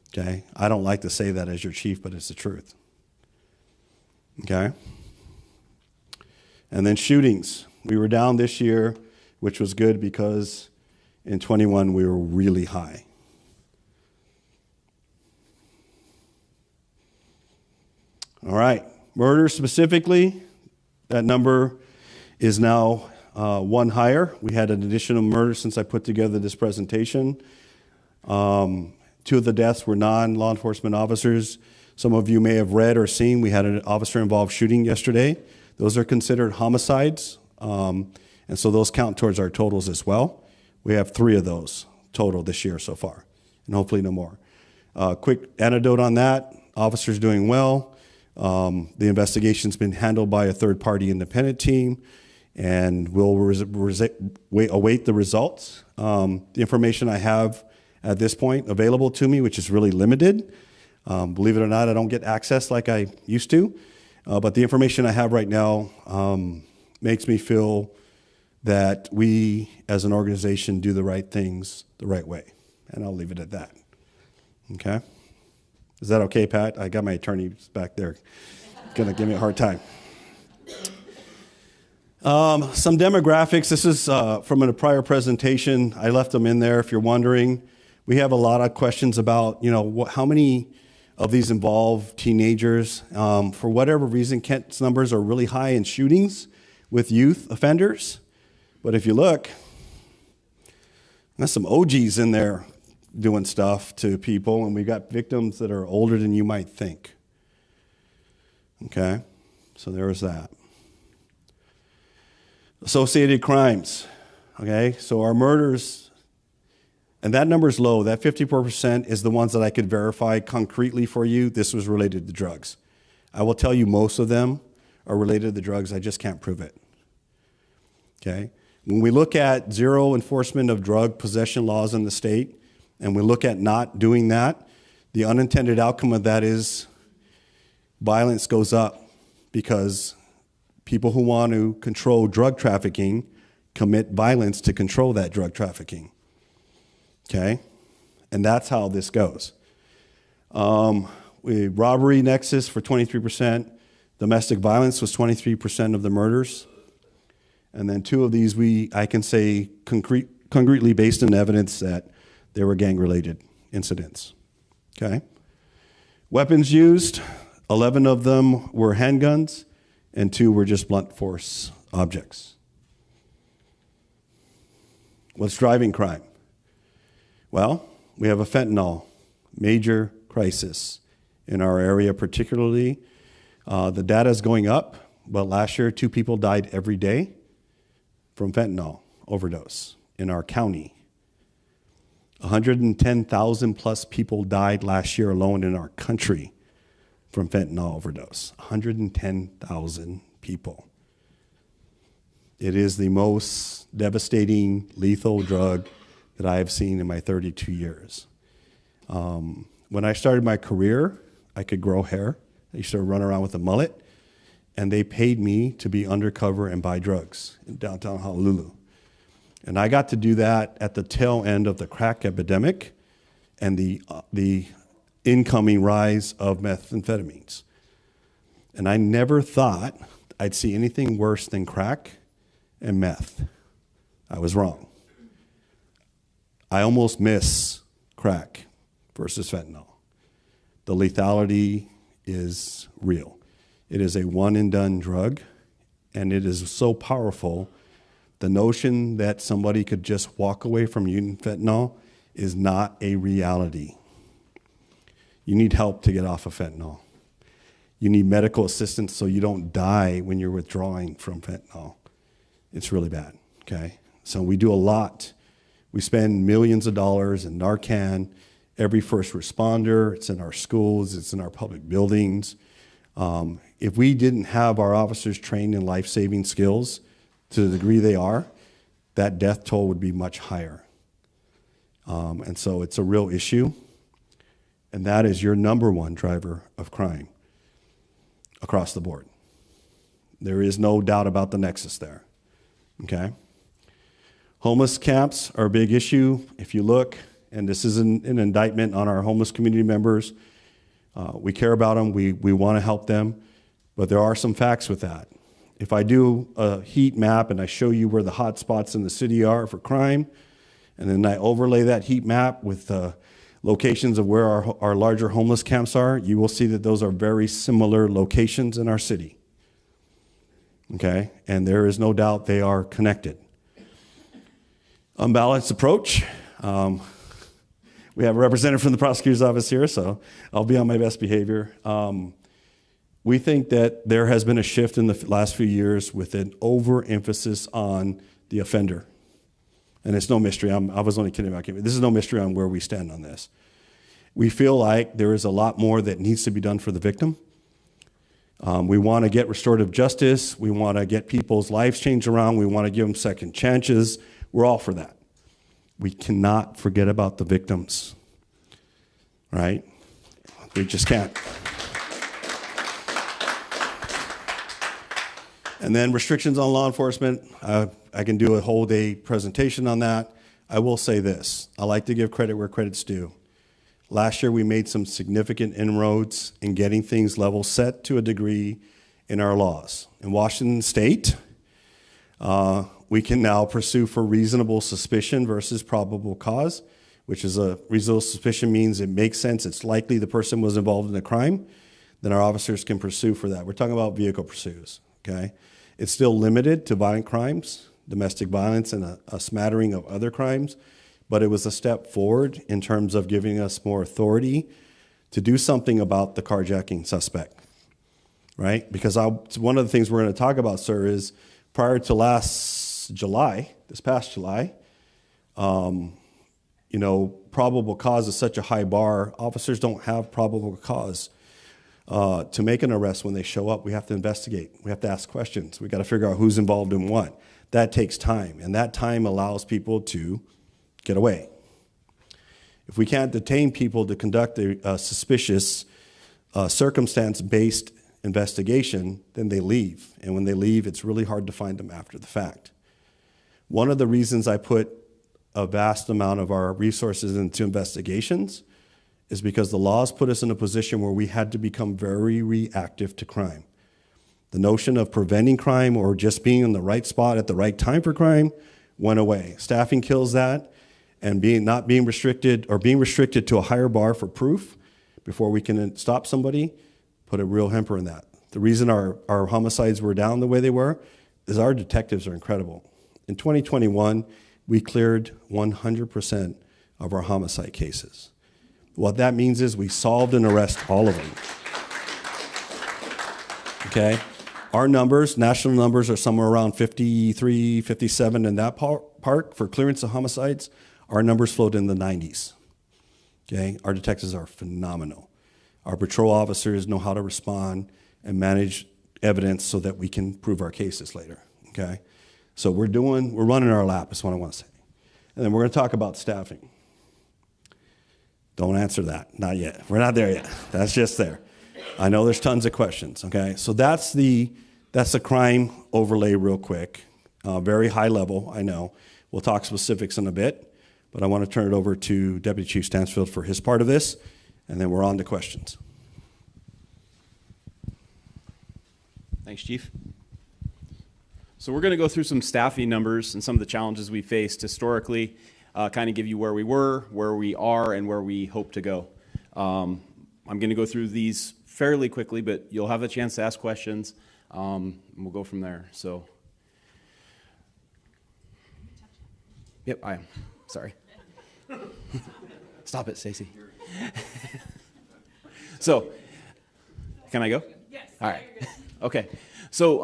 Okay? I don't like to say that as your chief, but it's the truth. Okay? And then shootings. We were down this year, which was good because in 21 we were really high. All right. Murder specifically, that number is now one higher. We had an additional murder since I put together this presentation. 2 of the deaths were non-law enforcement officers. Some of you may have read or seen, we had an officer-involved shooting yesterday. Those are considered homicides, and so those count towards our totals as well. We have 3 of those total this year so far, and hopefully no more. Quick anecdote on that, officers doing well. The investigation's been handled by a third-party independent team, and we'll await the results. The information I have at this point available to me, which is really limited. Believe it or not, I don't get access like I used to, but the information I have right now makes me feel that we as an organization do the right things the right way, and I'll leave it at that. Okay? Is that okay, Pat? I got my attorneys back there gonna give me a hard time. Some demographics. This is from a prior presentation. I left them in there if you're wondering. We have a lot of questions about, how many of these involve teenagers. For whatever reason, Kent's numbers are really high in shootings with youth offenders. But if you look, there's some OGs in there doing stuff to people, and we got victims that are older than you might think. Okay, so there was that. Associated crimes, okay? So our murders, and that number is low. That 54% is the ones that I could verify concretely for you. This was related to drugs. I will tell you most of them are related to drugs. I just can't prove it, okay? When we look at zero enforcement of drug possession laws in the state, and we look at not doing that, the unintended outcome of that is violence goes up because people who want to control drug trafficking commit violence to control that drug trafficking, okay? And that's how this goes. Robbery nexus for 23%. Domestic violence was 23% of the murders. And then two of these I can say concretely based on evidence that they were gang-related incidents, okay? Weapons used, 11 of them were handguns, and 2 were just blunt force objects. What's driving crime? Well, we have a fentanyl major crisis in our area particularly. The data is going up, but last year 2 people died every day from fentanyl overdose in our county. 110,000 plus people died last year alone in our country from fentanyl overdose. 110,000 people. It is the most devastating, lethal drug that I have seen in my 32 years. When I started my career, I could grow hair. I used to run around with a mullet, and they paid me to be undercover and buy drugs in downtown Honolulu. And I got to do that at the tail end of the crack epidemic and the incoming rise of methamphetamines. And I never thought I'd see anything worse than crack and meth. I was wrong. I almost miss crack versus fentanyl. The lethality is real. It is a one-and-done drug, and it is so powerful. The notion that somebody could just walk away from using fentanyl is not a reality. You need help to get off of fentanyl. You need medical assistance so you don't die when you're withdrawing from fentanyl. It's really bad, okay? So we do a lot. We spend millions of dollars in Narcan, every first responder, it's in our schools, it's in our public buildings. If we didn't have our officers trained in life-saving skills to the degree they are, that death toll would be much higher. And so it's a real issue, and that is your number one driver of crime across the board. There is no doubt about the nexus there, okay? Homeless camps are a big issue. If you look, and this is an indictment on our homeless community members, we care about them, we want to help them, but there are some facts with that. If I do a heat map and I show you where the hot spots in the city are for crime, and then I overlay that heat map with the locations of where our larger homeless camps are, you will see that those are very similar locations in our city. Okay? And there is no doubt they are connected. Unbalanced approach. We have a representative from the prosecutor's office here, so I'll be on my best behavior. We think that there has been a shift in the last few years with an overemphasis on the offender. And it's no mystery. I was only kidding about it. This is no mystery on where we stand on this. We feel like there is a lot more that needs to be done for the victim. We want to get restorative justice. We want to get people's lives changed around. We want to give them second chances. We're all for that. We cannot forget about the victims, right? We just can't. And then restrictions on law enforcement. I can do a whole day presentation on that. I will say this. I like to give credit where credit's due. Last year, we made some significant inroads in getting things level set to a degree in our laws. In Washington State, we can now pursue for reasonable suspicion versus probable cause, which is a reasonable suspicion means it makes sense, it's likely the person was involved in a crime, then our officers can pursue for that. We're talking about vehicle pursuits, okay? It's still limited to violent crimes, domestic violence, and a smattering of other crimes, but it was a step forward in terms of giving us more authority to do something about the carjacking suspect, right? Because one of the things we're going to talk about, sir, is prior to this past July, probable cause is such a high bar. Officers don't have probable cause to make an arrest when they show up. We have to investigate. We have to ask questions. We got to figure out who's involved in what. That takes time, and that time allows people to get away. If we can't detain people to conduct a suspicious, circumstance-based investigation, then they leave. And when they leave, it's really hard to find them after the fact. One of the reasons I put a vast amount of our resources into investigations is because the laws put us in a position where we had to become very reactive to crime. The notion of preventing crime or just being in the right spot at the right time for crime went away. Staffing kills that, and not being restricted or being restricted to a higher bar for proof before we can stop somebody put a real hamper in that. The reason our homicides were down the way they were is our detectives are incredible. In 2021, we cleared 100% of our homicide cases. What that means is we solved and arrested all of them. Okay? Our numbers, national numbers, are somewhere around 53, 57 in that part for clearance of homicides. Our numbers float in the 90s. Okay? Our detectives are phenomenal. Our patrol officers know how to respond and manage evidence so that we can prove our cases later. Okay? So we're running our lap, is what I want to say. And then we're going to talk about staffing. Don't answer that, not yet. We're not there yet. That's just there. I know there's tons of questions, okay? So that's the crime overlay real quick. Very high level, I know. We'll talk specifics in a bit, but I want to turn it over to Deputy Chief Stansfield for his part of this, and then we're on to questions. Thanks, Chief. So we're going to go through some staffing numbers and some of the challenges we faced historically, kind of give you where we were, where we are, and where we hope to go. I'm going to go through these fairly quickly, but you'll have a chance to ask questions, and we'll go from there. So, yep, I am. Sorry. Stop it, Stacy. So, can I go? Yes. All right. Okay. So,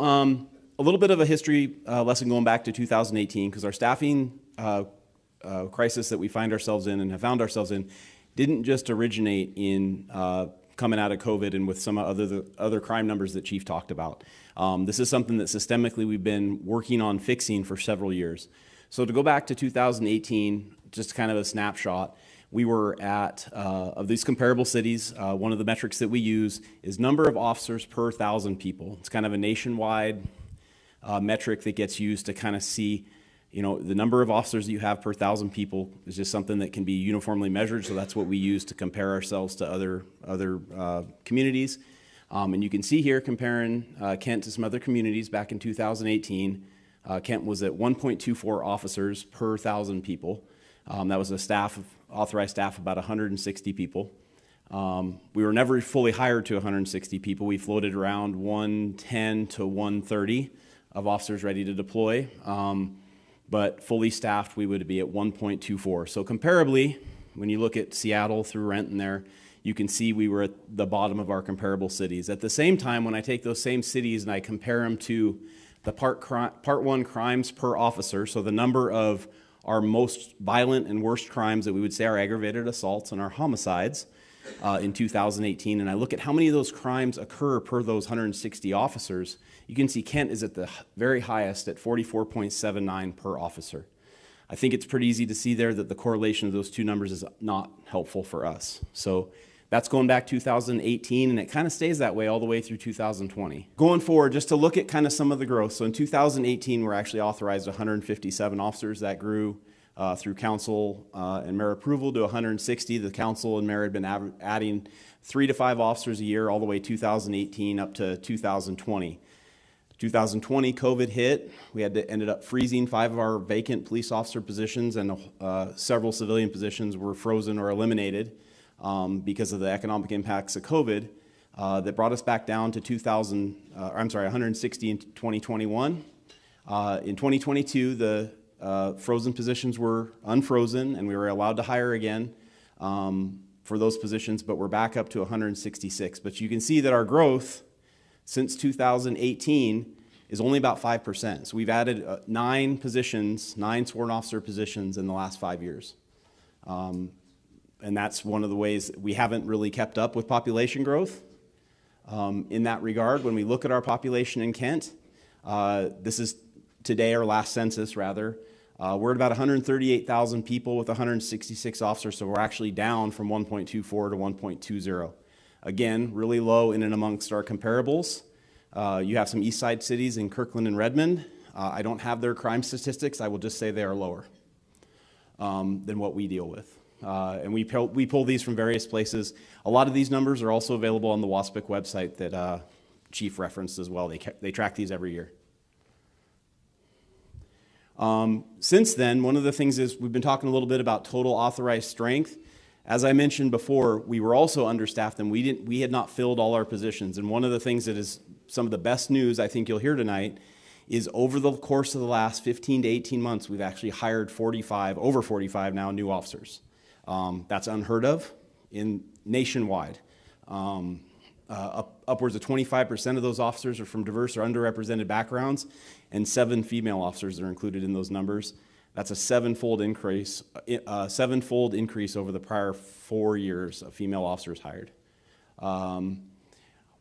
a little bit of a history lesson going back to 2018, because our staffing crisis that we find ourselves in and have found ourselves in didn't just originate in coming out of COVID and with some other crime numbers that Chief talked about. This is something that systemically we've been working on fixing for several years. So to go back to 2018, just kind of a snapshot, we were at, of these comparable cities, one of the metrics that we use is number of officers per 1,000 people. It's kind of a nationwide metric that gets used to kind of see, the number of officers that you have per 1,000 people is just something that can be uniformly measured, so that's what we use to compare ourselves to other communities. And you can see here comparing Kent to some other communities back in 2018. Kent was at 1.24 officers per 1,000 people. That was a authorized staff of about 160 people. We were never fully hired to 160 people. We floated around 110 to 130 of officers ready to deploy. But fully staffed, we would be at 1.24. So comparably, when you look at Seattle through Renton there, you can see we were at the bottom of our comparable cities. At the same time, when I take those same cities and I compare them to the part 1 crimes per officer, so the number of our most violent and worst crimes that we would say are aggravated assaults and our homicides in 2018, and I look at how many of those crimes occur per those 160 officers, you can see Kent is at the very highest at 44.79 per officer. I think it's pretty easy to see there that the correlation of those two numbers is not helpful for us. So that's going back 2018, and it kind of stays that way all the way through 2020. Going forward, just to look at kind of some of the growth. So in 2018, we're actually authorized 157 officers. That grew through council and mayor approval to 160. The council and mayor had been adding 3 to 5 officers a year all the way 2018 up to 2020. 2020, COVID hit. We ended up freezing 5 of our vacant police officer positions, and several civilian positions were frozen or eliminated because of the economic impacts of COVID. That brought us back down to 160 in 2021. In 2022, the frozen positions were unfrozen, and we were allowed to hire again for those positions, but we're back up to 166. But you can see that our growth since 2018 is only about 5%. So we've added 9 positions, 9 sworn officer positions in the last 5 years. And that's one of the ways we haven't really kept up with population growth. In that regard, when we look at our population in Kent, this is today, our last census rather, we're at about 138,000 people with 166 officers, so we're actually down from 1.24 to 1.20. Again, really low in and amongst our comparables. You have some east side cities in Kirkland and Redmond. I don't have their crime statistics. I will just say they are lower than what we deal with. And we pull these from various places. A lot of these numbers are also available on the WASPIC website that Chief referenced as well. They track these every year. Since then, one of the things is we've been talking a little bit about total authorized strength. As I mentioned before, we were also understaffed and we had not filled all our positions. And one of the things that is some of the best news I think you'll hear tonight is over the course of the last 15 to 18 months, we've actually hired over 45 now new officers. That's unheard of nationwide. Upwards of 25% of those officers are from diverse or underrepresented backgrounds, and 7 female officers are included in those numbers. That's a sevenfold increase over the prior 4 years of female officers hired. When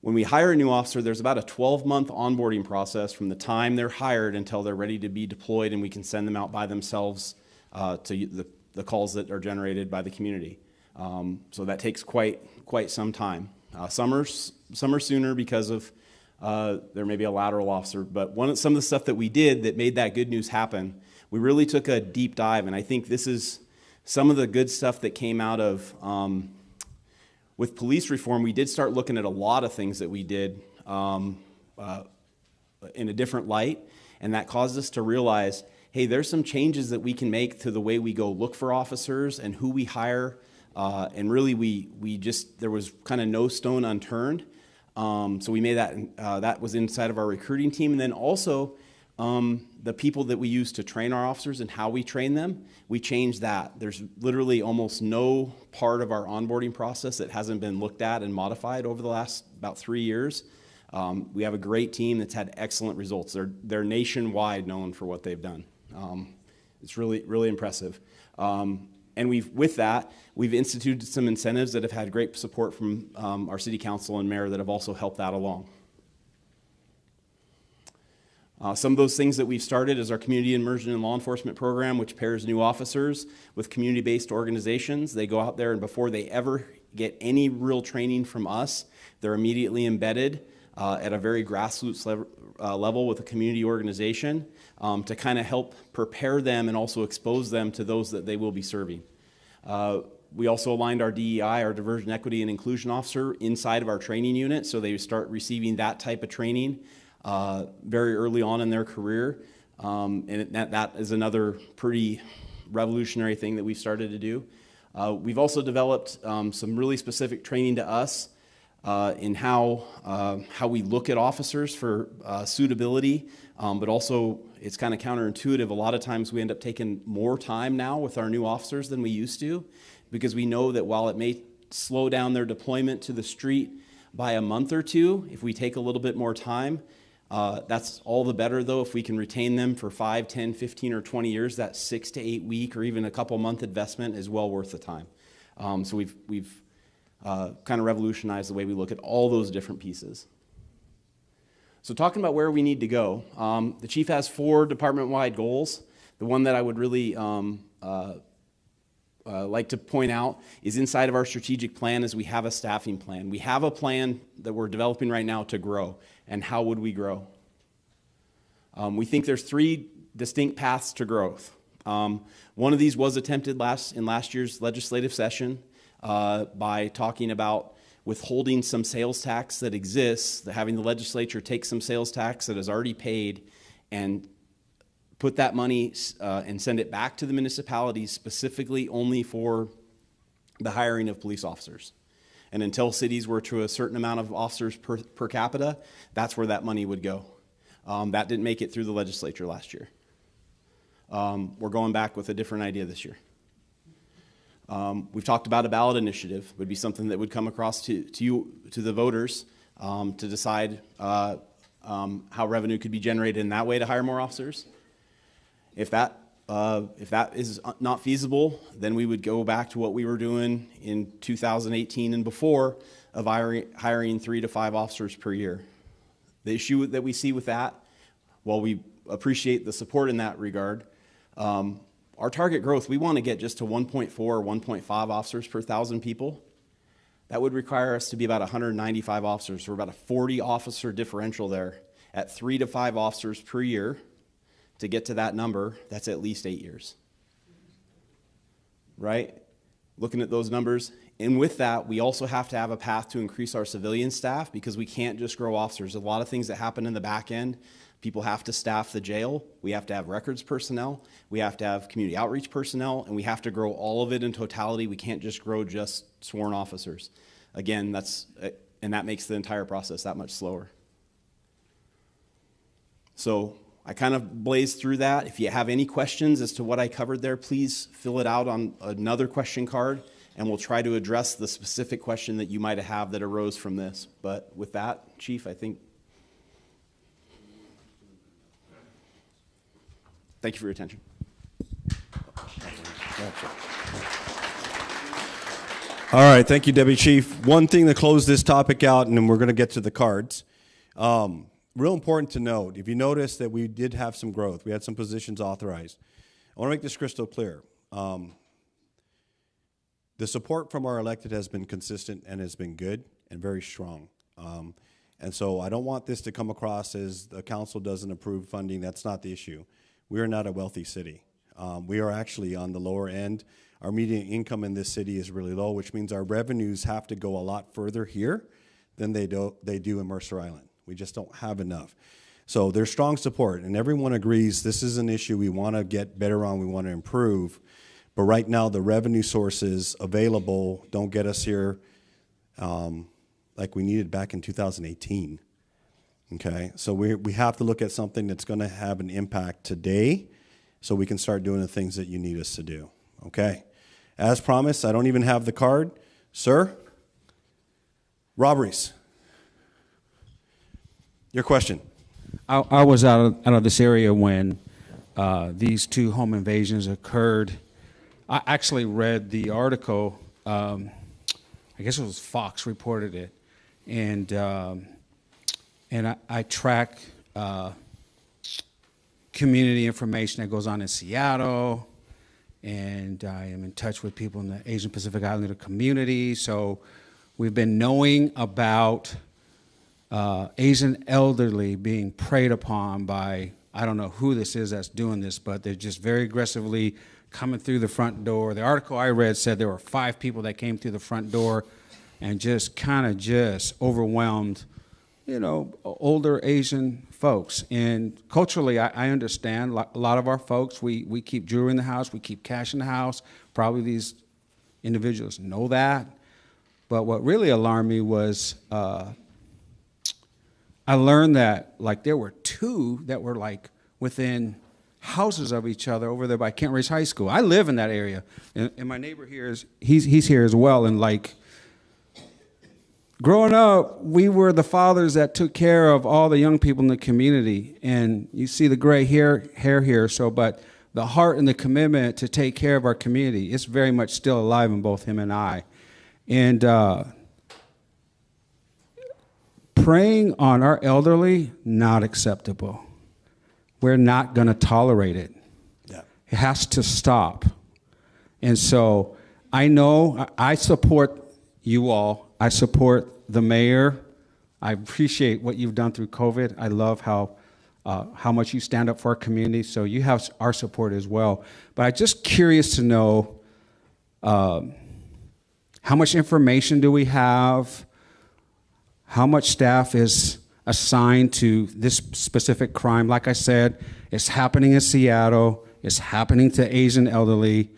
we hire a new officer, there's about a 12-month onboarding process from the time they're hired until they're ready to be deployed, and we can send them out by themselves to the calls that are generated by the community. So that takes quite some time. Some are sooner because of there may be a lateral officer, but some of the stuff that we did that made that good news happen, we really took a deep dive, and I think this is some of the good stuff that came out of with police reform. We did start looking at a lot of things that we did in a different light, and that caused us to realize, hey, there's some changes that we can make to the way we go look for officers and who we hire. And really, there was kind of no stone unturned. So we made that was inside of our recruiting team. And then also the people that we use to train our officers and how we train them, we changed that. There's literally almost no part of our onboarding process that hasn't been looked at and modified over the last about 3 years. We have a great team that's had excellent results. They're nationwide known for what they've done. It's really, really impressive. And with that, we've instituted some incentives that have had great support from our city council and mayor that have also helped that along. Some of those things that we've started is our community immersion in law enforcement program, which pairs new officers with community-based organizations. They go out there, and before they ever get any real training from us, they're immediately embedded at a very grassroots level with a community organization to kind of help prepare them and also expose them to those that they will be serving. We also aligned our DEI, our Diversion, Equity, and Inclusion Officer, inside of our training unit, so they start receiving that type of training very early on in their career. And that is another pretty revolutionary thing that we've started to do. We've also developed some really specific training to us in how we look at officers for suitability, but also it's kind of counterintuitive. A lot of times we end up taking more time now with our new officers than we used to, because we know that while it may slow down their deployment to the street by a month or two, if we take a little bit more time, That's all the better, though, if we can retain them for 5, 10, 15, or 20 years. That 6 to 8 week or even a couple month investment is well worth the time. So we've kind of revolutionized the way we look at all those different pieces. So talking about where we need to go, the chief has 4 department-wide goals. The one that I would really like to point out is inside of our strategic plan is we have a staffing plan. We have a plan that we're developing right now to grow. And how would we grow? We think there's 3 distinct paths to growth. One of these was attempted in last year's legislative session by talking about withholding some sales tax that exists, having the legislature take some sales tax that is already paid and put that money and send it back to the municipalities specifically only for the hiring of police officers. And until cities were to a certain amount of officers per capita, that's where that money would go. That didn't make it through the legislature last year. We're going back with a different idea this year. We've talked about a ballot initiative. Would be something that would come across to the voters to decide how revenue could be generated in that way to hire more officers. If that is not feasible, then we would go back to what we were doing in 2018 and before of hiring 3 to 5 officers per year. The issue that we see with that, while we appreciate the support in that regard, our target growth, we want to get just to 1.4 or 1.5 officers per 1,000 people. That would require us to be about 195 officers, so about a 40 officer differential there at 3 to 5 officers per year. To get to that number, that's at least 8 years. Right? Looking at those numbers. And with that, we also have to have a path to increase our civilian staff because we can't just grow officers. There's a lot of things that happen in the back end. People have to staff the jail. We have to have records personnel. We have to have community outreach personnel. And we have to grow all of it in totality. We can't just grow just sworn officers. Again, that makes the entire process that much slower. So I kind of blazed through that. If you have any questions as to what I covered there, please fill it out on another question card, and we'll try to address the specific question that you might have that arose from this. But with that, Chief, I think, thank you for your attention. All right, thank you, Deputy Chief. One thing to close this topic out, and then we're going to get to the cards. Real important to note, if you notice that we did have some growth, we had some positions authorized. I want to make this crystal clear. The support from our elected has been consistent and has been good and very strong. And so I don't want this to come across as the council doesn't approve funding. That's not the issue. We are not a wealthy city. We are actually on the lower end. Our median income in this city is really low, which means our revenues have to go a lot further here than they do in Mercer Island. We just don't have enough. So there's strong support, and everyone agrees this is an issue we want to get better on, we want to improve. But right now, the revenue sources available don't get us here like we needed back in 2018. Okay, so we have to look at something that's going to have an impact today so we can start doing the things that you need us to do. Okay, as promised, I don't even have the card. Sir, robberies. Your question. I was out of this area when these 2 home invasions occurred. I actually read the article. I guess it was Fox reported it, and I track community information that goes on in Seattle, and I am in touch with people in the Asian Pacific Islander community. So we've been knowing about Asian elderly being preyed upon by, I don't know who this is that's doing this, but they're just very aggressively coming through the front door. The article I read said there were 5 people that came through the front door and just kind of just overwhelmed, you know, older Asian folks. And culturally, I understand a lot of our folks, we keep jewelry in the house, we keep cash in the house. Probably these individuals know that. But what really alarmed me was I learned that like there were 2 that were like within houses of each other over there by Kent Ridge High School. I live in that area, and my neighbor here he's here as well. And like growing up, we were the fathers that took care of all the young people in the community. And you see the gray hair here, but the heart and the commitment to take care of our community is very much still alive in both him and I. And preying on our elderly, not acceptable. We're not going to tolerate it. Yeah. It has to stop. And so I know I support you all. I support the mayor. I appreciate what you've done through COVID. I love how much you stand up for our community. So you have our support as well. But I'm just curious to know how much information do we have? How much staff is assigned to this specific crime? Like I said, it's happening in Seattle. It's happening to Asian elderly,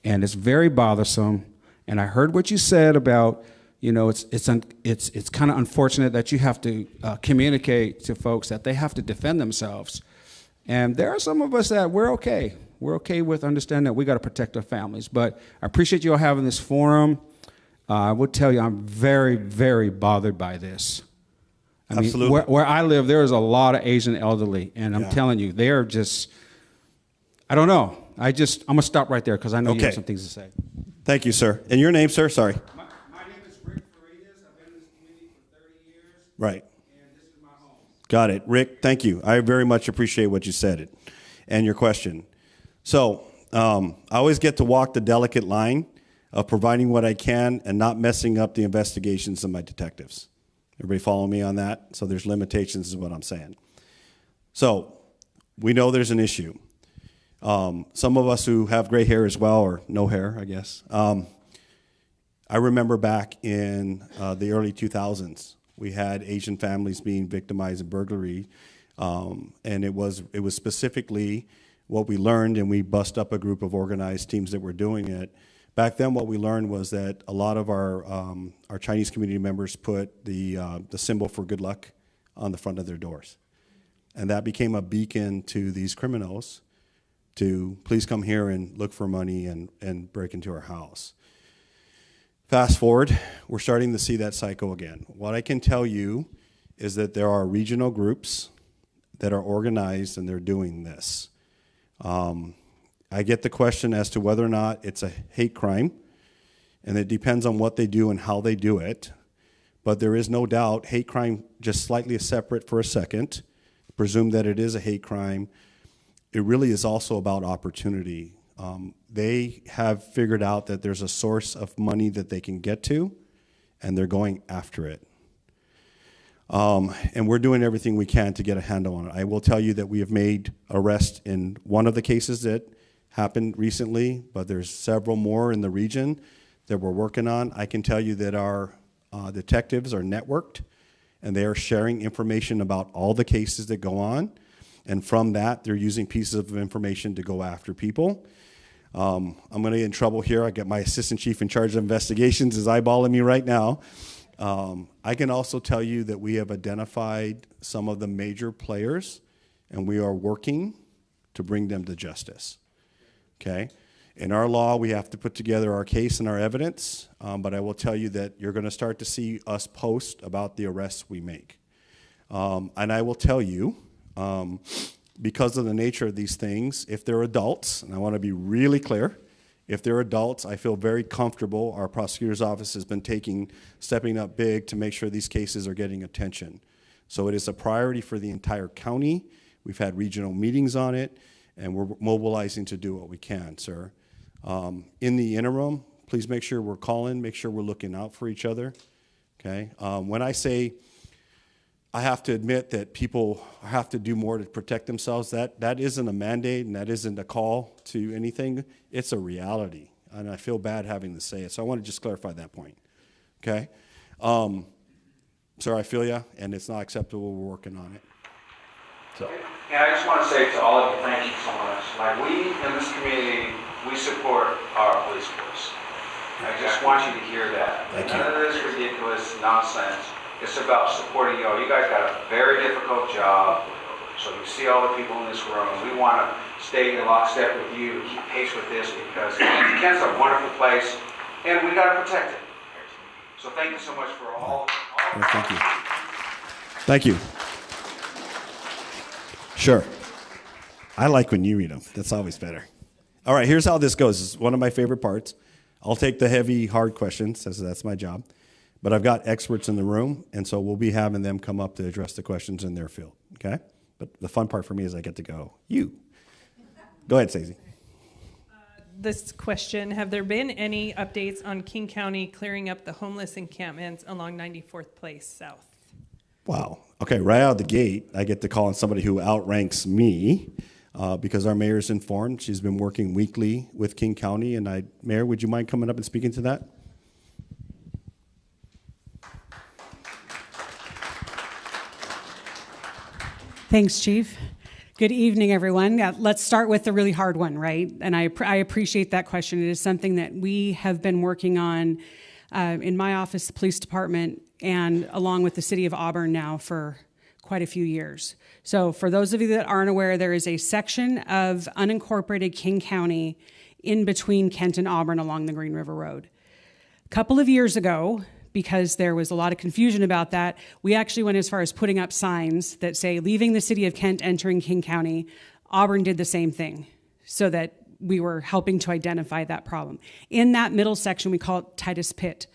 and it's very bothersome. And I heard what you said about, you know, it's kind of unfortunate that you have to communicate to folks that they have to defend themselves. And there are some of us that we're okay. We're okay with understanding that we got to protect our families. But I appreciate you all having this forum. I will tell you, I'm very, very bothered by this. I mean, Absolutely. where I live, there is a lot of Asian elderly, and I'm telling you, they are just, I don't know. I'm going to stop right there because I know you have some things to say. Thank you, sir. And your name, sir? Sorry. My name is Rick Farias. I've been in this community for 30 years. Right. And this is my home. Got it. Rick, thank you. I very much appreciate what you said and your question. So I always get to walk the delicate line of providing what I can and not messing up the investigations of my detectives. Everybody follow me on that? So there's limitations is what I'm saying. So we know there's an issue. Some of us who have gray hair as well, or no hair, I guess. I remember back in the early 2000s, we had Asian families being victimized in burglary, and it was specifically what we learned, and we bust up a group of organized teams that were doing it. Back then, what we learned was that a lot of our Chinese community members put the symbol for good luck on the front of their doors, and that became a beacon to these criminals to please come here and look for money and break into our house. Fast forward, we're starting to see that cycle again. What I can tell you is that there are regional groups that are organized and they're doing this. I get the question as to whether or not it's a hate crime, and it depends on what they do and how they do it. But there is no doubt hate crime, just slightly separate for a second, presume that it is a hate crime. It really is also about opportunity. They have figured out that there's a source of money that they can get to, and they're going after it. And we're doing everything we can to get a handle on it. I will tell you that we have made arrests in one of the cases that happened recently, but there's several more in the region that we're working on. I can tell you that our detectives are networked, and they are sharing information about all the cases that go on. And from that, they're using pieces of information to go after people. I'm going to get in trouble here. I got my assistant chief in charge of investigations is eyeballing me right now. I can also tell you that we have identified some of the major players, and we are working to bring them to justice. Okay? In our law, we have to put together our case and our evidence, but I will tell you that you're going to start to see us post about the arrests we make. And I will tell you, because of the nature of these things, if they're adults, and I want to be really clear, if they're adults, I feel very comfortable. Our prosecutor's office has been stepping up big to make sure these cases are getting attention. So it is a priority for the entire county. We've had regional meetings on it, and we're mobilizing to do what we can, sir. In the interim, please make sure we're calling, make sure we're looking out for each other, okay? When I say I have to admit that people have to do more to protect themselves, that isn't a mandate and that isn't a call to anything. It's a reality, and I feel bad having to say it, so I want to just clarify that point, okay? Sir, I feel you, and it's not acceptable. We're working on it. So. And I just want to say to all of you, thank you so much. Like, we in this community, we support our police force. I just want you to hear that. None of this ridiculous nonsense. It's about supporting you all. You guys got a very difficult job. So you see all the people in this room. We want to stay in lockstep with you, keep pace with this, because Kent's a wonderful place, and we got to protect it. So thank you so much for all Thank you. Thank you. Sure. I like when you read them. That's always better. All right, here's how this goes. This is one of my favorite parts. I'll take the heavy, hard questions, as that's my job. But I've got experts in the room, and so we'll be having them come up to address the questions in their field, okay? But the fun part for me is I get to go, you. Go ahead, Stacey. This question, have there been any updates on King County clearing up the homeless encampments along 94th Place South? Wow. Okay, right out of the gate, I get to call on somebody who outranks me because our mayor's informed. She's been working weekly with King County, and Mayor, would you mind coming up and speaking to that? Thanks, Chief. Good evening, everyone. Let's start with the really hard one, right? And I appreciate that question. It is something that we have been working on in my office, the police department, and along with the city of Auburn now for quite a few years. So for those of you that aren't aware, there is a section of unincorporated King County in between Kent and Auburn along the Green River Road. A couple of years ago, because there was a lot of confusion about that, we actually went as far as putting up signs that say, leaving the city of Kent, entering King County. Auburn did the same thing, so that we were helping to identify that problem. In that middle section, we call it Titus Pit.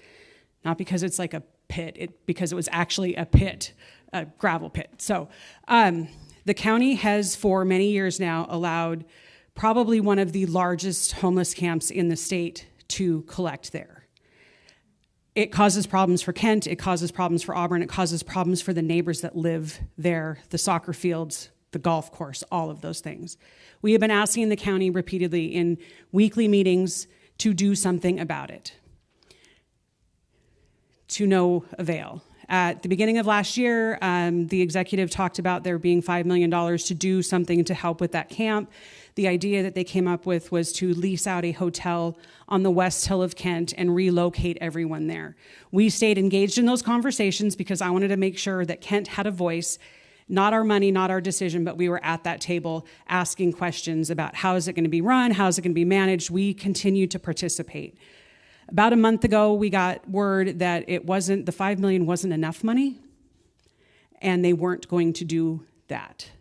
Not because it's like a pit, because it was actually a pit, a gravel pit. So the county has, for many years now, allowed probably one of the largest homeless camps in the state to collect there. It causes problems for Kent, it causes problems for Auburn, it causes problems for the neighbors that live there, the soccer fields, the golf course, all of those things. We have been asking the county repeatedly in weekly meetings to do something about it. To no avail. At the beginning of last year, the executive talked about there being $5 million to do something to help with that camp. The idea that they came up with was to lease out a hotel on the West Hill of Kent and relocate everyone there. We stayed engaged in those conversations because I wanted to make sure that Kent had a voice, not our money, not our decision, but we were at that table asking questions about how is it going to be run, how is it going to be managed. We continued to participate. About a month ago, we got word that the $5 million wasn't enough money, and they weren't going to do that.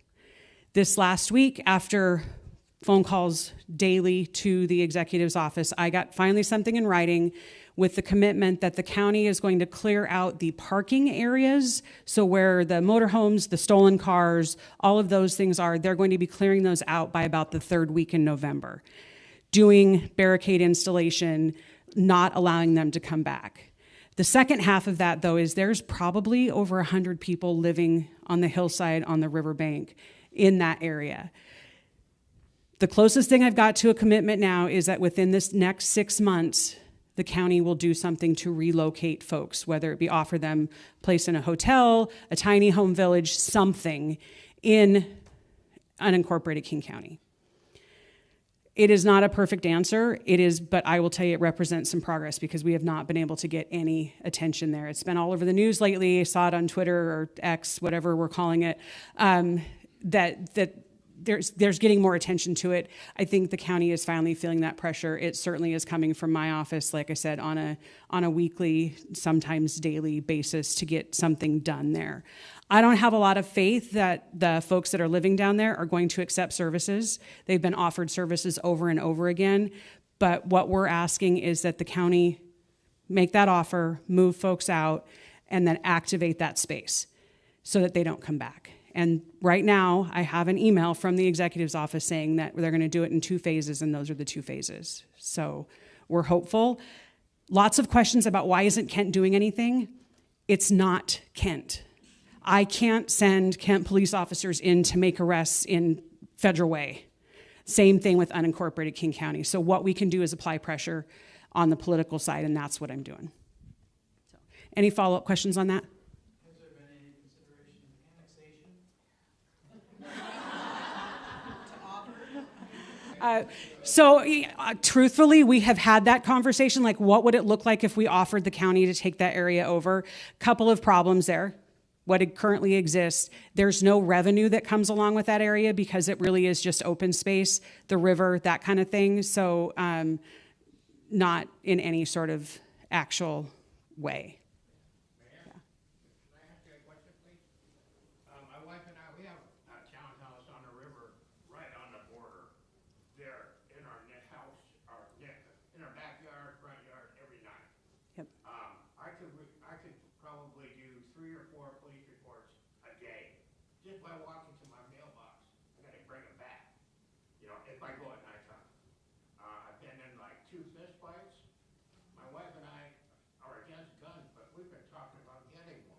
This last week, after phone calls daily to the executive's office, I got finally something in writing with the commitment that the county is going to clear out the parking areas. So where the motorhomes, the stolen cars, all of those things are, they're going to be clearing those out by about the third week in November. Doing barricade installation, not allowing them to come back. The second half of that, though, is there's probably over 100 people living on the hillside on the riverbank in that area. The closest thing I've got to a commitment now is that within this next 6 months, the county will do something to relocate folks, whether it be offer them a place in a hotel, a tiny home village, something in unincorporated King County. It is not a perfect answer, but I will tell you it represents some progress because we have not been able to get any attention there. It's been all over the news lately. I saw it on Twitter or X, whatever we're calling it, that there's getting more attention to it. I think the county is finally feeling that pressure. It certainly is coming from my office, like I said, on a weekly, sometimes daily basis to get something done there. I don't have a lot of faith that the folks that are living down there are going to accept services. They've been offered services over and over again, but what we're asking is that the county make that offer, move folks out, and then activate that space so that they don't come back. And right now, I have an email from the executive's office saying that they're going to do it in 2 phases, and those are the 2 phases. So we're hopeful. Lots of questions about why isn't Kent doing anything? It's not Kent. I can't send Kent police officers in to make arrests in Federal Way. Same thing with unincorporated King County. So what we can do is apply pressure on the political side, and that's what I'm doing. So, any follow-up questions on that? Has there been any consideration of annexation? Truthfully, we have had that conversation, like what would it look like if we offered the county to take that area over? Couple of problems there. What it currently exists, there's no revenue that comes along with that area because it really is just open space, the river, that kind of thing. So not in any sort of actual way. just by walking to my mailbox, I gotta bring them back. You know, if I go at nighttime. I've been in like 2 fist fights. My wife and I are against guns, but we've been talking about getting one.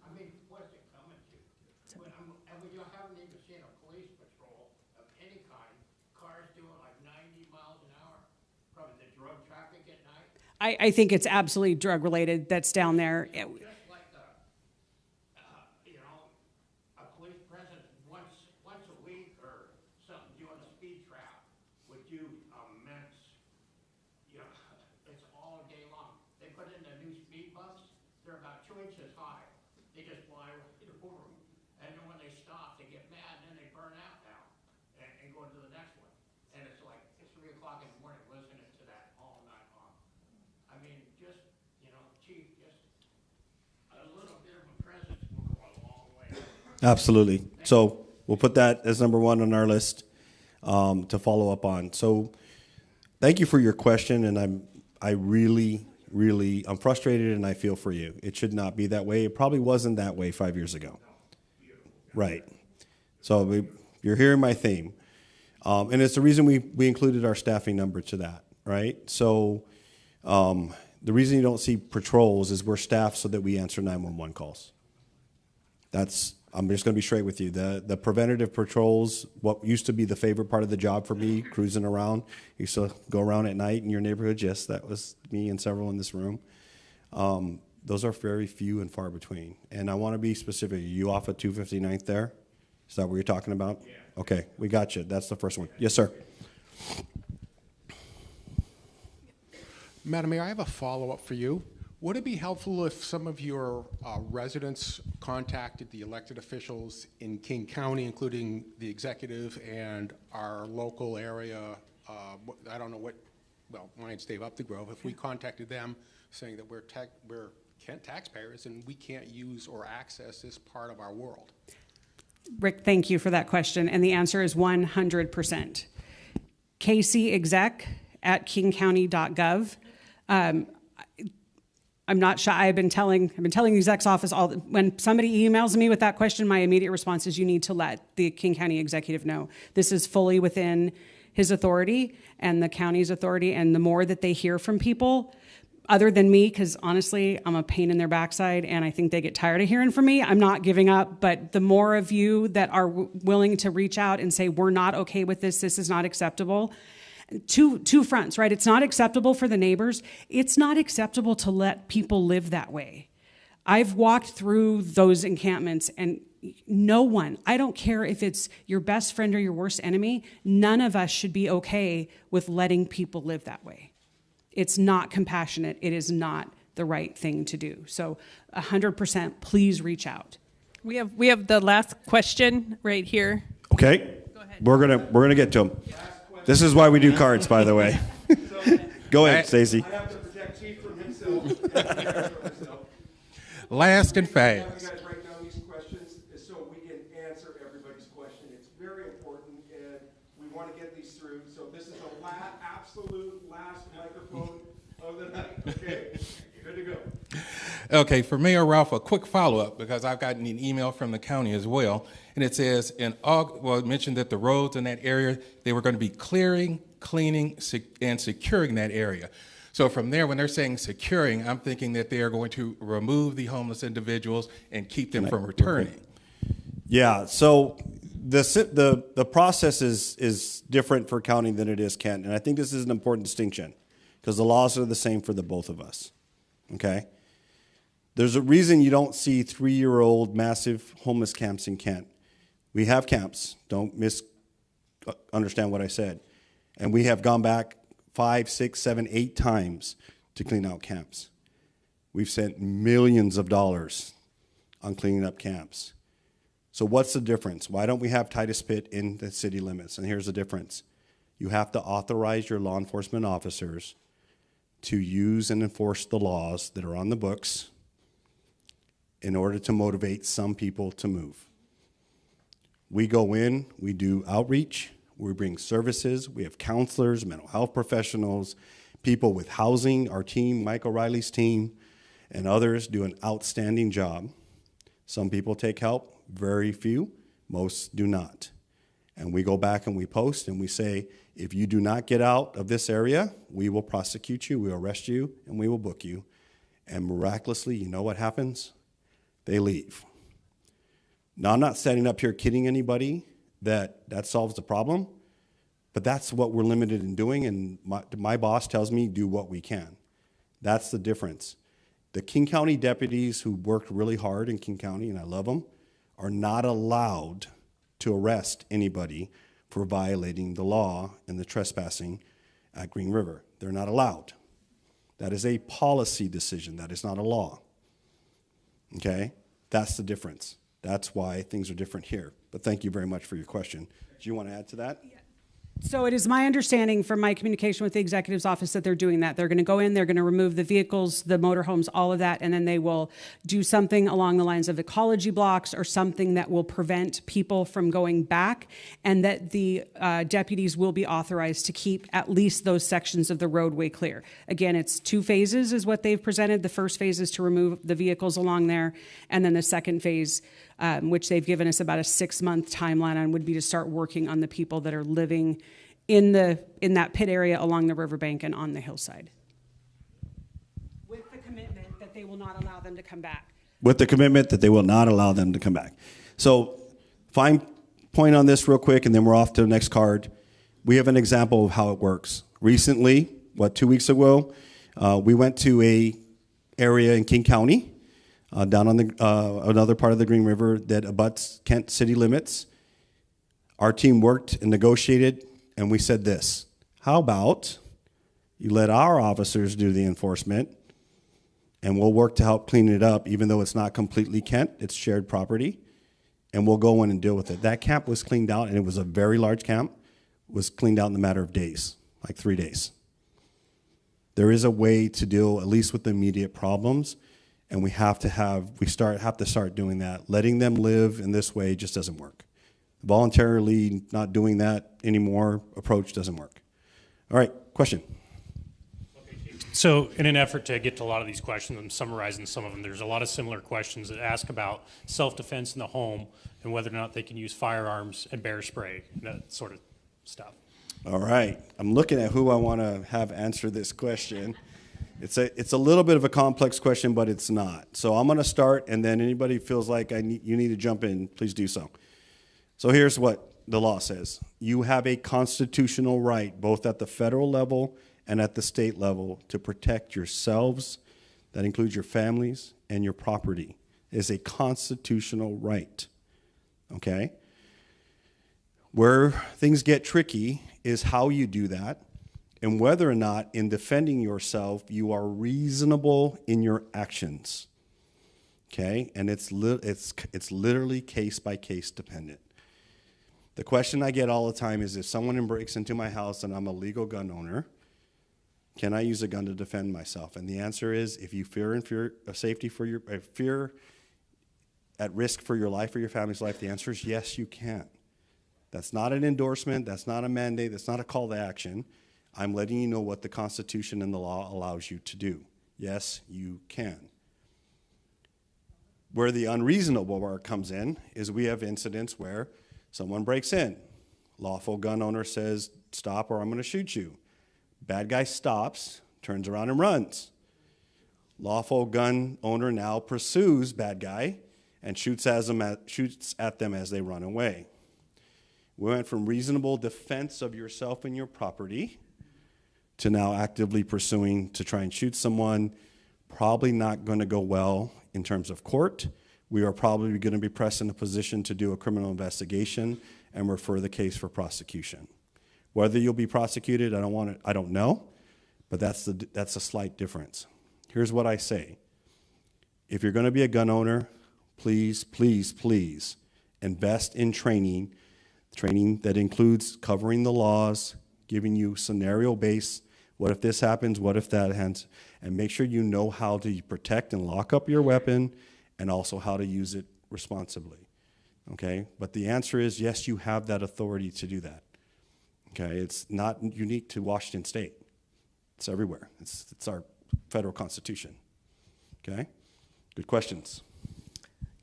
I mean, what's it coming to? And we haven't even seen a police patrol of any kind. Cars doing like 90 miles an hour. Probably the drug traffic at night. I think it's absolutely drug related that's down there. Just like you know, a police presence once a week or something doing a speed trap would do immense. You know, it's all day long. They put in the new speed bumps. They're about 2 inches high. They just fly right over them. And then when they stop, they get mad, and then they burn out now and go to the next one. And it's like, it's 3 o'clock in the morning listening to that all night long. I mean, just, you know, Chief, just a little bit of a presence will go a long way. Absolutely. So we'll put that as number 1 on our list to follow up on. So thank you for your question, and I'm frustrated and I feel for you. It should not be that way. It probably wasn't that way 5 years ago. Right. So you're hearing my theme. And it's the reason we included our staffing number to that, right? So the reason you don't see patrols is we're staffed so that we answer 911 calls. I'm just going to be straight with you. The preventative patrols, what used to be the favorite part of the job for me, cruising around, used to go around at night in your neighborhood. Yes, that was me and several in this room. Those are very few and far between. And I want to be specific. Are you off at 259th there? Is that what you're talking about? Yeah. Okay, we got you. That's the first one. Yes, sir. Madam Mayor, I have a follow-up for you. Would it be helpful if some of your residents contacted the elected officials in King County, including the executive and our local area, I don't know what, well, mine's Dave Upthegrove, if we contacted them saying that we're Kent taxpayers and we can't use or access this part of our world? Rick, thank you for that question. And the answer is 100%. kcexec@kingcounty.gov. I'm not shy. I've been telling the exec's office when somebody emails me with that question, my immediate response is you need to let the King County executive know. This is fully within his authority and the county's authority, and the more that they hear from people, other than me, because honestly, I'm a pain in their backside and I think they get tired of hearing from me. I'm not giving up, but the more of you that are willing to reach out and say, we're not okay with this, this is not acceptable. Two fronts, right? It's not acceptable for the neighbors. It's not acceptable to let people live that way. I've walked through those encampments and no one, I don't care if it's your best friend or your worst enemy, none of us should be okay with letting people live that way. It's not compassionate. It is not the right thing to do. So 100%, please reach out. We have the last question right here. Okay. Go ahead. We're gonna get to them. This is why we do cards, by the way. Go ahead, Stacy. I have to protect Chief from himself. Last and fast. You guys write down these questions so we can answer everybody's question. It's very important, and we want to get these through. So this is the absolute last microphone of the night. Okay, good to go. Okay, for Mayor Ralph, a quick follow-up, because I've gotten an email from the county as well, and it says, it mentioned that the roads in that area, they were going to be clearing, cleaning, and securing that area. So from there, when they're saying securing, I'm thinking that they are going to remove the homeless individuals and keep them from returning. Yeah, so the process is different for county than it is Kent, and I think this is an important distinction because the laws are the same for the both of us, okay? There's a reason you don't see 3-year-old massive homeless camps in Kent. We have camps, don't misunderstand what I said, and we have gone back 5, 6, 7, 8 times to clean out camps. We've spent millions of dollars on cleaning up camps. So what's the difference? Why don't we have Titus Pit in the city limits? And here's the difference. You have to authorize your law enforcement officers to use and enforce the laws that are on the books in order to motivate some people to move. We go in, we do outreach, we bring services, we have counselors, mental health professionals, people with housing, our team, Mike O'Reilly's team, and others do an outstanding job. Some people take help, Very few. Most do not. And we go back and we post and we say, if you do not get out of this area, we will prosecute you, we will arrest you, and we will book you. And miraculously, you know what happens? They leave. Now, I'm not standing up here kidding anybody that solves the problem, but that's what we're limited in doing, and my boss tells me do what we can. That's the difference. The King County deputies who worked really hard in King County, and I love them, are not allowed to arrest anybody for violating the law and the trespassing at Green River. They're not allowed. That is a policy decision. That is not a law. Okay? That's the difference. That's why things are different here. But thank you very much for your question. Do you want to add to that? So it is my understanding from my communication with the executive's office that they're doing that. They're going to go in, they're going to remove the vehicles, the motorhomes, all of that, and then they will do something along the lines of ecology blocks or something that will prevent people from going back, and that the deputies will be authorized to keep at least those sections of the roadway clear. Again, it's 2 phases is what they've presented. The first phase is to remove the vehicles along there, and then the second phase, which they've given us about a 6-month timeline on, would be to start working on the people that are living in that pit area along the riverbank and on the hillside, with the commitment that they will not allow them to come back. With the commitment that they will not allow them to come back. So, fine point on this real quick, and then we're off to the next card. We have an example of how it works. Recently, 2 weeks ago, we went to a area in King County, down on the another part of the Green River that abuts Kent city limits. Our team worked and negotiated, and we said this: how about you let our officers do the enforcement, and we'll work to help clean it up, even though it's not completely Kent, it's shared property, and we'll go in and deal with it. That camp was cleaned out, and it was a very large camp, was cleaned out in a matter of days, like 3 days. There is a way to deal at least with the immediate problems, and we have to start doing that. Letting them live in this way just doesn't work. Voluntarily not doing that anymore approach doesn't work. All right, question. So in an effort to get to a lot of these questions, I'm summarizing some of them. There's a lot of similar questions that ask about self-defense in the home and whether or not they can use firearms and bear spray, that sort of stuff. All right, I'm looking at who I want to have answer this question. It's a little bit of a complex question, but it's not. So I'm going to start, and then anybody feels like you need to jump in, please do so. So here's what the law says. You have a constitutional right, both at the federal level and at the state level, to protect yourselves, that includes your families and your property. It is a constitutional right, okay? Where things get tricky is how you do that, and whether or not in defending yourself you are reasonable in your actions, okay? And it's literally case by case dependent. The question I get all the time is, if someone breaks into my house and I'm a legal gun owner, can I use a gun to defend myself? And the answer is, if you fear at risk for your life or your family's life, the answer is yes, you can. That's not an endorsement, that's not a mandate, that's not a call to action. I'm letting you know what the Constitution and the law allows you to do. Yes, you can. Where the unreasonable part comes in is we have incidents where someone breaks in. Lawful gun owner says, stop or I'm going to shoot you. Bad guy stops, turns around and runs. Lawful gun owner now pursues bad guy and shoots at them as they run away. We went from reasonable defense of yourself and your property to now actively pursuing to try and shoot someone. Probably not going to go well in terms of court. We are probably going to be pressed in a position to do a criminal investigation and refer the case for prosecution. Whether you'll be prosecuted, I don't know, but that's a slight difference. Here's what I say. If you're going to be a gun owner, please, please, please invest in training that includes covering the laws, giving you scenario-based, what if this happens, what if that happens, and make sure you know how to protect and lock up your weapon and also how to use it responsibly, okay? But the answer is yes, you have that authority to do that, okay? It's not unique to Washington State. It's everywhere. It's our federal constitution, okay? Good questions.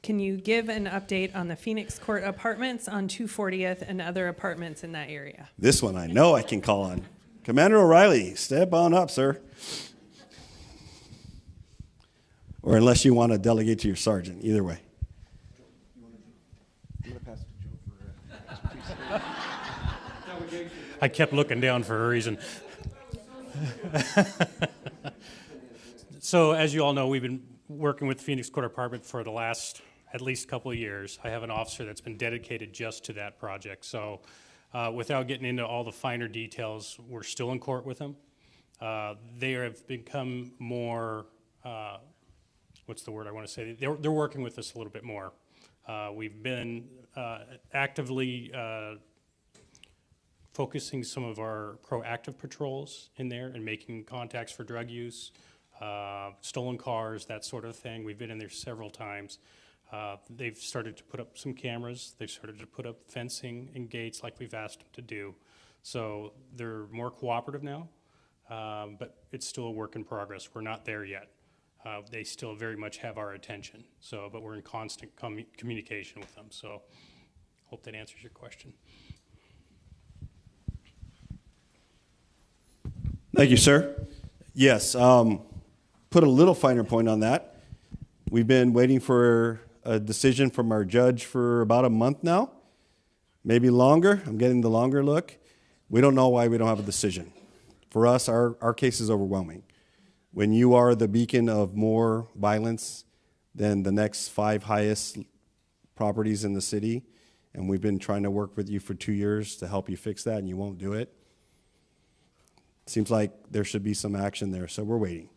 Can you give an update on the Phoenix Court apartments on 240th and other apartments in that area? This one I know I can call on. Commander O'Reilly, step on up, sir. Or unless you want to delegate to your sergeant, either way. I kept looking down for a reason. So as you all know, we've been working with Phoenix Court Apartment for the last at least couple of years. I have an officer that's been dedicated just to that project. So without getting into all the finer details, we're still in court with them. They have become more, what's the word I want to say? They're working with us a little bit more. We've been actively focusing some of our proactive patrols in there and making contacts for drug use, stolen cars, that sort of thing. We've been in there several times. They've started to put up some cameras. They've started to put up fencing and gates like we've asked them to do. So they're more cooperative now, but it's still a work in progress. We're not there yet. They still very much have our attention. So, but we're in constant communication with them. So hope that answers your question. Thank you, sir. Yes, put a little finer point on that. We've been waiting for a decision from our judge for about a month now, maybe longer. I'm getting the longer look. We don't know why we don't have a decision. For us, our case is overwhelming. When you are the beacon of more violence than the next 5 highest properties in the city, and we've been trying to work with you for 2 years to help you fix that, and you won't do it, seems like there should be some action there, so we're waiting.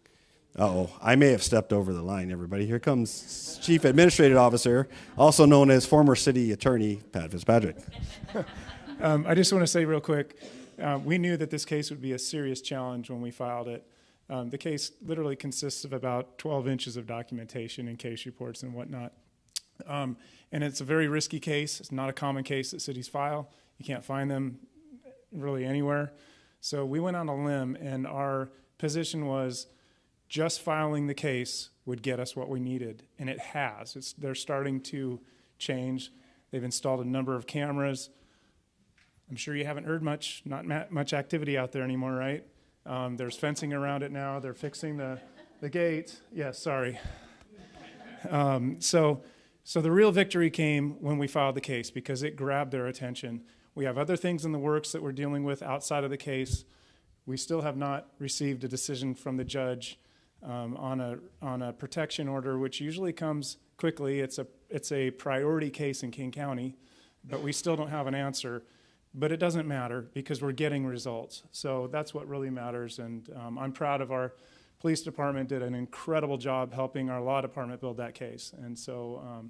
Uh-oh, I may have stepped over the line, everybody. Here comes Chief Administrative Officer, also known as former city attorney, Pat Fitzpatrick. I just want to say real quick, we knew that this case would be a serious challenge when we filed it. The case literally consists of about 12 inches of documentation and case reports and whatnot. And it's a very risky case. It's not a common case that cities file. You can't find them really anywhere. So we went on a limb, and our position was just filing the case would get us what we needed, and it has. They're starting to change. They've installed a number of cameras. I'm sure you haven't heard not much activity out there anymore, right? There's fencing around it now. They're fixing the gates. Yes, sorry. So the real victory came when we filed the case because it grabbed their attention. We have other things in the works that we're dealing with outside of the case. We still have not received a decision from the judge on a protection order, which usually comes quickly. It's a priority case in King County, but we still don't have an answer. But it doesn't matter because we're getting results. So that's what really matters. And I'm proud of our police department. Did an incredible job helping our law department build that case. And so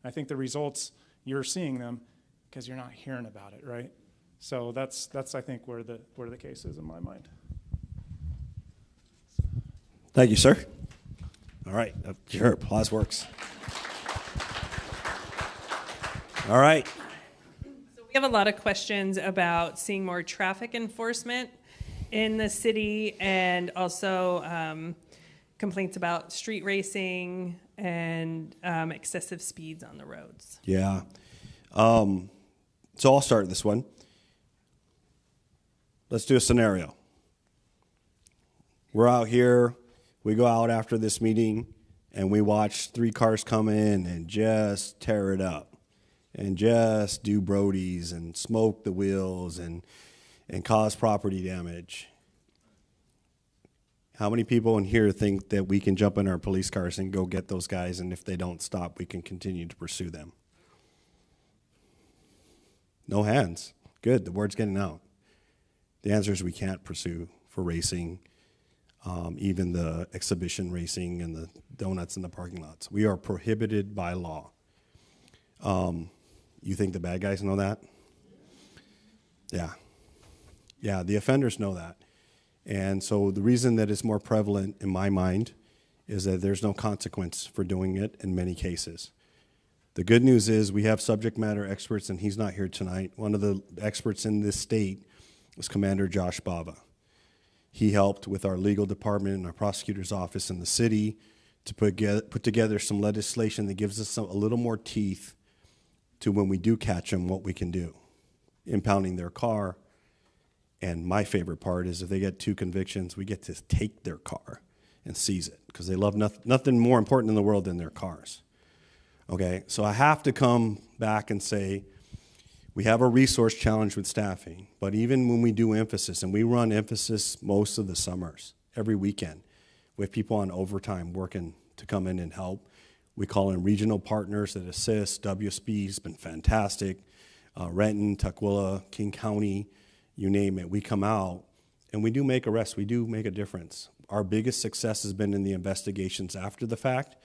I think the results, you're seeing them because you're not hearing about it, right? So that's I think where the case is in my mind. Thank you, sir. All right, sure, applause works. All right. We have a lot of questions about seeing more traffic enforcement in the city and also complaints about street racing and excessive speeds on the roads. Yeah. So I'll start this one. Let's do a scenario. We're out here. We go out after this meeting, and we watch 3 cars come in and just tear it up and just do Brodies and smoke the wheels and cause property damage. How many people in here think that we can jump in our police cars and go get those guys, and if they don't stop, we can continue to pursue them? No hands. Good, the word's getting out. The answer is we can't pursue for racing, even the exhibition racing and the donuts in the parking lots. We are prohibited by law. You think the bad guys know that? Yeah. Yeah, the offenders know that. And so the reason that it's more prevalent in my mind is that there's no consequence for doing it in many cases. The good news is we have subject matter experts, and he's not here tonight. One of the experts in this state was Commander Josh Bava. He helped with our legal department and our prosecutor's office in the city to put together some legislation that gives us a little more teeth to when we do catch them, what we can do. Impounding their car, and my favorite part is if they get 2 convictions, we get to take their car and seize it, because they love nothing more important in the world than their cars. Okay, so I have to come back and say, we have a resource challenge with staffing, but even when we do emphasis, and we run emphasis most of the summers, every weekend, we have people on overtime working to come in and help. We call in regional partners that assist. WSP has been fantastic. Renton, Tukwila, King County, you name it. We come out and we do make arrests. We do make a difference. Our biggest success has been in the investigations after the fact,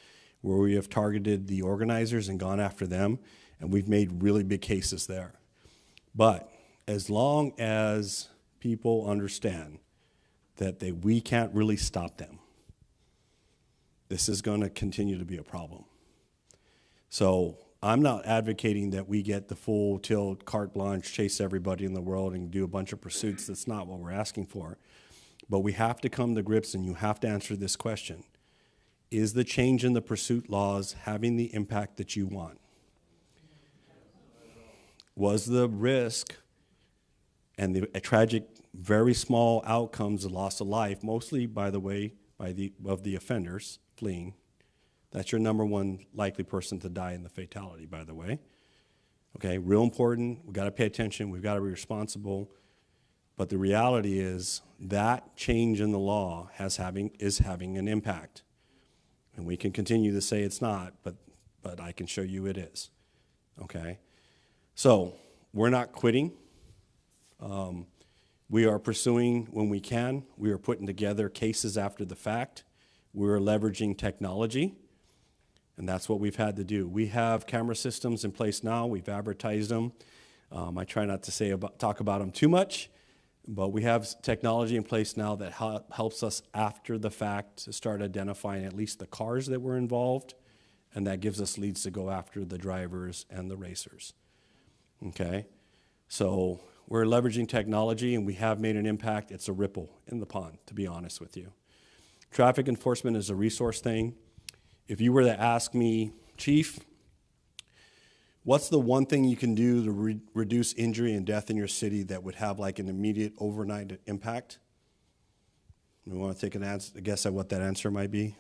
where we have targeted the organizers and gone after them, and we've made really big cases there. But as long as people understand that we can't really stop them, this is going to continue to be a problem. So I'm not advocating that we get the full tilt, carte blanche, chase everybody in the world and do a bunch of pursuits. That's not what we're asking for. But we have to come to grips, and you have to answer this question. Is the change in the pursuit laws having the impact that you want? Was the risk and the tragic, very small outcomes, the loss of life, mostly, by the way, of the offenders fleeing? That's your number one likely person to die in the fatality, by the way. Okay, real important. We've got to pay attention. We've got to be responsible. But the reality is that change in the law is having an impact. And we can continue to say it's not, but I can show you it is. Okay? So we're not quitting. We are pursuing when we can. We are putting together cases after the fact. We're leveraging technology, and that's what we've had to do. We have camera systems in place now. We've advertised them. I try not to talk about them too much, but we have technology in place now that helps us after the fact to start identifying at least the cars that were involved, and that gives us leads to go after the drivers and the racers. Okay? So we're leveraging technology, and we have made an impact. It's a ripple in the pond, to be honest with you. Traffic enforcement is a resource thing. If you were to ask me, Chief, what's the one thing you can do to reduce injury and death in your city that would have like an immediate overnight impact? You want to take a guess at what that answer might be?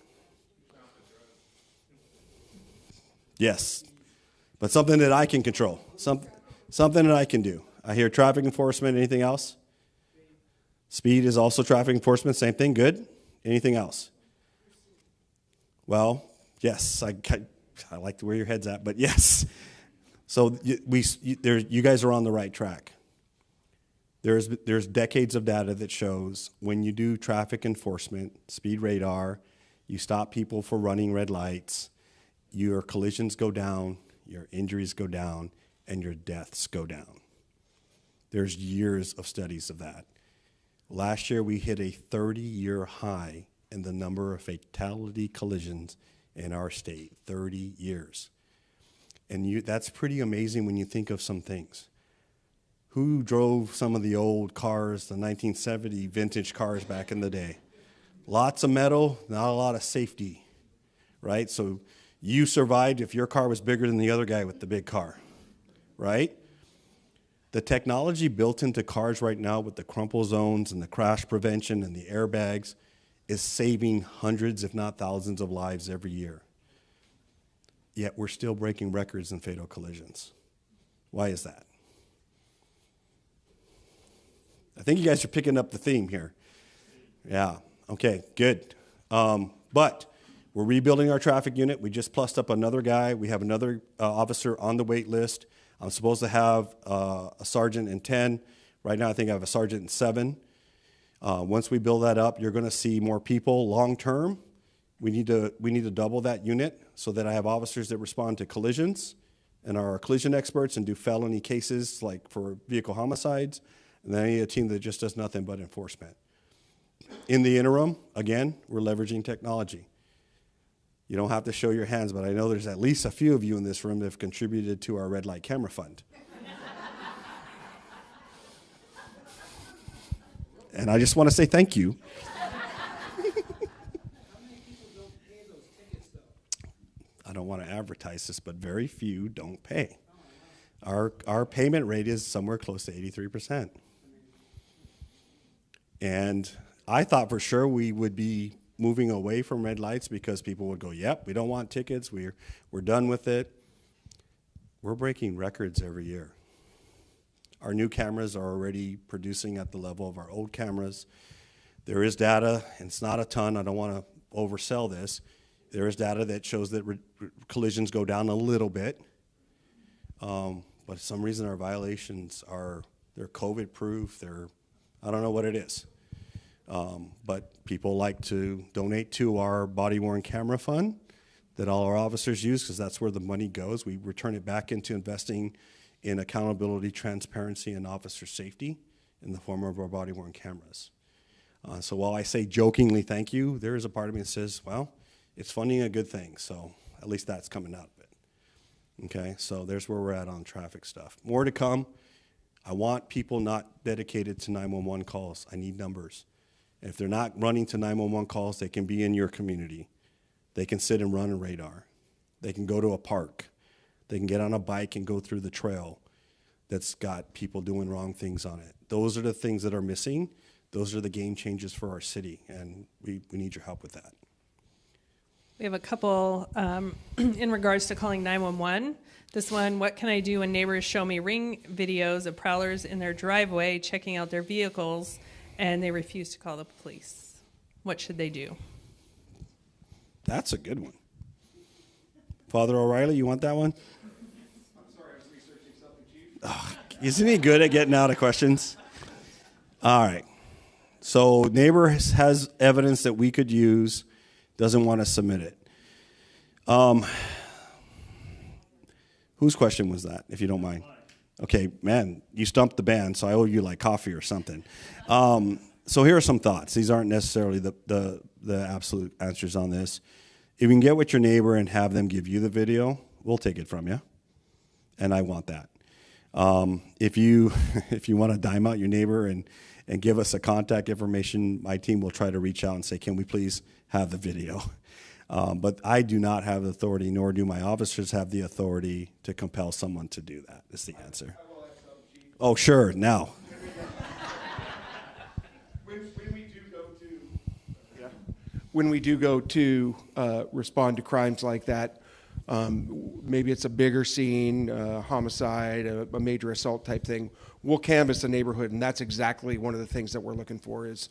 Yes, but something that I can control, something that I can do. I hear traffic enforcement. Anything else? Speed is also traffic enforcement. Same thing. Good. Anything else? Well, yes. I like where your head's at, but yes. So you guys are on the right track. There's decades of data that shows when you do traffic enforcement, speed radar, you stop people for running red lights, your collisions go down, your injuries go down, and your deaths go down. There's years of studies of that. Last year, we hit a 30-year high in the number of fatality collisions in our state, 30 years. And that's pretty amazing when you think of some things. Who drove some of the old cars, the 1970 vintage cars back in the day? Lots of metal, not a lot of safety, right? So you survived if your car was bigger than the other guy with the big car, right? The technology built into cars right now with the crumple zones and the crash prevention and the airbags is saving hundreds, if not thousands, of lives every year. Yet we're still breaking records in fatal collisions. Why is that? I think you guys are picking up the theme here. Yeah, okay, good. But we're rebuilding our traffic unit. We just plussed up another guy. We have another officer on the wait list. I'm supposed to have a sergeant in 10. Right now, I think I have a sergeant in 7. Once we build that up, you're going to see more people long term. We need to double that unit so that I have officers that respond to collisions and are collision experts and do felony cases like for vehicle homicides. And then I need a team that just does nothing but enforcement. In the interim, again, we're leveraging technology. You don't have to show your hands, but I know there's at least a few of you in this room that have contributed to our red light camera fund. And I just want to say thank you. don't want to advertise this, but very few don't pay. Our payment rate is somewhere close to 83%. And I thought for sure we would be moving away from red lights because people would go, yep, we don't want tickets, we're done with it. We're breaking records every year. Our new cameras are already producing at the level of our old cameras. There is data, and it's not a ton, I don't want to oversell this. There is data that shows that collisions go down a little bit. But for some reason our violations they're COVID proof, I don't know what it is. But people like to donate to our body worn camera fund that all our officers use because that's where the money goes. We return it back into investing in accountability, transparency, and officer safety in the form of our body worn cameras. So while I say jokingly thank you, there is a part of me that says, well, it's funding a good thing, so at least that's coming out of it. Okay, so there's where we're at on traffic stuff. More to come. I want people not dedicated to 911 calls. I need numbers. If they're not running to 911 calls, they can be in your community. They can sit and run a radar. They can go to a park. They can get on a bike and go through the trail that's got people doing wrong things on it. Those are the things that are missing. Those are the game changers for our city, and we need your help with that. We have a couple in regards to calling 911. This one, what can I do when neighbors show me ring videos of prowlers in their driveway checking out their vehicles and they refuse to call the police? What should they do? That's a good one. Father O'Reilly, you want that one? I'm sorry, I was researching something, Chief. Isn't he good at getting out of questions? All right. So neighbor has evidence that we could use, doesn't want to submit it. Whose question was that, if you don't mind? Okay, man, you stumped the band, so I owe you like coffee or something. So here are some thoughts. These aren't necessarily the absolute answers on this. If you can get with your neighbor and have them give you the video, we'll take it from you, and I want that. If you want to dime out your neighbor and give us a contact information, my team will try to reach out and say, can we please have the video? But I do not have the authority, nor do my officers have the authority to compel someone to do that, is the answer. Oh, sure, now. When we do go to respond to crimes like that, maybe it's a bigger scene, homicide, a major assault type thing, we'll canvass the neighborhood, and that's exactly one of the things that we're looking for is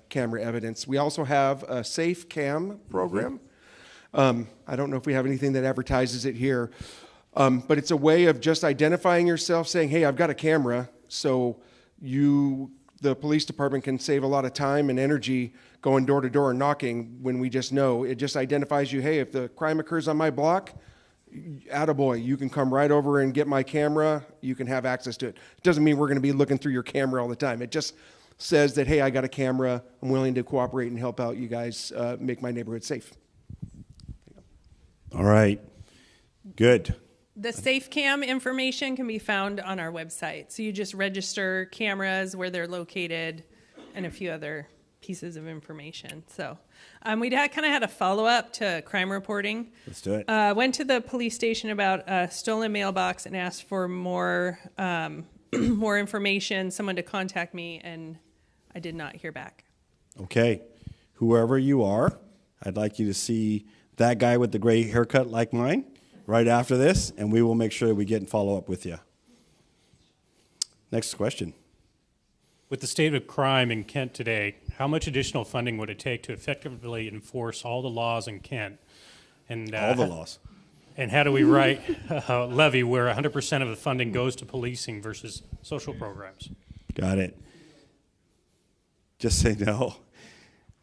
camera evidence. We also have a Safe Cam program. I don't know if we have anything that advertises it here, but it's a way of just identifying yourself, saying, hey, I've got a camera, so the police department can save a lot of time and energy going door to door and knocking when we just know. It just identifies you, hey, if the crime occurs on my block, attaboy, you can come right over and get my camera, you can have access to it. It doesn't mean we're going to be looking through your camera all the time. It just says that, hey, I got a camera, I'm willing to cooperate and help out you guys make my neighborhood safe. All right, good. The SafeCam information can be found on our website. So you just register cameras, where they're located, and a few other pieces of information. So we kind of had a follow-up to crime reporting. Let's do it. Went to the police station about a stolen mailbox and asked for more more information, someone to contact me, and I did not hear back. Okay, whoever you are, I'd like you to see that guy with the gray haircut like mine right after this, and we will make sure that we get and follow up with you. Next question. With the state of crime in Kent today, how much additional funding would it take to effectively enforce all the laws in Kent? And all the laws. And how do we write a levy where 100% of the funding goes to policing versus social programs? Got it. Just say no.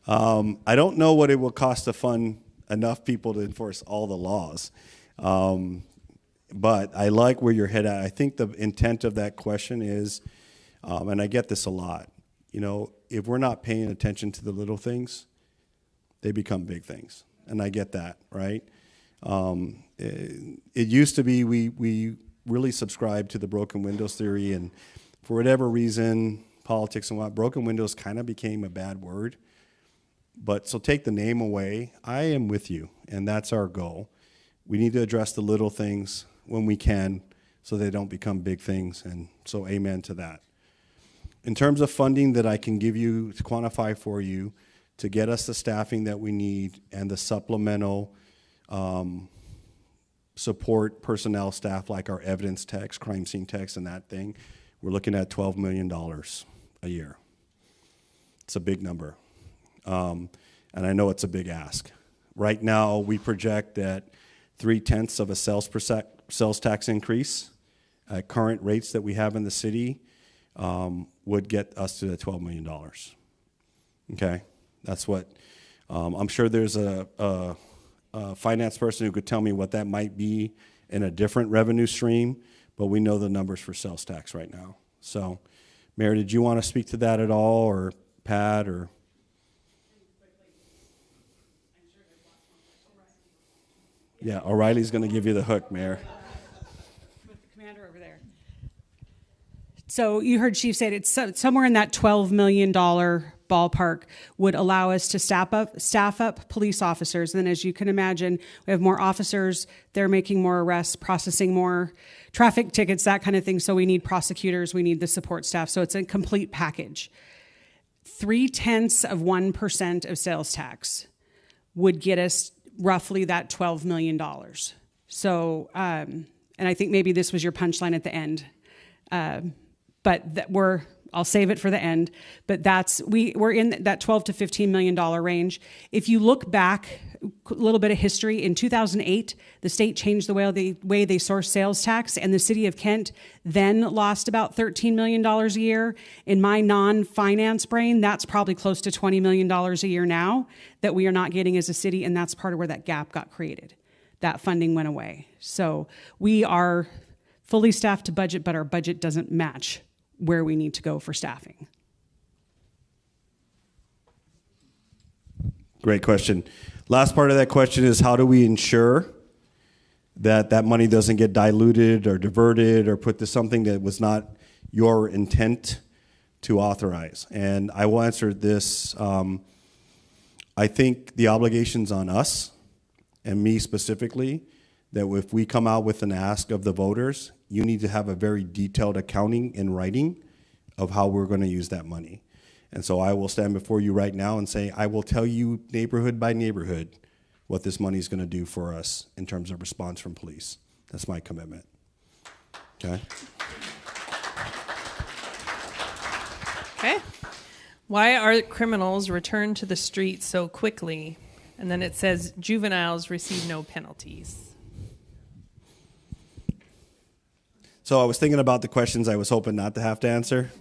I don't know what it will cost to fund enough people to enforce all the laws. But I like where you're headed at. I think the intent of that question is, and I get this a lot, you know, if we're not paying attention to the little things, they become big things. And I get that, right? It used to be we really subscribed to the broken windows theory, and for whatever reason, politics and what, broken windows kind of became a bad word. But so take the name away. I am with you, and that's our goal. we need to address the little things when we can so they don't become big things, and so amen to that. In terms of funding that I can give you to quantify for you to get us the staffing that we need and the supplemental support personnel staff like our evidence techs, crime scene techs, and that thing, we're looking at $12 million a year. It's a big number. And I know it's a big ask. Right now, we project that 0.3 of a sales tax increase at current rates that we have in the city would get us to the $12 million. Okay, that's what, I'm sure there's a finance person who could tell me what that might be in a different revenue stream, but we know the numbers for sales tax right now. So, Mayor, did you want to speak to that at all, or Pat, or? Yeah, O'Reilly's going to give you the hook, Mayor. With the commander over there. So you heard Chief say it's somewhere in that $12 million ballpark would allow us to staff up police officers. And then, as you can imagine, we have more officers, they're making more arrests, processing more traffic tickets, that kind of thing. So we need prosecutors, we need the support staff. So it's a complete package. 0.3% of sales tax would get us roughly that $12 million. So, and I think maybe this was your punchline at the end, but I'll save it for the end. But we're in that $12 to $15 million range. If you look back a little bit of history, in 2008, the state changed the way they source sales tax, and the city of Kent then lost about $13 million a year. In my non-finance brain, that's probably close to $20 million a year now that we are not getting as a city, and that's part of where that gap got created. That funding went away. So we are fully staffed to budget, but our budget doesn't match where we need to go for staffing. Great question. Last part of that question is, how do we ensure that that money doesn't get diluted or diverted or put to something that was not your intent to authorize? And I will answer this. I think the obligation's on us, and me specifically, that if we come out with an ask of the voters, you need to have a very detailed accounting in writing of how we're going to use that money. And so I will stand before you right now and say, I will tell you neighborhood by neighborhood what this money is going to do for us in terms of response from police. That's my commitment. Okay? Okay. Why are criminals returned to the streets so quickly? And then it says juveniles receive no penalties. So I was thinking about the questions I was hoping not to have to answer.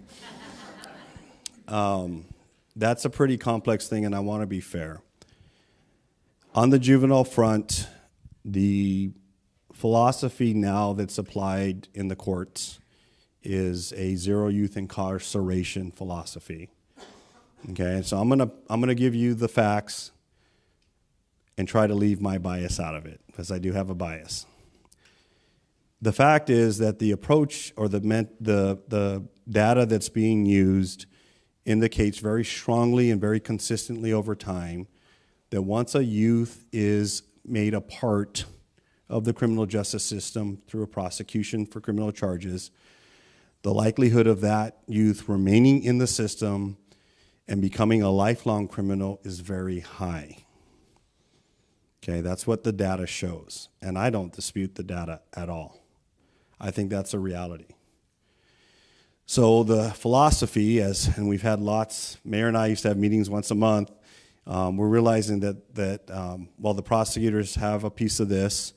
That's a pretty complex thing, and I want to be fair. On the juvenile front, the philosophy now that's applied in the courts is a zero youth incarceration philosophy. Okay, so I'm gonna give you the facts and try to leave my bias out of it, because I do have a bias. The fact is that the approach or the data that's being used indicates very strongly and very consistently over time that once a youth is made a part of the criminal justice system through a prosecution for criminal charges, the likelihood of that youth remaining in the system and becoming a lifelong criminal is very high. Okay, that's what the data shows, and I don't dispute the data at all. I think that's a reality. So the philosophy, and we've had lots, Mayor and I used to have meetings once a month, we're realizing that while the prosecutors have a piece of this,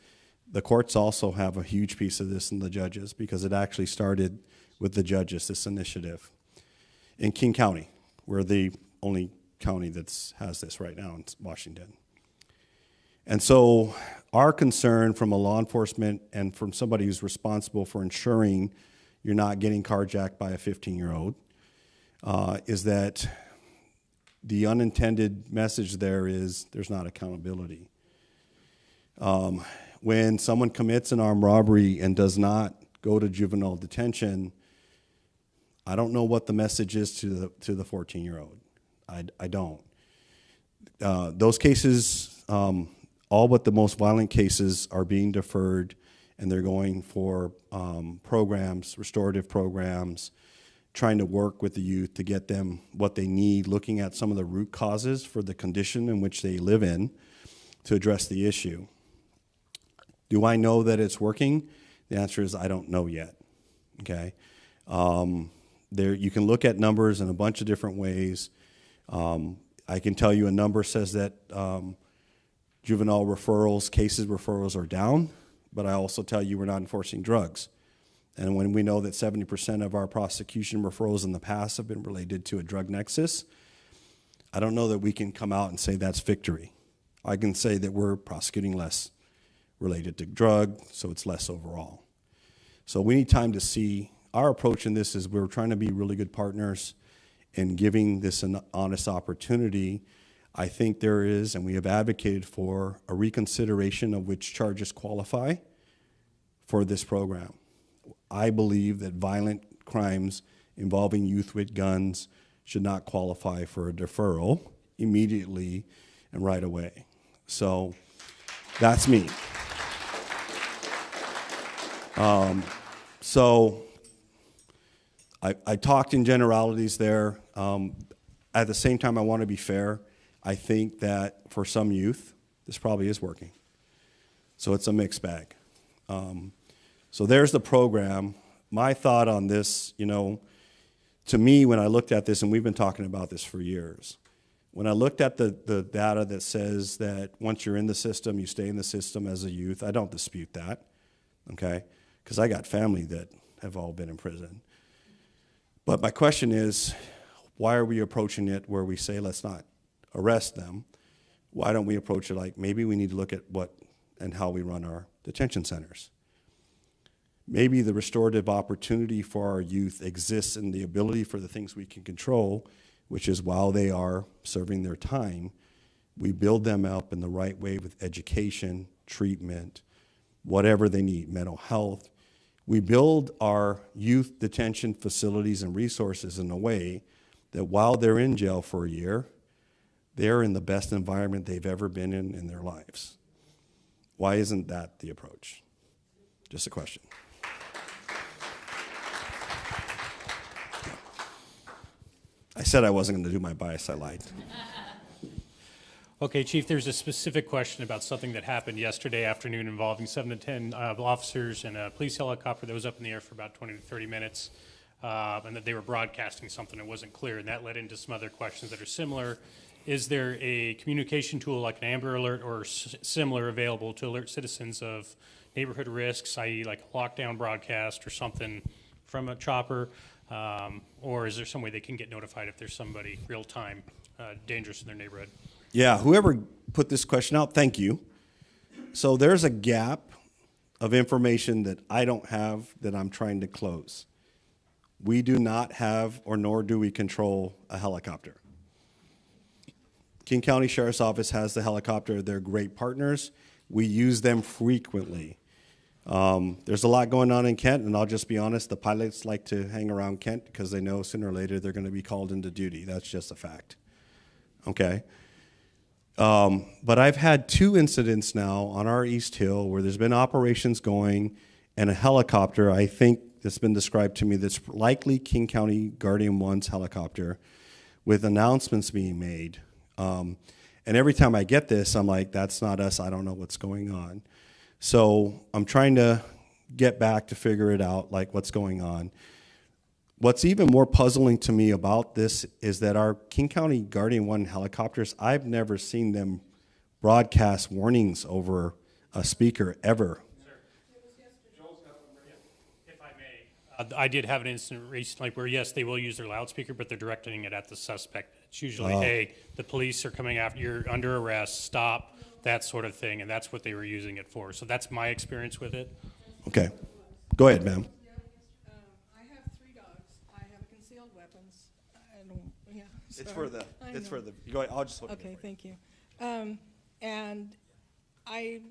the courts also have a huge piece of this, and the judges, because it actually started with the judges, this initiative. In King County, we're the only county that has this right now in Washington. And so our concern from a law enforcement and from somebody who's responsible for ensuring you're not getting carjacked by a 15-year-old is that the unintended message there is there's not accountability. When someone commits an armed robbery and does not go to juvenile detention, I don't know what the message is to the 14-year-old. I don't. Those cases, all but the most violent cases are being deferred, and they're going for programs, restorative programs, trying to work with the youth to get them what they need, looking at some of the root causes for the condition in which they live in to address the issue. Do I know that it's working? The answer is I don't know yet, okay? You can look at numbers in a bunch of different ways. I can tell you a number says that juvenile referrals are down, but I also tell you we're not enforcing drugs. And when we know that 70% of our prosecution referrals in the past have been related to a drug nexus, I don't know that we can come out and say that's victory. I can say that we're prosecuting less related to drug, so it's less overall. So we need time to see. Our approach in this is we're trying to be really good partners in giving this an honest opportunity. I think there is, and we have advocated for, a reconsideration of which charges qualify for this program. I believe that violent crimes involving youth with guns should not qualify for a deferral immediately and right away. So that's me. So I talked in generalities there. At the same time, I want to be fair. I think that for some youth, this probably is working. So it's a mixed bag. So there's the program. My thought on this, to me, when I looked at this, and we've been talking about this for years, when I looked at the data that says that once you're in the system, you stay in the system as a youth, I don't dispute that, okay? Because I got family that have all been in prison. But my question is, why are we approaching it where we say, let's not arrest them? Why don't we approach it like maybe we need to look at what and how we run our detention centers? Maybe the restorative opportunity for our youth exists in the ability for the things we can control, which is while they are serving their time, we build them up in the right way with education, treatment, whatever they need, mental health. We build our youth detention facilities and resources in a way that while they're in jail for a year, they're in the best environment they've ever been in their lives. Why isn't that the approach? Just a question. I said I wasn't going to do my bias, I lied. Okay, Chief, there's a specific question about something that happened yesterday afternoon involving 7 to 10 officers and a police helicopter that was up in the air for about 20 to 30 minutes, and that they were broadcasting something that wasn't clear, and that led into some other questions that are similar. Is there a communication tool like an Amber Alert or similar available to alert citizens of neighborhood risks, i.e. like a lockdown broadcast or something from a chopper, or is there some way they can get notified if there's somebody real-time dangerous in their neighborhood? Yeah, whoever put this question out, thank you. So there's a gap of information that I don't have that I'm trying to close. We do not have, or nor do we control, a helicopter. King County Sheriff's Office has the helicopter. They're great partners. We use them frequently. There's a lot going on in Kent, and I'll just be honest, the pilots like to hang around Kent because they know sooner or later they're going to be called into duty. That's just a fact, okay? But I've had 2 incidents now on our East Hill where there's been operations going and a helicopter, I think that's been described to me, that's likely King County Guardian 1's helicopter with announcements being made. And every time I get this, I'm like, that's not us, I don't know what's going on. So I'm trying to get back to figure it out, like what's going on. What's even more puzzling to me about this is that our King County Guardian 1 helicopters, I've never seen them broadcast warnings over a speaker ever. If I may, I did have an incident recently where, yes, they will use their loudspeaker, but they're directing it at the suspect. It's usually, hey, the police are coming after you, you're under arrest, stop, that sort of thing, and that's what they were using it for. So that's my experience with it. Okay. Go ahead, ma'am. It's for the, go ahead, I'll just hold it. Okay, thank you. And I,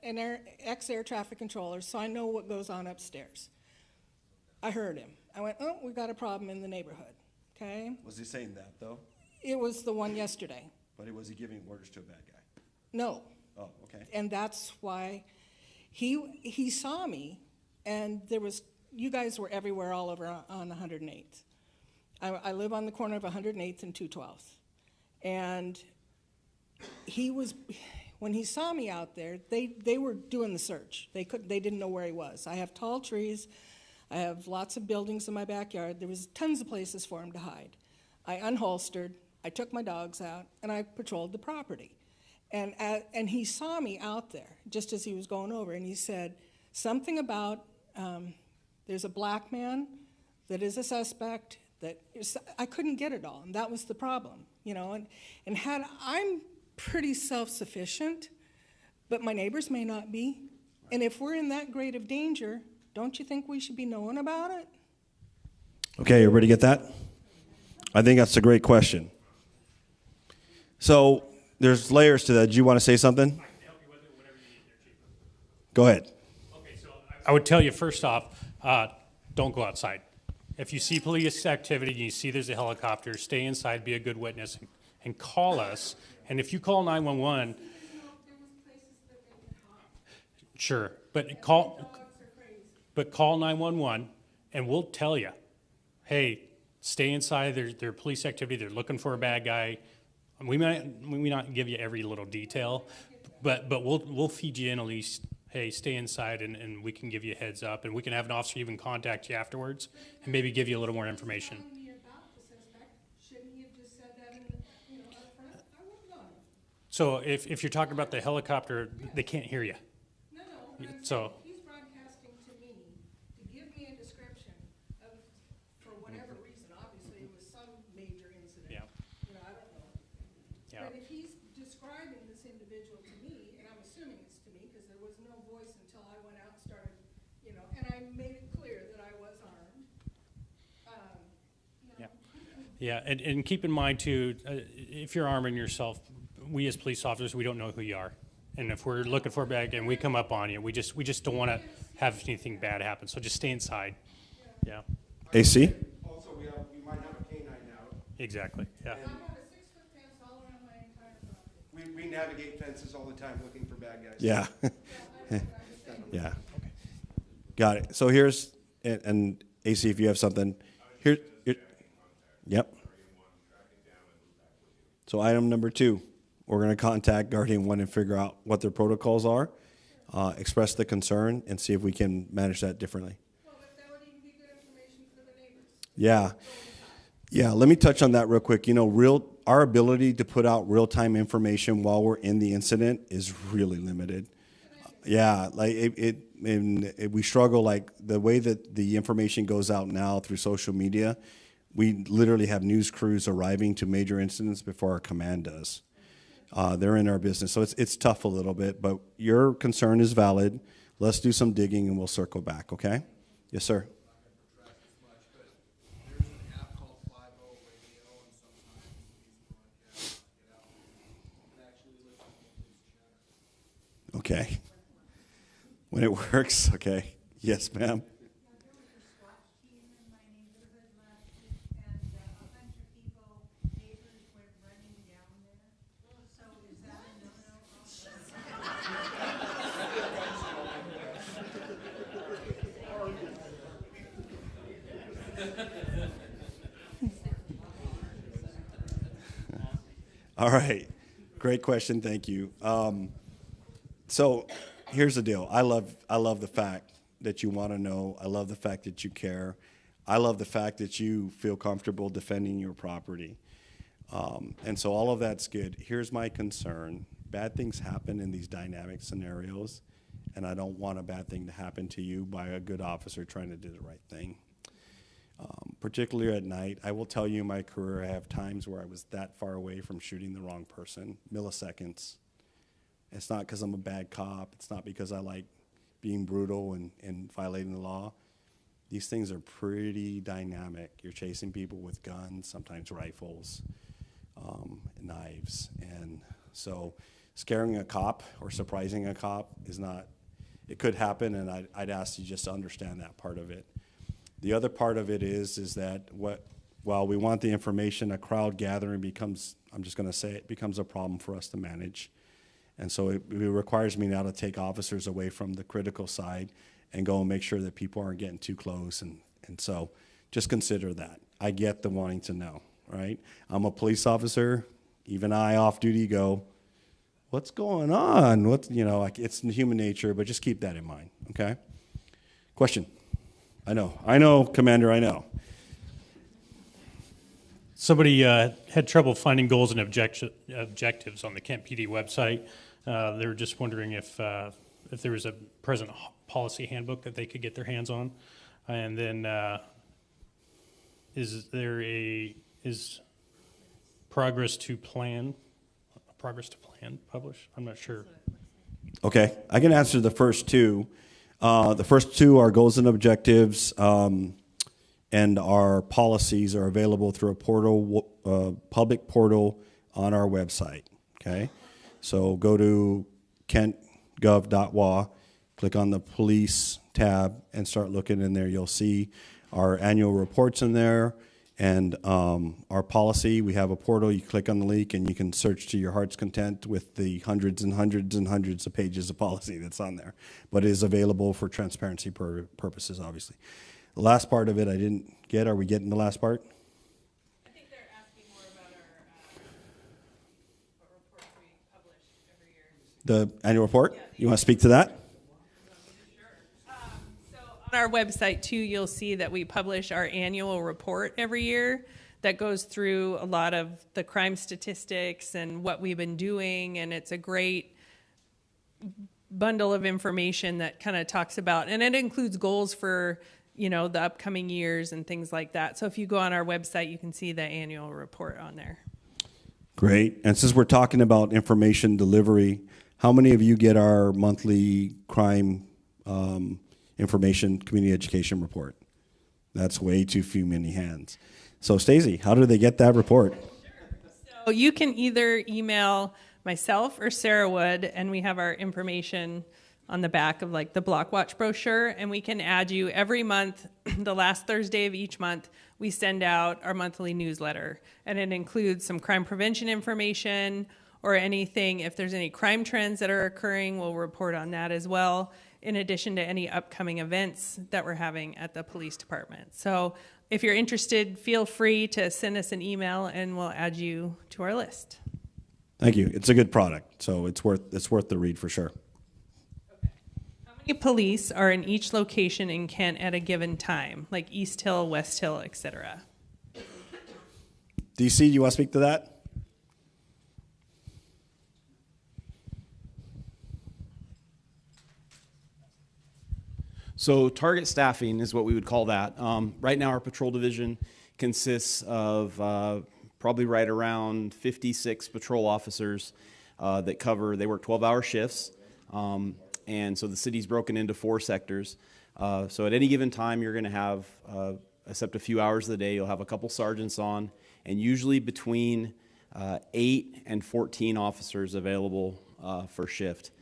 an ex-air traffic controller, so I know what goes on upstairs. I heard him. I went, oh, we got a problem in the neighborhood, okay? Was he saying that, though? It was the one yesterday. But was he giving orders to a bad guy? No, Oh, okay. And that's why he saw me, and you guys were everywhere all over on 108th. I live on the corner of 108th and 212th. And when he saw me out there, they were doing the search. They didn't know where he was. I have tall trees. I have lots of buildings in my backyard. There was tons of places for him to hide. I unholstered, I took my dogs out, and I patrolled the property. And he saw me out there just as he was going over, and he said something about there's a black man that is a suspect. I couldn't get it all, and that was the problem, you know. And I'm pretty self-sufficient, but my neighbors may not be. And if we're in that great of danger, don't you think we should be knowing about it? Okay, everybody get that? I think that's a great question. So there's layers to that. Do you want to say something? Go ahead. Okay, so I would tell you first off, don't go outside. If you see police activity and you see there's a helicopter, stay inside, be a good witness, and call us. And if you call 911, sure, but call 911, and we'll tell you, hey, stay inside. There's police activity. They're looking for a bad guy. We may not give you every little detail, but we'll feed you in at least. Hey, stay inside, and we can give you a heads up, and we can have an officer even contact you afterwards and maybe give you a little more information. So if you're talking about the helicopter, they can't hear you. No. So he's broadcasting to me to give me a description of, for whatever reason, obviously it was some major incident. Yeah. You know, I don't know. Yeah. But if he's describing this individual to me, and I'm assuming it's to me because there was no voice until I went out and started, you know, and I made it clear that I was armed. Yeah, and keep in mind too, if you're arming yourself, we as police officers, we don't know who you are. And if we're looking for a bag and we come up on you, we just don't want to have anything bad happen. So just stay inside. Yeah. AC? Also, we might have a canine out. Exactly. Yeah. I have a 6-foot fence all around my entire property. We navigate fences all the time looking for bad guys. Yeah. Yeah. Got it. So here's, and AC, if you have something. Here. Yep. So item number 2. We're going to contact Guardian 1 and figure out what their protocols are, express the concern, and see if we can manage that differently. Well, but that would even be good information for the neighbors. Yeah. Yeah, let me touch on that real quick. You know, our ability to put out real-time information while we're in the incident is really limited. Yeah, like we struggle, like the way that the information goes out now through social media, we literally have news crews arriving to major incidents before our command does. They're in our business, so it's tough a little bit, but your concern is valid. Let's do some digging and we'll circle back, okay? Yes, sir. Okay. When it works, okay. Yes, ma'am. All right. Great question. Thank you. So here's the deal. I love the fact that you want to know. I love the fact that you care. I love the fact that you feel comfortable defending your property. And so all of that's good. Here's my concern. Bad things happen in these dynamic scenarios, and I don't want a bad thing to happen to you by a good officer trying to do the right thing. Particularly at night, I will tell you in my career, I have times where I was that far away from shooting the wrong person, milliseconds. It's not because I'm a bad cop. It's not because I like being brutal and violating the law. These things are pretty dynamic. You're chasing people with guns, sometimes rifles, knives. And so scaring a cop or surprising a cop is not, it could happen, and I'd ask you just to understand that part of it. The other part of it is that while we want the information, a crowd gathering becomes, I'm just going to say it, becomes a problem for us to manage. And so it requires me now to take officers away from the critical side and go and make sure that people aren't getting too close. And so just consider that. I get the wanting to know, right? I'm a police officer. Even I off duty go, what's going on? Like it's human nature, but just keep that in mind, okay? Question? I know, Commander, I know. Somebody had trouble finding goals and objectives on the Kent PD website. They were just wondering if there was a present policy handbook that they could get their hands on. And then is progress to plan published? I'm not sure. Okay, I can answer the first two. The first two are goals and objectives, and our policies are available through a portal, public portal on our website. Okay, so go to kentgov.wa, click on the police tab, and start looking in there. You'll see our annual reports in there. And our policy, we have a portal. You click on the link and you can search to your heart's content with the hundreds and hundreds and hundreds of pages of policy that's on there. But it is available for transparency purposes, obviously. The last part of it I didn't get. Are we getting the last part? I think they're asking more about what reports we publish every year. The annual report? Yeah, you want to speak to that? On our website too, you'll see that we publish our annual report every year that goes through a lot of the crime statistics and what we've been doing, and it's a great bundle of information that kind of talks about, and it includes goals for the upcoming years and things like that. So if you go on our website, you can see the annual report on there. Great. And since we're talking about information delivery, how many of you get our monthly crime information community education report? That's way too many hands. So Stacey, how do they get that report? So you can either email myself or Sarah Wood, and we have our information on the back of like the Block Watch brochure, and we can add you every month. The last Thursday of each month, we send out our monthly newsletter, and it includes some crime prevention information or anything. If there's any crime trends that are occurring, we'll report on that as well, in addition to any upcoming events that we're having at the police department. So if you're interested, feel free to send us an email and we'll add you to our list. Thank you. It's a good product, so it's worth the read for sure. How many police are in each location in Kent at a given time, like East Hill, West Hill, etc.? DC, do you want to speak to that? So target staffing is what we would call that. Right now our patrol division consists of probably right around 56 patrol officers they work 12-hour shifts. And so the city's broken into 4 sectors. So at any given time you're going to have, except a few hours of the day, you'll have a couple sergeants on, and usually between 8 and 14 officers available for shift.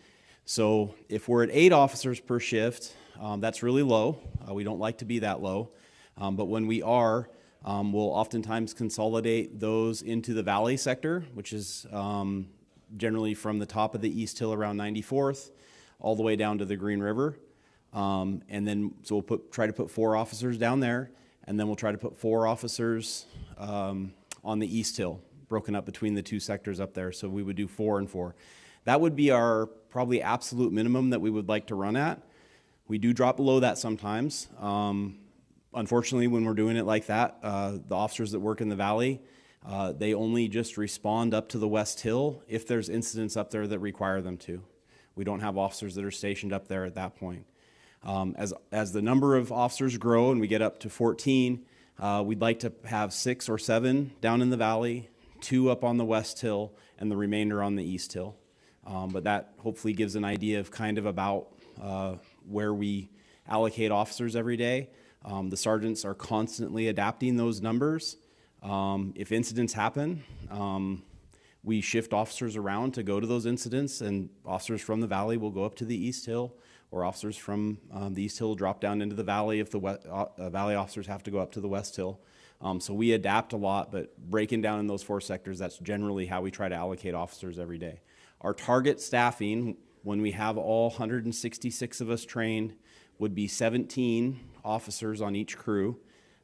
So if we're at 8 officers per shift, that's really low. We don't like to be that low. But when we are, we'll oftentimes consolidate those into the valley sector, which is generally from the top of the East Hill around 94th all the way down to the Green River. And then, so we'll try to put 4 officers down there, and then we'll try to put 4 officers on the East Hill, broken up between the 2 sectors up there. So we would do 4 and 4. That would be our probably absolute minimum that we would like to run at. We do drop below that sometimes. Unfortunately, when we're doing it like that, the officers that work in the valley, they only just respond up to the West Hill if there's incidents up there that require them to. We don't have officers that are stationed up there at that point. As the number of officers grow and we get up to 14, we'd like to have 6 or 7 down in the valley, 2 up on the West Hill, and the remainder on the East Hill. But that hopefully gives an idea of kind of about where we allocate officers every day. The sergeants are constantly adapting those numbers. If incidents happen, we shift officers around to go to those incidents, and officers from the valley will go up to the East Hill, or officers from the East Hill drop down into the valley if the valley officers have to go up to the West Hill. So we adapt a lot, but breaking down in those 4 sectors, that's generally how we try to allocate officers every day. Our target staffing, when we have all 166 of us trained, would be 17 officers on each crew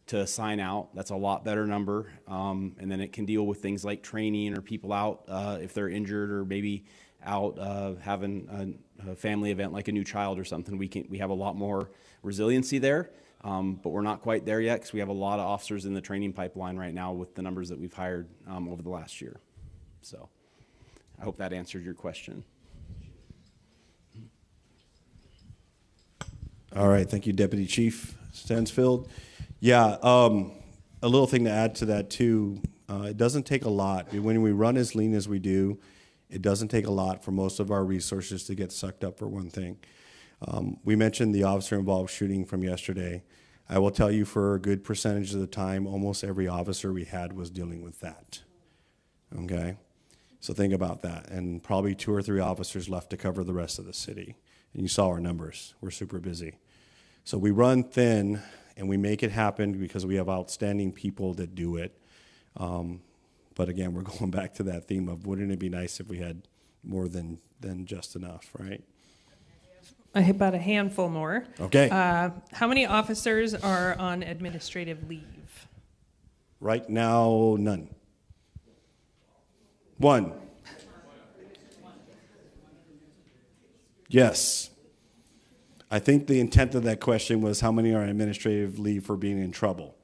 to assign out. That's a lot better number. And then it can deal with things like training or people out if they're injured or maybe out having a family event like a new child or something. We have a lot more resiliency there, but we're not quite there yet because we have a lot of officers in the training pipeline right now with the numbers that we've hired over the last year. So I hope that answered your question. All right, thank you, Deputy Chief Stansfield. Yeah, a little thing to add to that too, it doesn't take a lot. When we run as lean as we do, it doesn't take a lot for most of our resources to get sucked up for one thing. We mentioned the officer-involved shooting from yesterday. I will tell you for a good percentage of the time, almost every officer we had was dealing with that, okay? So think about that, and probably 2 or 3 officers left to cover the rest of the city. And you saw our numbers, we're super busy. So we run thin and we make it happen because we have outstanding people that do it. But again, we're going back to that theme of wouldn't it be nice if we had more than just enough, right? About a handful more. Okay. How many officers are on administrative leave? Right now, none. 1. Yes. I think the intent of that question was how many are on administrative leave for being in trouble?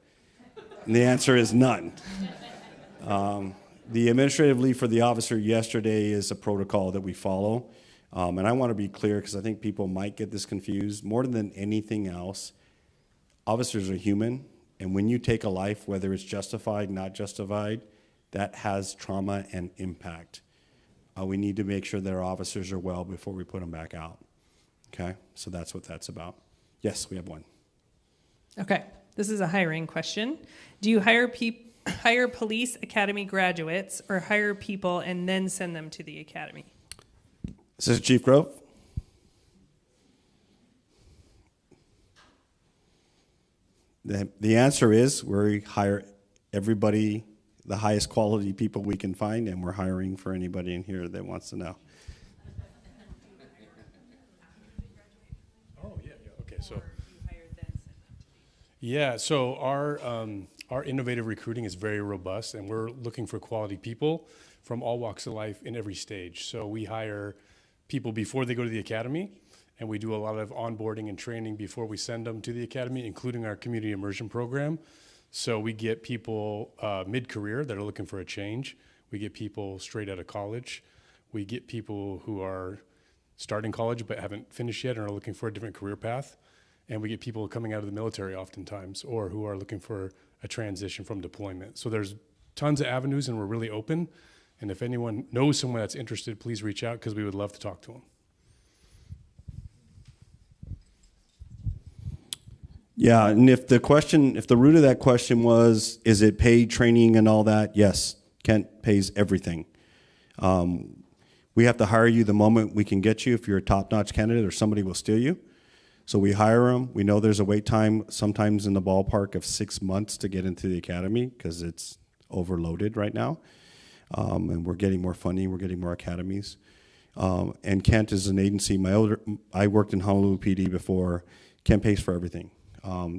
And the answer is none. The administrative leave for the officer yesterday is a protocol that we follow. And I want to be clear because I think people might get this confused. More than anything else, officers are human. And when you take a life, whether it's justified, not justified, that has trauma and impact. We need to make sure that our officers are well before we put them back out. Okay, so that's what that's about. Yes, we have 1. Okay, this is a hiring question. Do you hire police academy graduates or hire people and then send them to the academy? Assistant Chief Grove? The answer is we hire everybody, the highest quality people we can find, and we're hiring for anybody in here that wants to know. So our innovative recruiting is very robust, and we're looking for quality people from all walks of life in every stage. So we hire people before they go to the academy, and we do a lot of onboarding and training before we send them to the academy, including our community immersion program. So we get people mid-career that are looking for a change. We get people straight out of college. We get people who are starting college but haven't finished yet and are looking for a different career path. And we get people coming out of the military oftentimes or who are looking for a transition from deployment. So there's tons of avenues and we're really open. And if anyone knows someone that's interested, please reach out because we would love to talk to them. Yeah, and if the root of that question was, is it paid training and all that? Yes, Kent pays everything. We have to hire you the moment we can get you if you're a top-notch candidate or somebody will steal you. So we hire them. We know there's a wait time sometimes in the ballpark of 6 months to get into the academy because it's overloaded right now. And we're getting more funding. We're getting more academies. And Kent is an agency. I worked in Honolulu PD before. Kent pays for everything.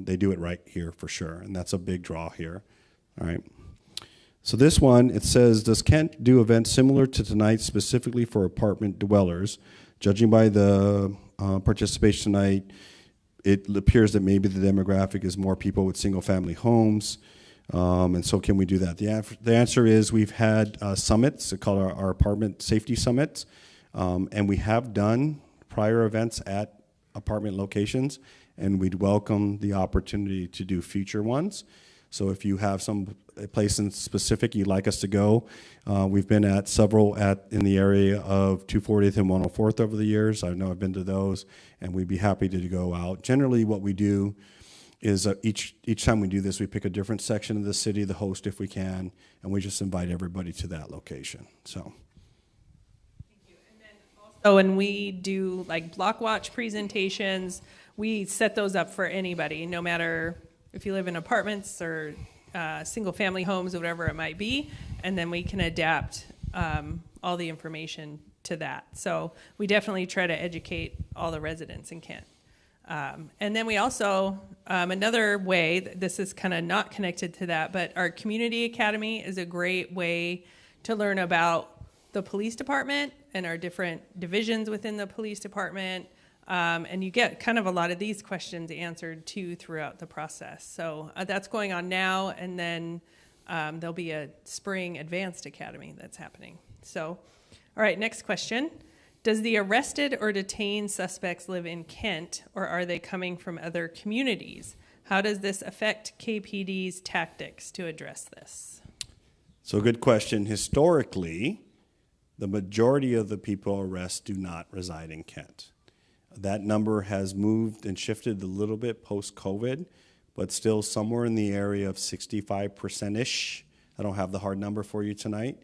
They do it right here for sure, and that's a big draw here. All right. So this one, it says, does Kent do events similar to tonight specifically for apartment dwellers? Judging by the participation tonight, it appears that maybe the demographic is more people with single-family homes, and so can we do that? The answer is we've had summits called our apartment safety summits, and we have done prior events at apartment locations, and we'd welcome the opportunity to do future ones. So if you have some place in specific you'd like us to go, we've been at several in the area of 240th and 104th over the years. I know I've been to those, and we'd be happy to go out. Generally what we do is each time we do this, we pick a different section of the city, the host if we can, and we just invite everybody to that location. So. So when we do like block watch presentations, we set those up for anybody, no matter if you live in apartments or single-family homes, or whatever it might be, and then we can adapt all the information to that. So we definitely try to educate all the residents in Kent. And then we also, another way, this is kind of not connected to that, but our community academy is a great way to learn about the police department and our different divisions within the police department. And you get kind of a lot of these questions answered too throughout the process. So that's going on now, and then there'll be a spring advanced academy that's happening. So, all right, next question. Does the arrested or detained suspects live in Kent, or are they coming from other communities? How does this affect KPD's tactics to address this? So good question. Historically, the majority of the people arrested do not reside in Kent. That number has moved and shifted a little bit post-COVID, but still somewhere in the area of 65%-ish. I don't have the hard number for you tonight,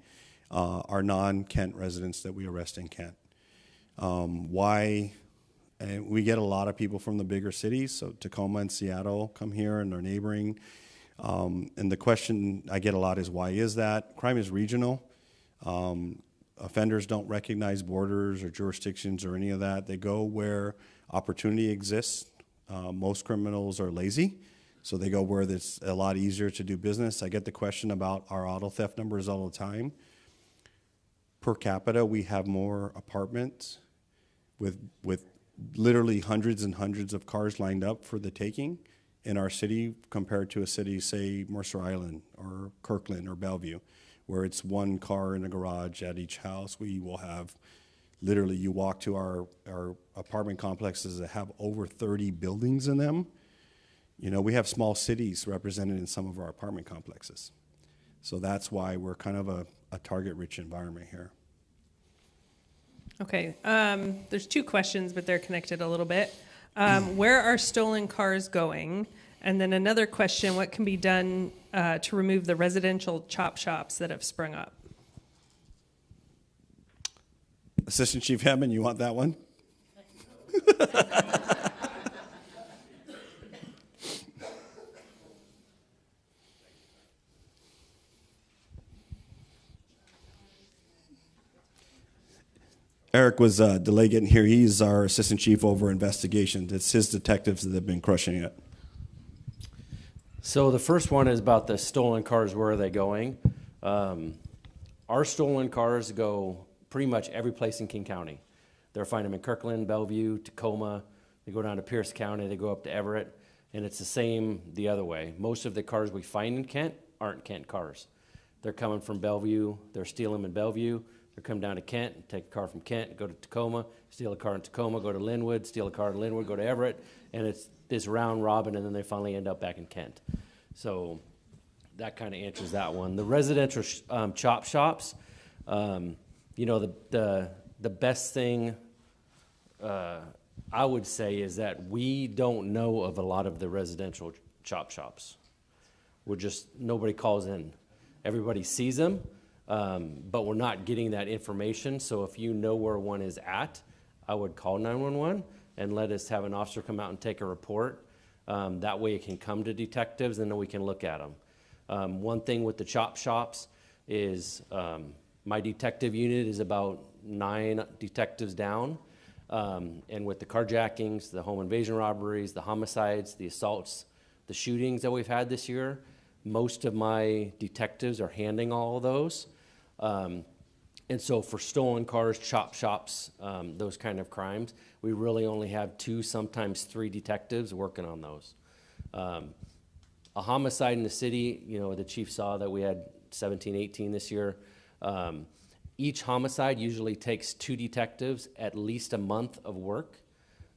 are non-Kent residents that we arrest in Kent. Why? And we get a lot of people from the bigger cities, so Tacoma and Seattle come here and are neighboring. And the question I get a lot is, why is that? Crime is regional. Offenders don't recognize borders or jurisdictions or any of that. They go where opportunity exists. Most criminals are lazy, so they go where it's a lot easier to do business. I get the question about our auto theft numbers all the time. Per capita, we have more apartments with literally hundreds and hundreds of cars lined up for the taking in our city compared to a city, say, Mercer Island or Kirkland or Bellevue, where it's one car in a garage at each house. We will have, literally, you walk to our apartment complexes that have over 30 buildings in them. You know, we have small cities represented in some of our apartment complexes. So that's why we're kind of a target-rich environment here. Okay, there's two questions, but they're connected a little bit. Where are stolen cars going? And then another question, what can be done to remove the residential chop shops that have sprung up? Assistant Chief Hammond, you want that one? Eric was delayed getting here. He's our assistant chief over investigations. It's his detectives that have been crushing it. So the first one is about the stolen cars. Where are they going? Our stolen cars go pretty much every place in King County. They'll find them in Kirkland, Bellevue, Tacoma. They go down to Pierce County. They go up to Everett. And it's the same the other way. Most of the cars we find in Kent aren't Kent cars. They're coming from Bellevue. They're stealing them in Bellevue. They come down to Kent, take a car from Kent, go to Tacoma, steal a car in Tacoma, go to Linwood, steal a car in Linwood, go to Everett, and it's this round robin, and then they finally end up back in Kent. So that kind of answers that one. The residential chop shops, you know, the best thing I would say is that we don't know of a lot of the residential chop shops. Nobody calls in. Everybody sees them. But we're not getting that information. So if you know where one is at, I would call 911 and let us have an officer come out and take a report. That way it can come to detectives and then we can look at them. One thing with the chop shops is my detective unit is about 9 detectives down. And with the carjackings, the home invasion robberies, the homicides, the assaults, the shootings that we've had this year, most of my detectives are handling all of those. And so for stolen cars, chop shops, those kind of crimes, we really only have 2, sometimes 3 detectives working on those. A homicide in the city, you know, the chief saw that we had 17, 18 this year. Each homicide usually takes 2 detectives at least a month of work.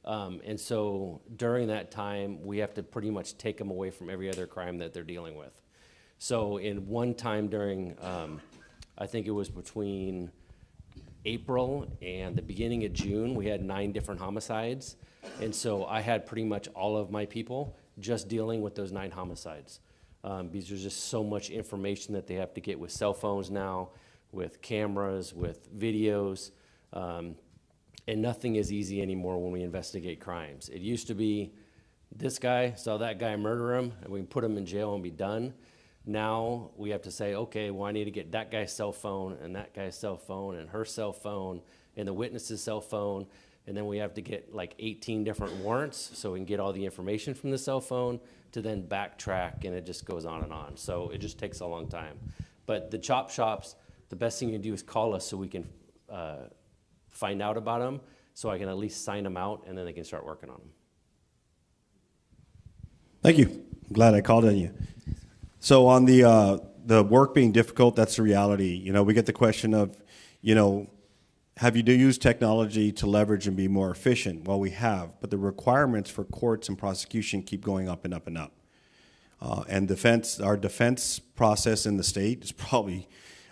And so during that time, we have to pretty much take them away from every other crime that they're dealing with. So in one time during, I think it was between April and the beginning of June, we had 9 different homicides. And so I had pretty much all of my people just dealing with those 9 homicides. Because there's just so much information that they have to get with cell phones now, with cameras, with videos. And nothing is easy anymore when we investigate crimes. It used to be, this guy saw that guy murder him, and we can put him in jail and be done. Now we have to say, okay, well, I need to get that guy's cell phone and that guy's cell phone and her cell phone and the witness's cell phone. And then we have to get like 18 different warrants so we can get all the information from the cell phone to then backtrack, and it just goes on and on. So it just takes a long time. But the chop shops, the best thing you can do is call us so we can find out about them, so I can at least sign them out, and then they can start working on them. Thank you. I'm glad I called on you. So on the work being difficult, that's the reality. You know, we get the question of, you know, have you used technology to leverage and be more efficient? Well, we have, but the requirements for courts and prosecution keep going up and up and up. And our defense process in the state is probably,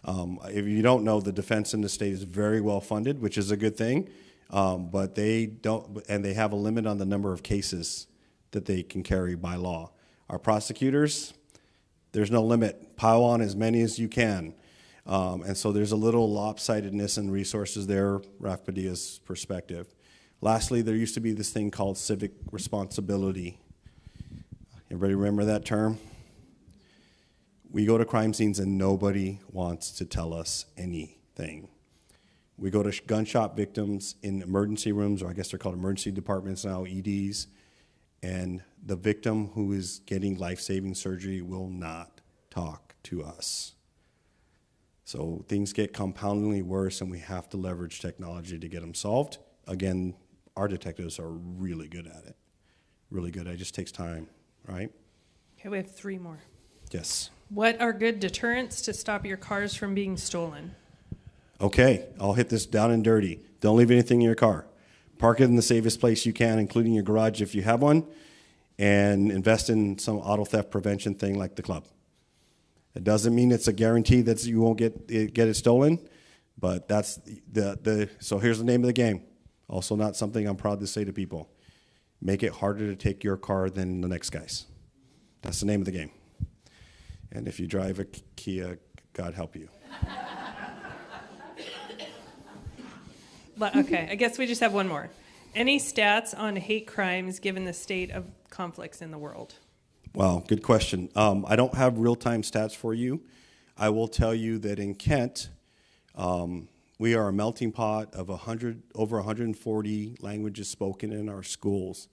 if you don't know, the defense in the state is very well funded, which is a good thing. But they don't, and they have a limit on the number of cases that they can carry by law. Our prosecutors, there's no limit. Pile on as many as you can. And so there's a little lopsidedness in resources there, Raf Padilla's perspective. Lastly, there used to be this thing called civic responsibility. Everybody remember that term? We go to crime scenes and nobody wants to tell us anything. We go to gunshot victims in emergency rooms, or I guess they're called emergency departments now, EDs, and the victim who is getting life-saving surgery will not talk to us. So things get compoundingly worse, and we have to leverage technology to get them solved. Again, our detectives are really good at it. Really good. It just takes time, right? Okay, we have 3 more. Yes. What are good deterrents to stop your cars from being stolen? Okay, I'll hit this down and dirty. Don't leave anything in your car. Park it in the safest place you can, including your garage if you have one, and invest in some auto theft prevention thing like the club. It doesn't mean it's a guarantee that you won't get it stolen, but that's so here's the name of the game. Also not something I'm proud to say to people. Make it harder to take your car than the next guy's. That's the name of the game. And if you drive a Kia, God help you. Okay, I guess we just have one more. Any stats on hate crimes given the state of conflicts in the world? Wow, good question. I don't have real-time stats for you. I will tell you that in Kent, we are a melting pot of over 140 languages spoken in our schools.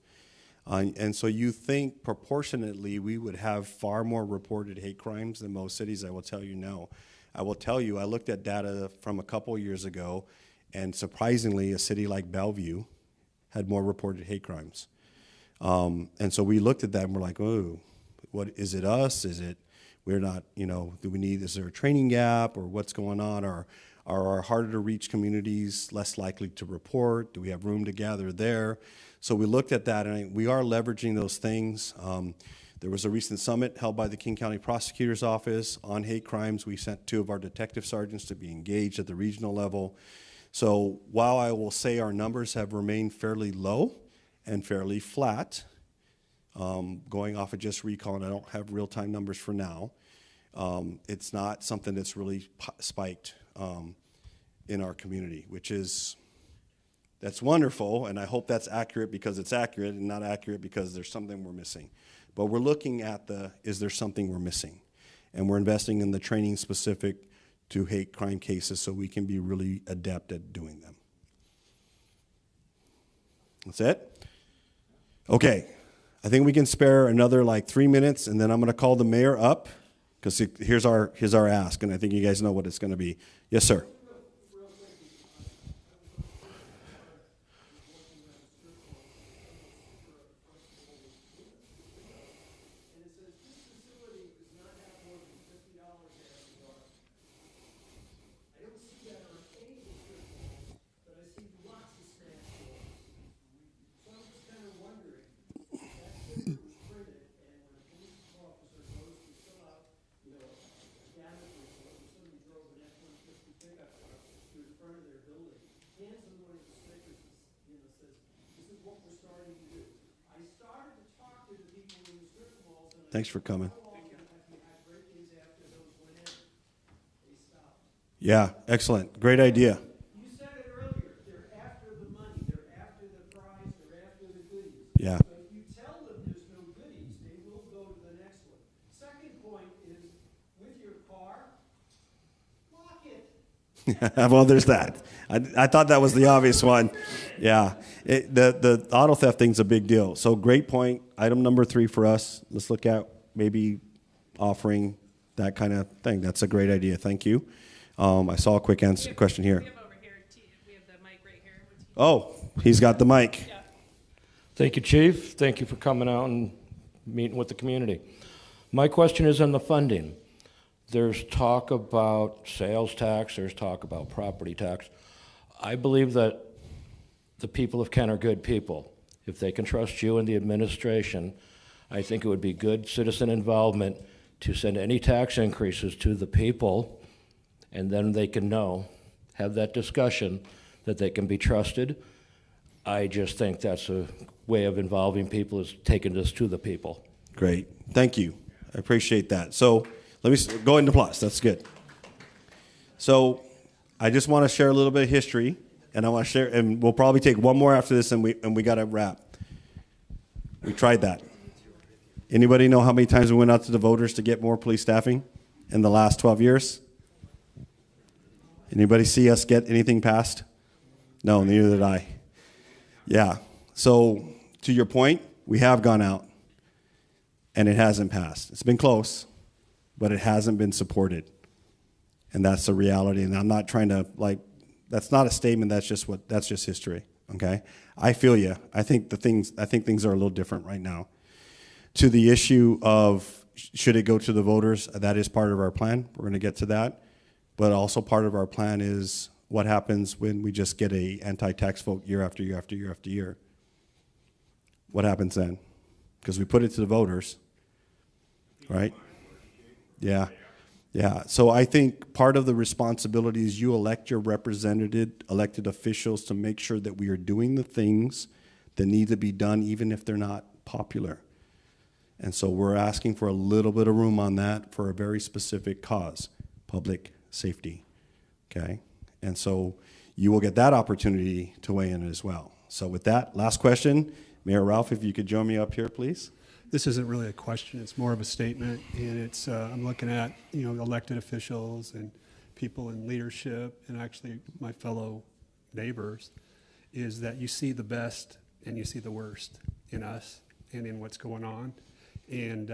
And so you think proportionately we would have far more reported hate crimes than most cities. I will tell you no. I will tell you, I looked at data from a couple years ago, and surprisingly, a city like Bellevue had more reported hate crimes. And so we looked at that and we're like, oh, what is it us? Is it we're not, you know, is there a training gap, or what's going on? Are our harder to reach communities less likely to report? Do we have room to gather there? So we looked at that, and we are leveraging those things. There was a recent summit held by the King County Prosecutor's Office on hate crimes. We sent 2 of our detective sergeants to be engaged at the regional level. So while I will say our numbers have remained fairly low and fairly flat, going off of just recall, and I don't have real-time numbers for now, it's not something that's really spiked in our community, that's wonderful, and I hope that's accurate because it's accurate and not accurate because there's something we're missing. But we're looking at is there something we're missing? And we're investing in the training specific to hate crime cases so we can be really adept at doing them. That's it? Okay. I think we can spare another like 3 minutes, and then I'm going to call the mayor up because here's our ask, and I think you guys know what it's going to be. Yes, sir. Thanks for coming. Yeah, excellent. Great idea. You said it earlier. They're after the money. They're after the prize. They're after the goodies. Yeah. So if you tell them there's no goodies, they will go to the next one. Second point is Well, there's that. I thought that was the obvious one. Yeah. The auto theft thing's a big deal. So great point. Item number 3 for us. Let's look at maybe offering that kind of thing. That's a great idea. Thank you. I saw a quick question here. Oh, he's got the mic. Yeah. Thank you, Chief. Thank you for coming out and meeting with the community. My question is on the funding. There's talk about sales tax, there's talk about property tax. I believe that the people of Kent are good people. If they can trust you and the administration, I think it would be good citizen involvement to send any tax increases to the people, and then they can know, have that discussion, that they can be trusted. I just think that's a way of involving people, is taking this to the people. Great. Thank you. I appreciate that. So let me go into plus. That's good. So I just want to share a little bit of history, and I want to share, and we'll probably take one more after this, and we got to wrap. We tried that. Anybody know how many times we went out to the voters to get more police staffing in the last 12 years? Anybody see us get anything passed? No, neither did I. Yeah. So to your point, we have gone out, and it hasn't passed. It's been close, but it hasn't been supported. And that's the reality. And I'm not trying to, that's not a statement, that's just history. Okay? I feel you. I think things are a little different right now. To the issue of should it go to the voters, that is part of our plan. We're going to get to that. But also part of our plan is what happens when we just get a anti-tax vote year after year after year after year. What happens then? Because we put it to the voters, right? Yeah. Yeah. So I think part of the responsibility is you elect your elected officials to make sure that we are doing the things that need to be done, even if they're not popular. And so we're asking for a little bit of room on that for a very specific cause, public safety. Okay? And so you will get that opportunity to weigh in as well. So with that, last question, Mayor Ralph, if you could join me up here, please. This isn't really a question, it's more of a statement, and it's, I'm looking at, elected officials and people in leadership and actually my fellow neighbors, is that you see the best and you see the worst in us and in what's going on. And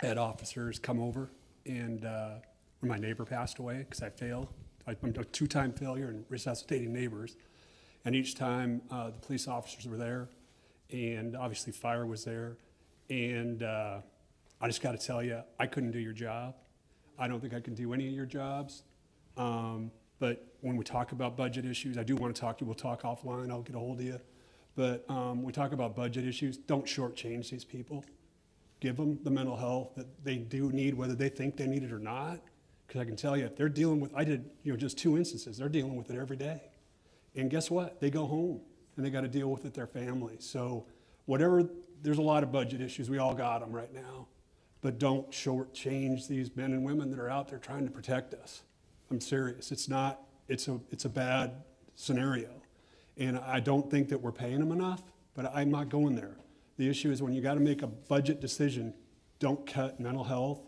had officers come over, and when my neighbor passed away because I failed, I'm a 2-time failure in resuscitating neighbors, and each time the police officers were there, and obviously fire was there, and I just got to tell you, I couldn't do your job. I don't think I can do any of your jobs. But when we talk about budget issues, I do want to talk to you. We'll talk offline. I'll get a hold of you. But we talk about budget issues. Don't shortchange these people. Give them the mental health that they do need, whether they think they need it or not. Because I can tell you, if they're dealing with, I did just 2 instances, they're dealing with it every day. And guess what? They go home and they got to deal with it, their family. So whatever, there's a lot of budget issues. We all got them right now. But don't shortchange these men and women that are out there trying to protect us. I'm serious. It's not, it's a bad scenario. And I don't think that we're paying them enough, but I'm not going there. The issue is when you got to make a budget decision, don't cut mental health,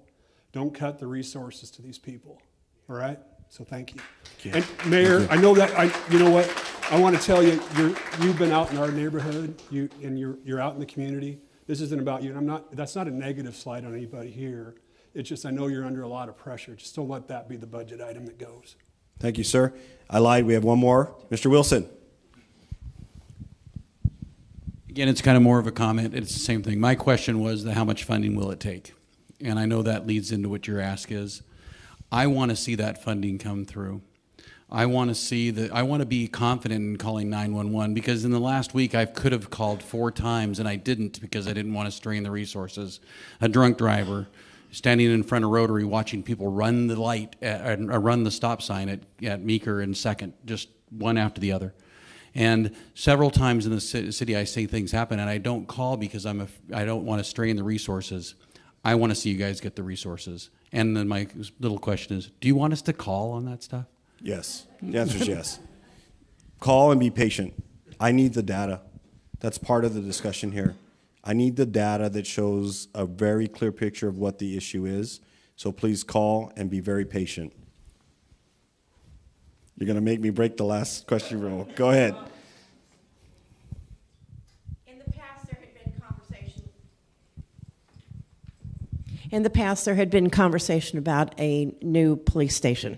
don't cut the resources to these people. All right? So thank you. And Mayor, I know that you know what? I want to tell you, you've been out in our neighborhood, and you're out in the community. This isn't about you, and that's not a negative slight on anybody here. It's just I know you're under a lot of pressure. Just don't let that be the budget item that goes. Thank you, sir. I lied. We have one more. Mr. Wilson. Again, it's kind of more of a comment. It's the same thing. My question was how much funding will it take? And I know that leads into what your ask is. I want to see that funding come through. I want to see that. I want to be confident in calling 911, because in the last week I could have called 4 times and I didn't, because I didn't want to strain the resources. A drunk driver standing in front of Rotary watching people run the light, run the stop sign at Meeker and Second, just one after the other. And several times in the city I see things happen, and I don't call because I don't want to strain the resources. I want to see you guys get the resources. And then my little question is, do you want us to call on that stuff? Yes. The answer is yes. Call and be patient. I need the data. That's part of the discussion here. I need the data that shows a very clear picture of what the issue is. So please call and be very patient. You're going to make me break the last question rule. Go ahead. In the past, there had been conversation about a new police station,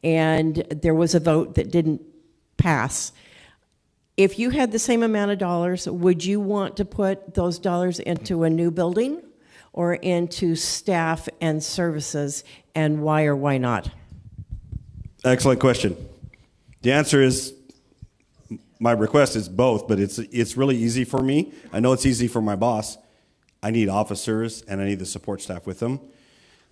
and there was a vote that didn't pass. If you had the same amount of dollars, would you want to put those dollars into a new building or into staff and services, and why or why not? Excellent question. The answer is, my request is both, but it's really easy for me. I know it's easy for my boss. I need officers and I need the support staff with them.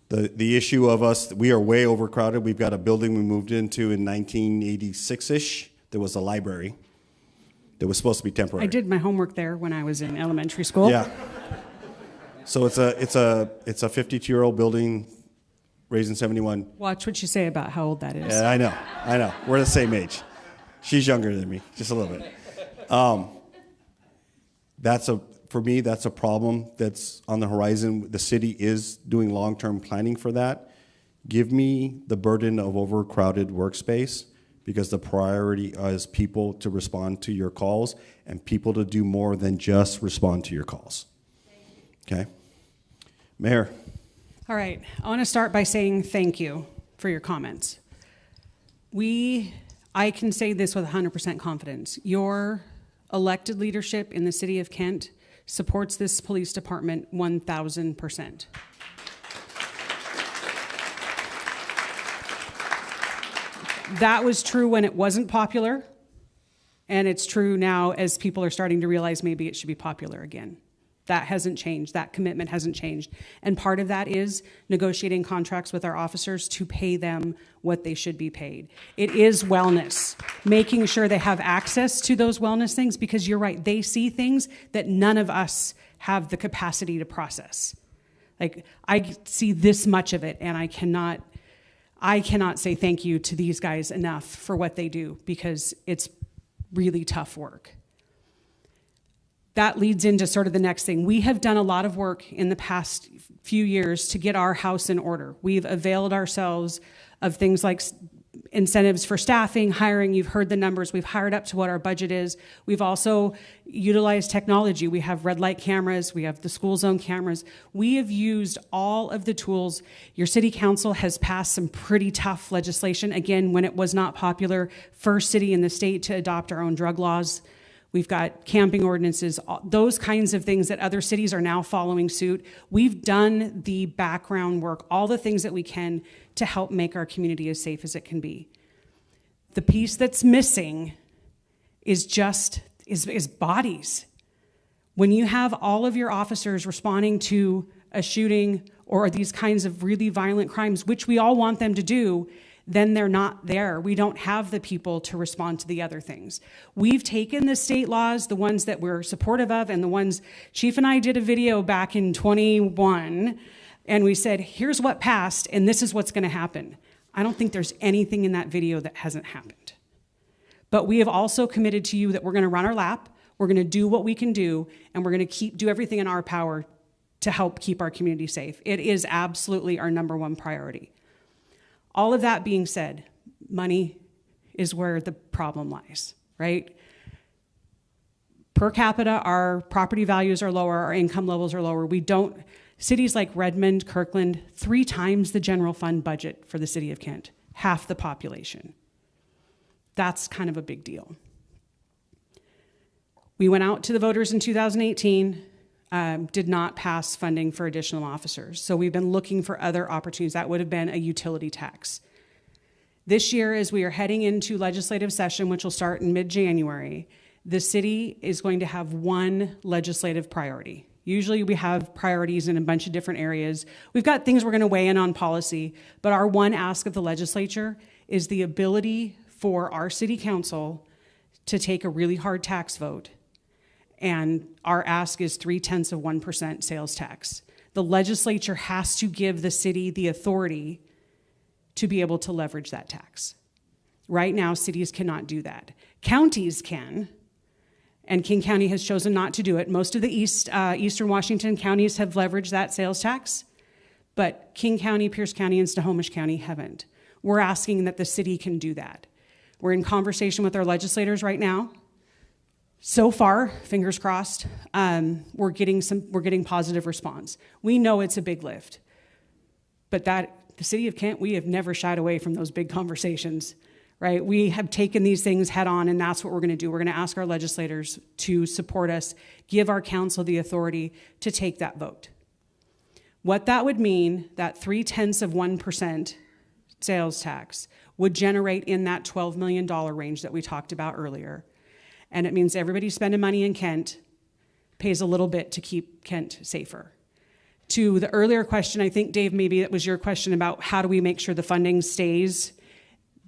The issue of us, we are way overcrowded. We've got a building we moved into in 1986-ish. There was a library that was supposed to be temporary. I did my homework there when I was in elementary school. Yeah. So it's a 52-year-old building, raised in 71. Watch what you say about how old that is. Yeah, I know. We're the same age. She's younger than me, just a little bit. For me, that's a problem that's on the horizon. The city is doing long-term planning for that. Give me the burden of overcrowded workspace, because the priority is people to respond to your calls and people to do more than just respond to your calls. Okay? Mayor. All right, I want to start by saying thank you for your comments. I can say this with 100% confidence. Your elected leadership in the city of Kent supports this police department 1,000%. That was true when it wasn't popular, and it's true now as people are starting to realize maybe it should be popular again. That hasn't changed. That commitment hasn't changed. And part of that is negotiating contracts with our officers to pay them what they should be paid. It is wellness, making sure they have access to those wellness things, because you're right, they see things that none of us have the capacity to process. Like, I see this much of it, and I cannot say thank you to these guys enough for what they do, because it's really tough work. That leads into sort of the next thing. We have done a lot of work in the past few years to get our house in order. We've availed ourselves of things like incentives for staffing, hiring. You've heard the numbers. We've hired up to what our budget is. We've also utilized technology. We have red light cameras. We have the school zone cameras. We have used all of the tools. Your city council has passed some pretty tough legislation. Again, when it was not popular, first city in the state to adopt our own drug laws. We've got camping ordinances, those kinds of things that other cities are now following suit. We've done the background work, all the things that we can to help make our community as safe as it can be. The piece that's missing is bodies. When you have all of your officers responding to a shooting or these kinds of really violent crimes, which we all want them to do, then they're not there. We don't have the people to respond to the other things. We've taken the state laws, the ones that we're supportive of, and the ones, Chief and I did a video back in 21, and we said, here's what passed, and this is what's gonna happen. I don't think there's anything in that video that hasn't happened. But we have also committed to you that we're gonna run our lap, we're gonna do what we can do, and we're gonna do everything in our power to help keep our community safe. It is absolutely our #1 priority. All of that being said, money is where the problem lies, right? Per capita, our property values are lower, our income levels are lower. Cities like Redmond, Kirkland, 3 times the general fund budget for the city of Kent, half the population. That's kind of a big deal. We went out to the voters in 2018, did not pass funding for additional officers. So we've been looking for other opportunities. That would have been a utility tax. This year, as we are heading into legislative session, which will start in mid-January, the city is going to have one legislative priority. Usually we have priorities in a bunch of different areas. We've got things we're going to weigh in on policy, but our one ask of the legislature is the ability for our city council to take a really hard tax vote. And our ask is 0.3% sales tax. The legislature has to give the city the authority to be able to leverage that tax. Right now, cities cannot do that. Counties can, and King County has chosen not to do it. Most of the Eastern Washington counties have leveraged that sales tax, but King County, Pierce County, and Snohomish County haven't. We're asking that the city can do that. We're in conversation with our legislators right now. So far, fingers crossed, we're getting positive response. We know it's a big lift, but the city of Kent, we have never shied away from those big conversations, right? We have taken these things head on, and that's what we're going to do. We're going to ask our legislators to support us, give our council the authority to take that vote. What that would mean, that 0.3% sales tax would generate in that $12 million range that we talked about earlier. And it means everybody spending money in Kent pays a little bit to keep Kent safer. To the earlier question, I think, Dave, maybe that was your question about how do we make sure the funding stays.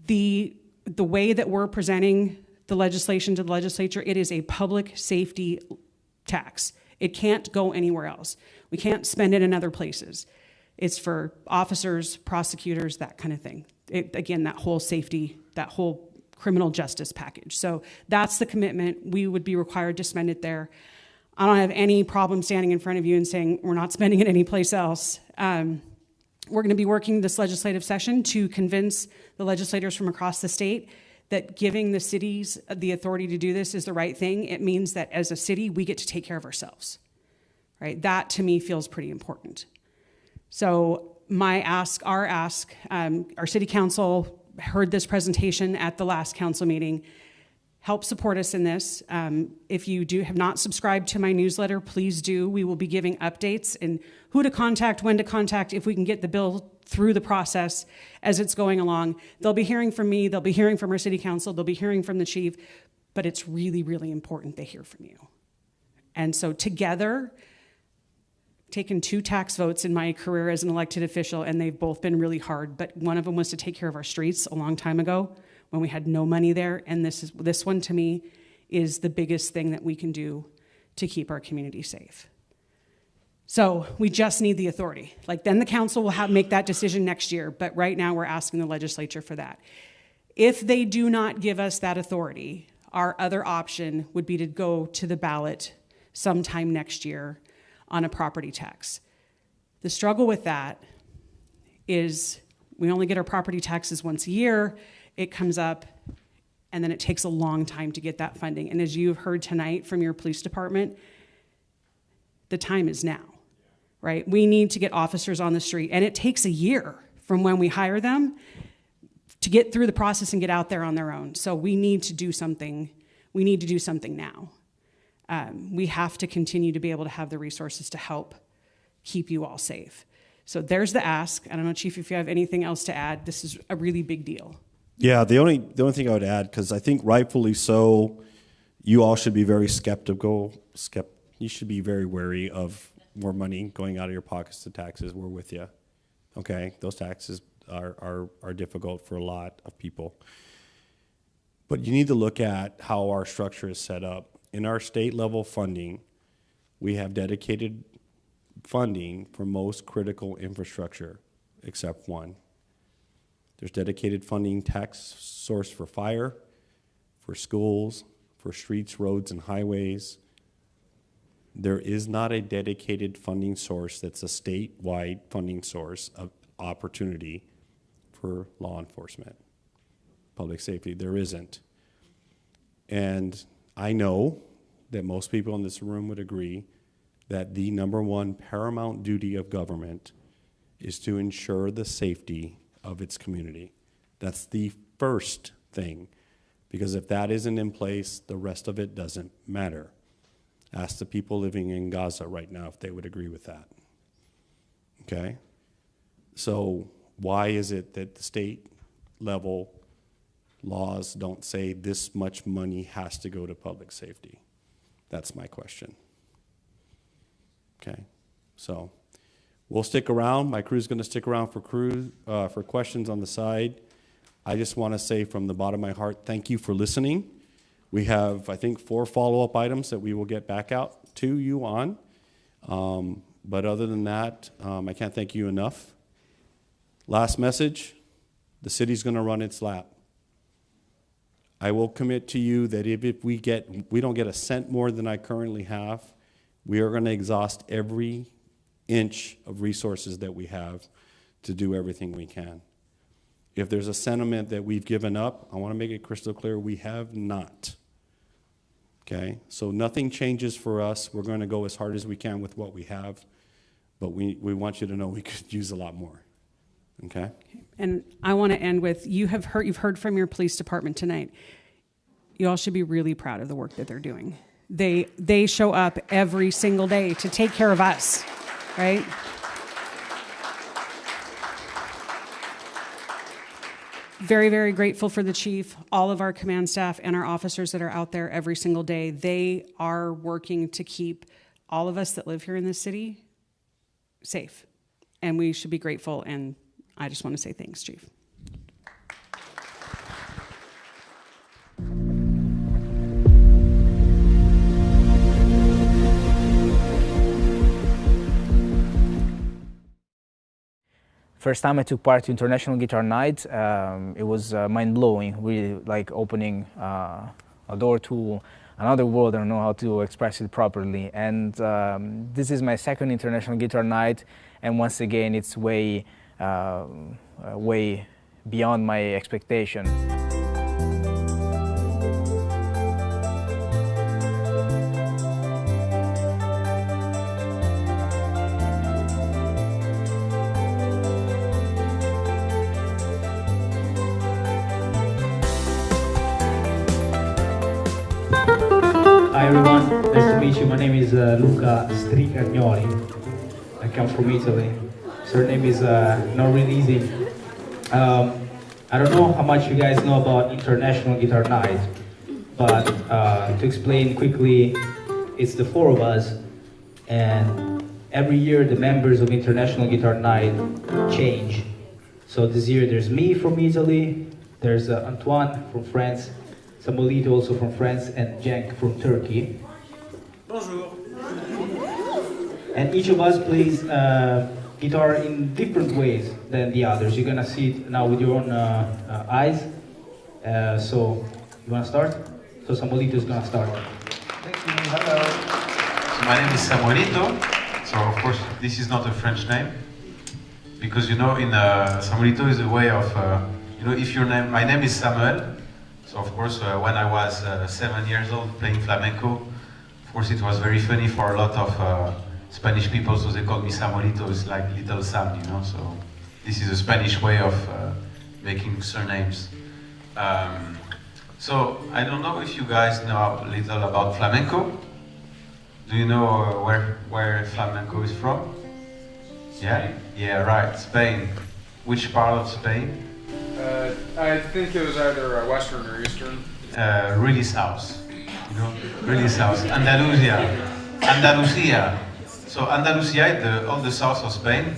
The way that we're presenting the legislation to the legislature, it is a public safety tax. It can't go anywhere else. We can't spend it in other places. It's for officers, prosecutors, that kind of thing. Again, that whole safety, that whole criminal justice package. So that's the commitment. We would be required to spend it there. I don't have any problem standing in front of you and saying we're not spending it anyplace else. We're going to be working this legislative session to convince the legislators from across the state that giving the cities the authority to do this is the right thing. It means that as a city, we get to take care of ourselves, right? That to me feels pretty important. So our city council heard this presentation at the last council meeting. Help support us in this. If you have not subscribed to my newsletter, please do. We will be giving updates and who to contact, when to contact, if we can get the bill through the process as it's going along. They'll be hearing from me, they'll be hearing from our city council, they'll be hearing from the chief, but it's really, really important they hear from you. And so together, taken 2 tax votes in my career as an elected official, and they've both been really hard, but one of them was to take care of our streets a long time ago when we had no money there, and this one to me is the biggest thing that we can do to keep our community safe. So we just need the authority. Then the council will make that decision next year, but right now we're asking the legislature for that. If they do not give us that authority, our other option would be to go to the ballot sometime next year on a property tax. The struggle with that is we only get our property taxes once a year, it comes up, and then it takes a long time to get that funding. And as you've heard tonight from your police department, the time is now, right? We need to get officers on the street, and it takes a year from when we hire them to get through the process and get out there on their own. So we need to do something. We need to do something now. We have to continue to be able to have the resources to help keep you all safe. So there's the ask. I don't know, Chief, if you have anything else to add. This is a really big deal. Yeah, the only thing I would add, because I think rightfully so, you all should be very skeptical. You should be very wary of more money going out of your pockets to taxes. We're with you. Okay, those taxes are difficult for a lot of people. But you need to look at how our structure is set up. In our state level funding, we have dedicated funding for most critical infrastructure, except one. There's dedicated funding tax source for fire, for schools, for streets, roads, and highways. There is not a dedicated funding source that's a statewide funding source of opportunity for law enforcement, public safety. There isn't. And I know that most people in this room would agree that the number one paramount duty of government is to ensure the safety of its community. That's the first thing, because if that isn't in place, the rest of it doesn't matter. Ask the people living in Gaza right now if they would agree with that. Okay? So why is it that the state level laws don't say this much money has to go to public safety? That's my question. Okay, so we'll stick around. My crew's going to stick around for questions on the side. I just want to say from the bottom of my heart, thank you for listening. We have, I think, 4 follow-up items that we will get back out to you on. But other than that, I can't thank you enough. Last message, the city's going to run its lap. I will commit to you that if we don't get a cent more than I currently have, we are going to exhaust every inch of resources that we have to do everything we can. if there's a sentiment that we've given up, I want to make it crystal clear, we have not. Okay? So nothing changes for us. We're going to go as hard as we can with what we have, but we want you to know we could use a lot more. Okay? And I want to end with, you've heard from your police department tonight. You all should be really proud of the work that they're doing. They show up every single day to take care of us, right? Very, very grateful for the chief, all of our command staff, and our officers that are out there every single day. They are working to keep all of us that live here in this city safe. And we should be grateful, and I just want to say thanks, Chief. First time I took part to International Guitar Night, it was mind-blowing, really like opening a door to another world. I don't know how to express it properly. And this is my second International Guitar Night, and once again it's way beyond my expectation. Hi everyone, nice to meet you. My name is Luca Stricagnoli. I come from Italy. Surname is not really easy. I don't know how much you guys know about International Guitar Night, but to explain quickly, it's the four of us, and every year the members of International Guitar Night change. So this year there's me from Italy, there's Antoine from France, Samuelito also from France, and Cenk from Turkey. Bonjour. And each of us plays guitar in different ways than the others. You're gonna see it now with your own eyes. So, you wanna start? So Samuelito is gonna start. Thank you. Hello. So my name is Samuelito. So of course this is not a French name, because you know in Samuelito is a way of you know, if your name, my name is Samuel. So of course, when I was 7 years old playing flamenco, of course it was very funny for a lot of Spanish people, so they called me Samuelito. It's like Little Sam, you know. So this is a Spanish way of making surnames. So I don't know if you guys know a little about flamenco. Do you know where flamenco is from? Yeah, yeah, right, Spain. Which part of Spain? I think it was either Western or Eastern. Really south, you know, really south. Andalusia. So Andalusia, all the south of Spain,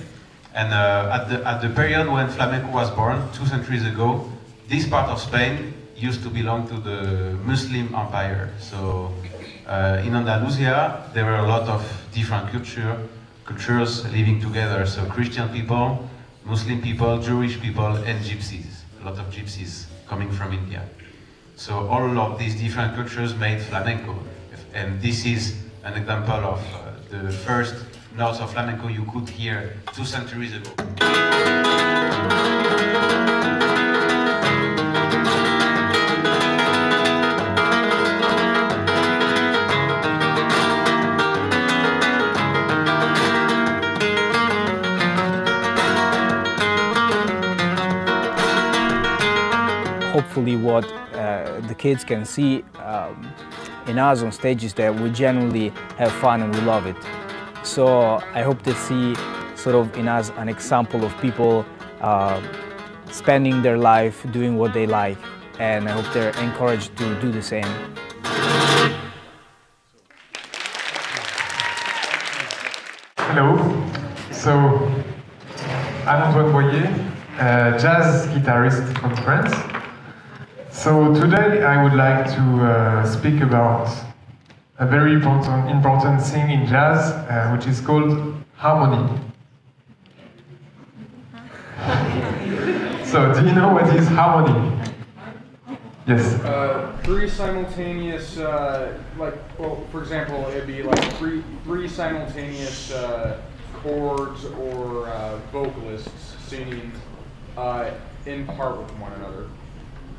and at the period when flamenco was born, 2 centuries ago, this part of Spain used to belong to the Muslim Empire. So in Andalusia, there were a lot of different cultures living together. So Christian people, Muslim people, Jewish people, and gypsies. A lot of gypsies coming from India. So all of these different cultures made flamenco. And this is an example of the first notes of flamenco you could hear 2 centuries ago. Hopefully what the kids can see in us on stage is that we genuinely have fun and we love it. So I hope they see sort of in us an example of people spending their life doing what they like, and I hope they're encouraged to do the same. Hello, so I'm Antoine Boyer, jazz guitarist from France. So today I would like to speak about a very important thing in jazz, which is called harmony. So do you know what is harmony? Yes. Three simultaneous, well, for example, it'd be like three simultaneous chords or vocalists singing in part with one another.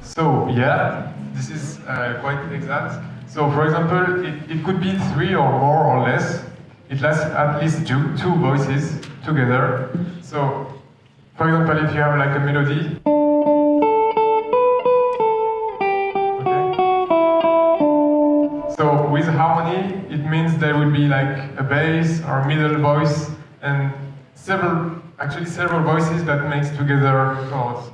So yeah, this is quite exact. So for example, it could be 3 or more or less. It lasts at least two voices together. So for example, if you have like a melody, so with harmony, it means there will be like a bass or middle voice and several voices that makes together chords.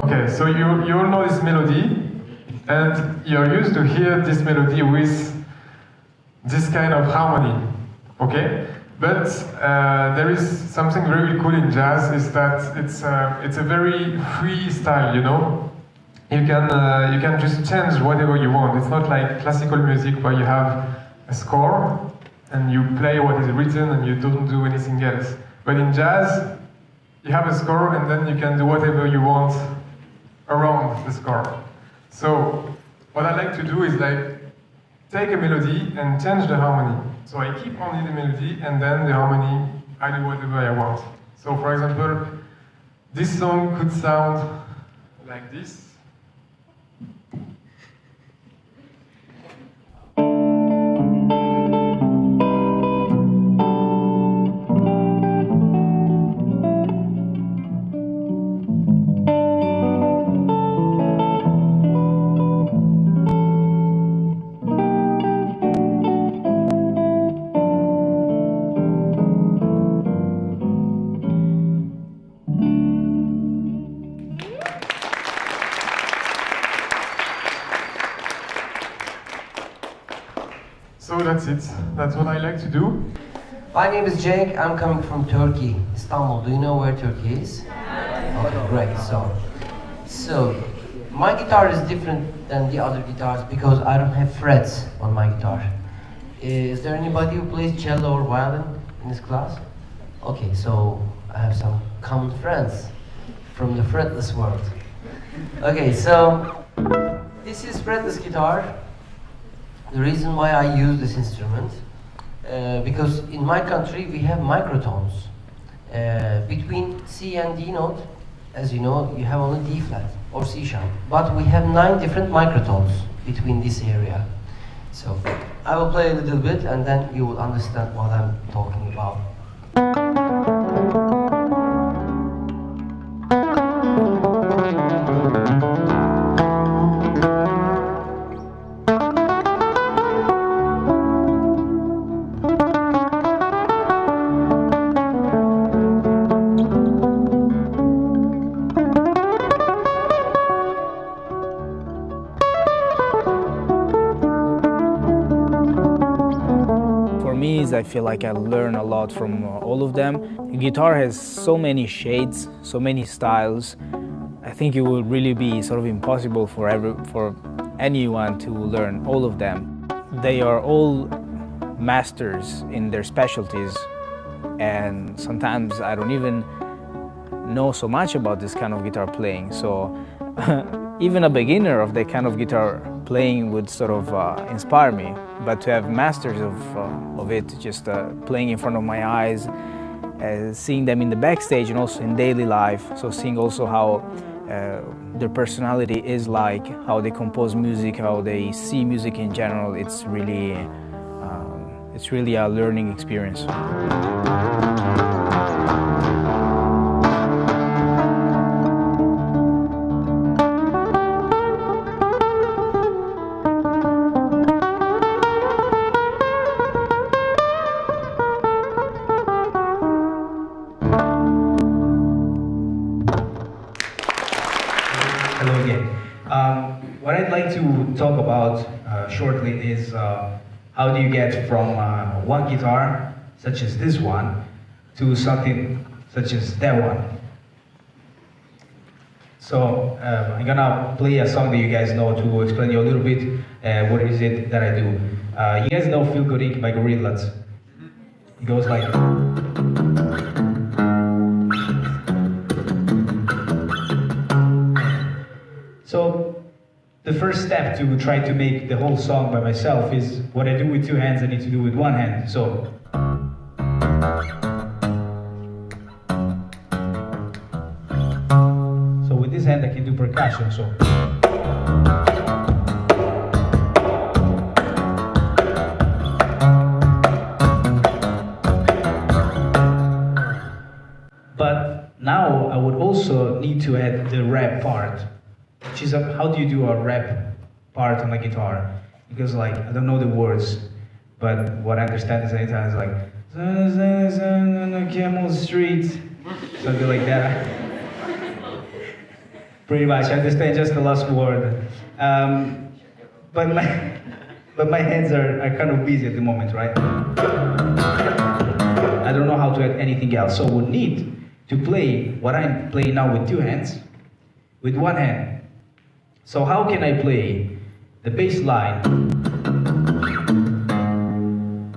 Okay, so you all know this melody, and you're used to hear this melody with this kind of harmony, okay? But there is something very cool in jazz, is that it's a very free style, you know? You can just change whatever you want. It's not like classical music where you have a score and you play what is written and you don't do anything else. But in jazz, you have a score and then you can do whatever you want around the score. So what I like to do is like take a melody and change the harmony. So I keep only the melody and then the harmony, I do whatever I want. So for example, this song could sound like this. So that's it. That's what I like to do. My name is Jake. I'm coming from Turkey, Istanbul. Do you know where Turkey is? Okay, great. So my guitar is different than the other guitars because I don't have frets on my guitar. Is there anybody who plays cello or violin in this class? Okay, so I have some common friends from the fretless world. Okay, so this is fretless guitar. The reason why I use this instrument, because in my country we have microtones. Between C and D note, as you know, you have only D flat or C sharp. But we have 9 different microtones between this area. So I will play a little bit and then you will understand what I'm talking about. I feel like I learn a lot from all of them. Guitar has so many shades, so many styles. I think it will really be sort of impossible for anyone to learn all of them. They are all masters in their specialties, and sometimes I don't even know so much about this kind of guitar playing. So even a beginner of that kind of guitar playing would sort of inspire me. But to have masters of it, just playing in front of my eyes, seeing them in the backstage and also in daily life, so seeing also how their personality is like, how they compose music, how they see music in general, it's really a learning experience. Hello again. What I'd like to talk about shortly is how do you get from one guitar, such as this one, to something such as that one. So I'm gonna play a song that you guys know to explain you a little bit what is it that I do. You guys know Feel Good Inc. by Gorillaz. It goes like... So the first step to try to make the whole song by myself is what I do with two hands, I need to do with one hand. So. So with this hand I can do percussion, so. But now I would also need to add the rap part. Which is how do you do a rap part on the guitar? Because like I don't know the words, but what I understand is anytime it's like on the Camel Street, something like that. Pretty much, I understand just the last word. But my hands are kind of busy at the moment, right? I don't know how to add anything else, so we'll need to play what I'm playing now with two hands, with one hand. So how can I play the bass line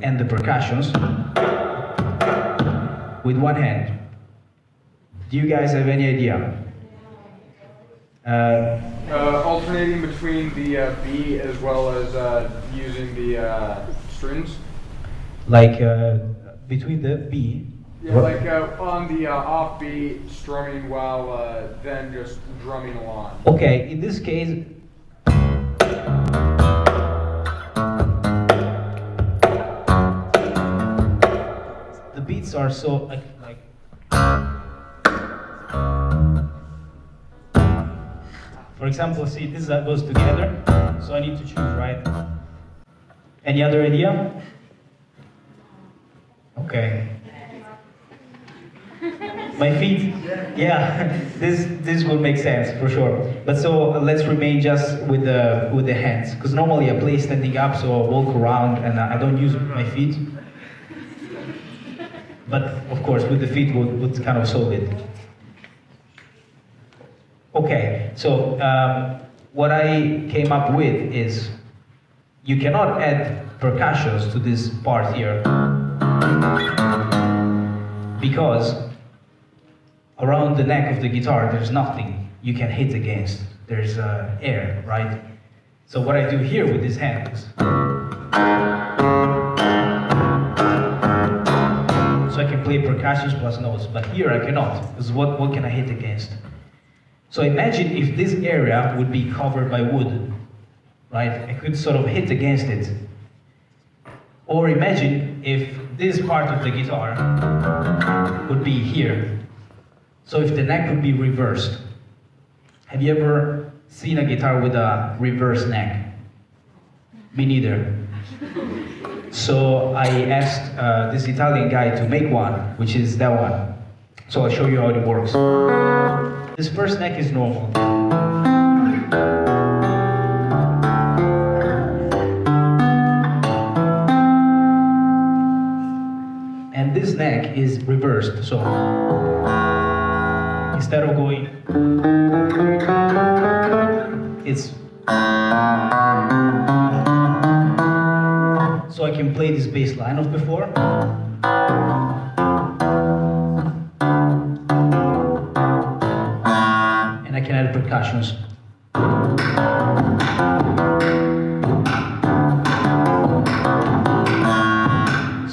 and the percussions with one hand? Do you guys have any idea? Alternating between the B as well as using the strings. Like between the B? Yeah, like on the offbeat, strumming while then just drumming along. Okay, in this case, the beats are so like for example, see this goes together, so I need to choose, right? Any other idea? Okay. My feet, yeah, this will make sense for sure. But so let's remain just with the hands, because normally I play standing up, so I walk around and I don't use my feet. But of course, with the feet would kind of solve it. Okay, so what I came up with is you cannot add percussions to this part here because around the neck of the guitar there's nothing you can hit against. There's air, right? So what I do here with this hand is so I can play percussions plus notes, but here I cannot, because what can I hit against? So imagine if this area would be covered by wood, right? I could sort of hit against it. Or imagine if this part of the guitar would be here. So if the neck would be reversed. Have you ever seen a guitar with a reverse neck? Me neither. So I asked this Italian guy to make one, which is that one. So I'll show you how it works. This first neck is normal. And this neck is reversed, so instead of going, it's so I can play this bass line of before. And I can add percussions.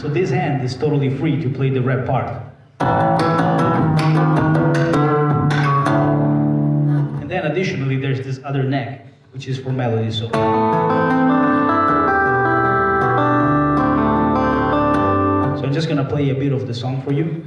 So this hand is totally free to play the rap part. And then additionally there's this other neck, which is for melody. So I'm just gonna play a bit of the song for you.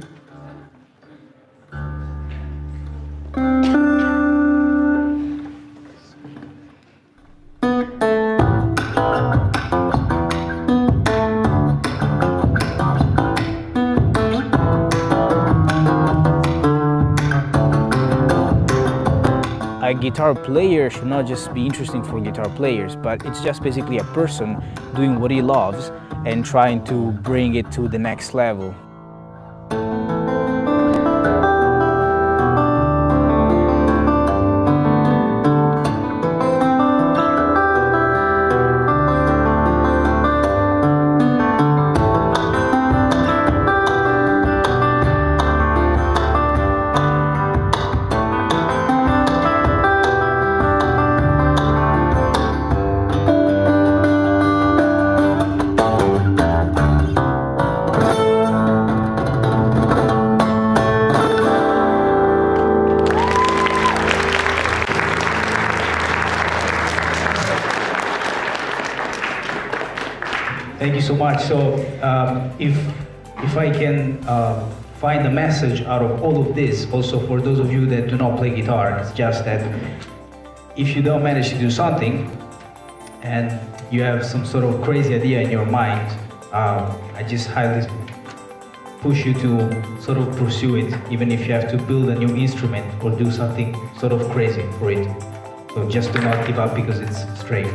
A guitar player should not just be interesting for guitar players, but it's just basically a person doing what he loves and trying to bring it to the next level. Thank you so much. So if I can find a message out of all of this, also for those of you that do not play guitar, it's just that if you don't manage to do something and you have some sort of crazy idea in your mind, I just highly push you to sort of pursue it, even if you have to build a new instrument or do something sort of crazy for it. So just do not give up because it's strange.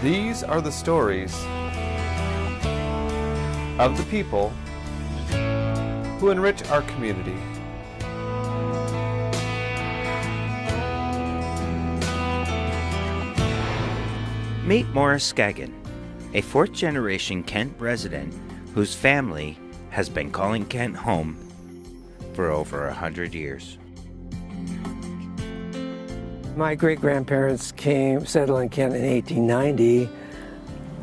These are the stories of the people who enrich our community. Meet Morris Skaggan, a fourth-generation Kent resident whose family has been calling Kent home for over 100 years. My great-grandparents settled in Kent in 1890.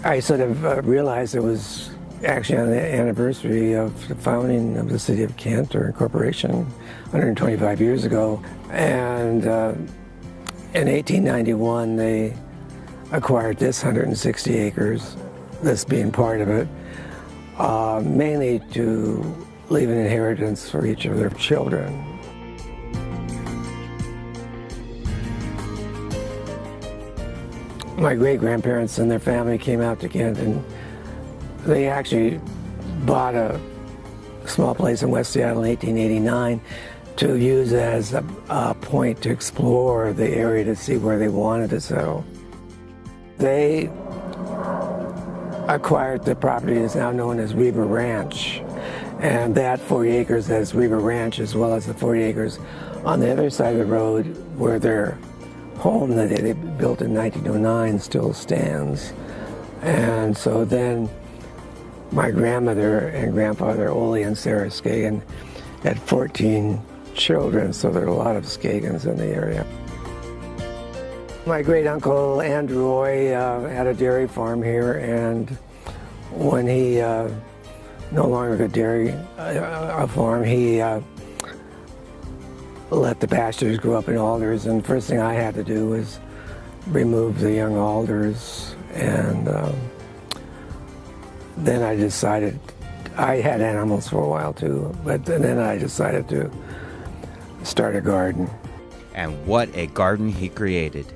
I sort of realized it was actually on the anniversary of the founding of the city of Kent, or incorporation, 125 years ago. And in 1891, they acquired this 160 acres, this being part of it, mainly to leave an inheritance for each of their children. My great-grandparents and their family came out to Kent, and they actually bought a small place in West Seattle in 1889 to use as a point to explore the area to see where they wanted to settle. They acquired the property that's now known as Reber Ranch, and that 40 acres as Reber Ranch, as well as the 40 acres on the other side of the road where their home that they built in 1909 still stands. And so then my grandmother and grandfather, Ole and Sarah Skaggan, had 14 children, so there are a lot of Skaggans in the area. My great-uncle Andrew Roy had a dairy farm here, and when he no longer could dairy a farm, he let the pastures grow up in alders, and the first thing I had to do was remove the young alders, and then I decided, I had animals for a while too, but then I decided to start a garden. And what a garden he created.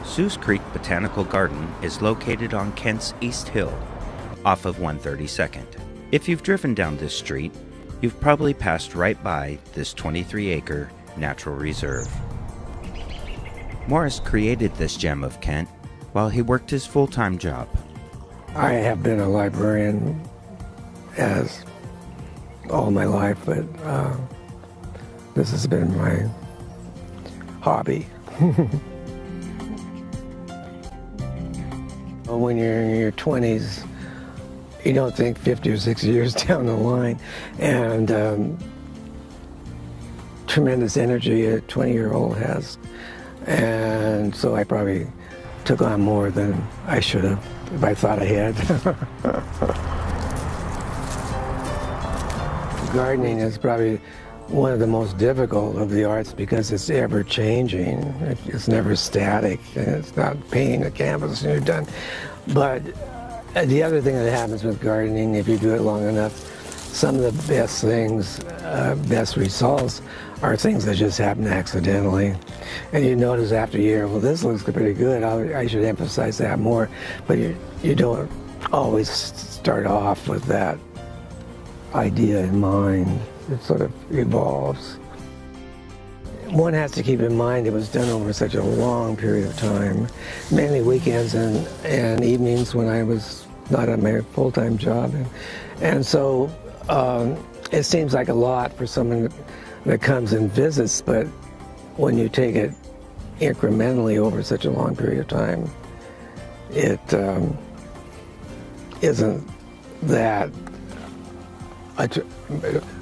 Seuss Creek Botanical Garden is located on Kent's East Hill, off of 132nd. If you've driven down this street, you've probably passed right by this 23-acre natural reserve. Morris created this gem of Kent while he worked his full-time job. I have been a librarian as all my life, but this has been my hobby. When you're in your 20s, you don't think 50 or 60 years down the line, and tremendous energy a 20-year-old has. And so I probably took on more than I should have if I thought I had. Gardening is probably one of the most difficult of the arts because it's ever changing. It's never static, and it's not painting a canvas and you're done. But the other thing that happens with gardening, if you do it long enough, some of the best things, best results are things that just happen accidentally. And you notice after a year, well, this looks pretty good, I should emphasize that more. But you don't always start off with that idea in mind. It sort of evolves. One has to keep in mind it was done over such a long period of time, mainly weekends and evenings when I was not at my full-time job. And so it seems like a lot for someone that comes and visits, but when you take it incrementally over such a long period of time, it isn't that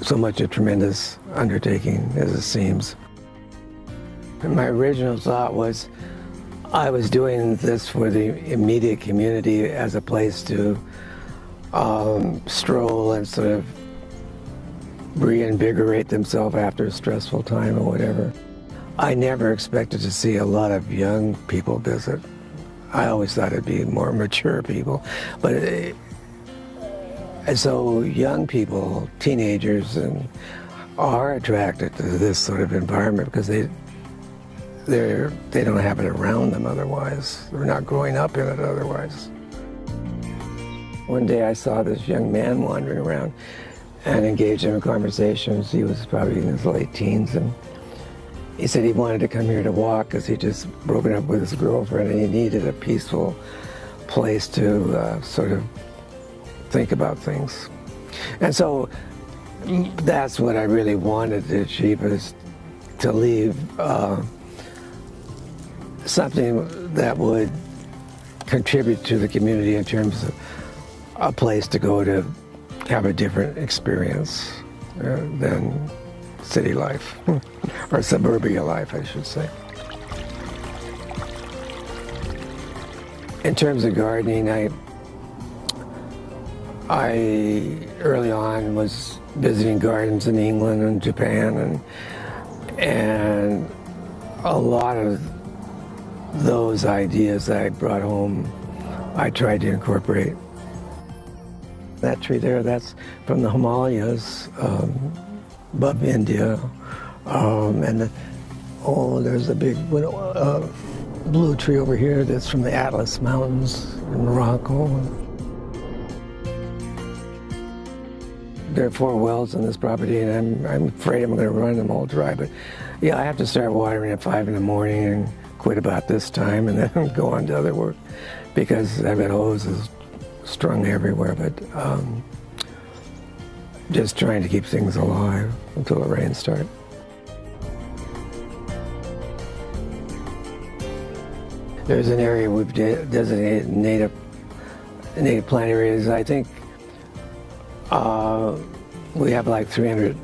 so much a tremendous undertaking as it seems. My original thought was I was doing this for the immediate community as a place to stroll and sort of reinvigorate themselves after a stressful time or whatever. I never expected to see a lot of young people visit. I always thought it'd be more mature people. But and so young people, teenagers, are attracted to this sort of environment because they don't have it around them otherwise. They're not growing up in it otherwise. One day I saw this young man wandering around and engaged in conversations. He was probably in his late teens, and he said he wanted to come here to walk because he just broken up with his girlfriend and he needed a peaceful place to sort of think about things. And so that's what I really wanted to achieve, is to leave something that would contribute to the community in terms of a place to go to have a different experience than city life, or suburbia life, I should say. In terms of gardening, I early on was visiting gardens in England and Japan, and a lot of those ideas that I brought home, I tried to incorporate. That tree there, that's from the Himalayas, above India, and there's a big blue tree over here that's from the Atlas Mountains in Morocco. There are 4 wells on this property, and I'm afraid I'm going to run them all dry. But yeah, I have to start watering at 5 in the morning and quit about this time, and then go on to other work because I've got hoses strung everywhere. But just trying to keep things alive until the rains start. There's an area we've designated native plant areas. I think we have like 300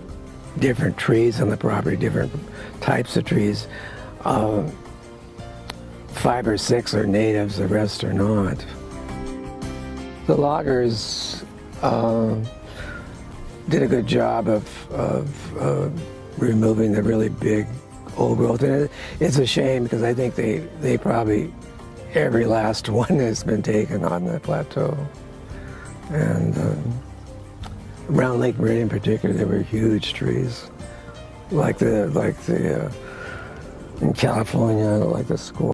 different trees on the property, different types of trees. 5 or 6 are natives, the rest are not. The loggers did a good job of removing the really big old growth. And it's a shame because I think they probably, every last one has been taken on the plateau. And around Lake Meridian in particular, there were huge trees, like the in California, like the squash.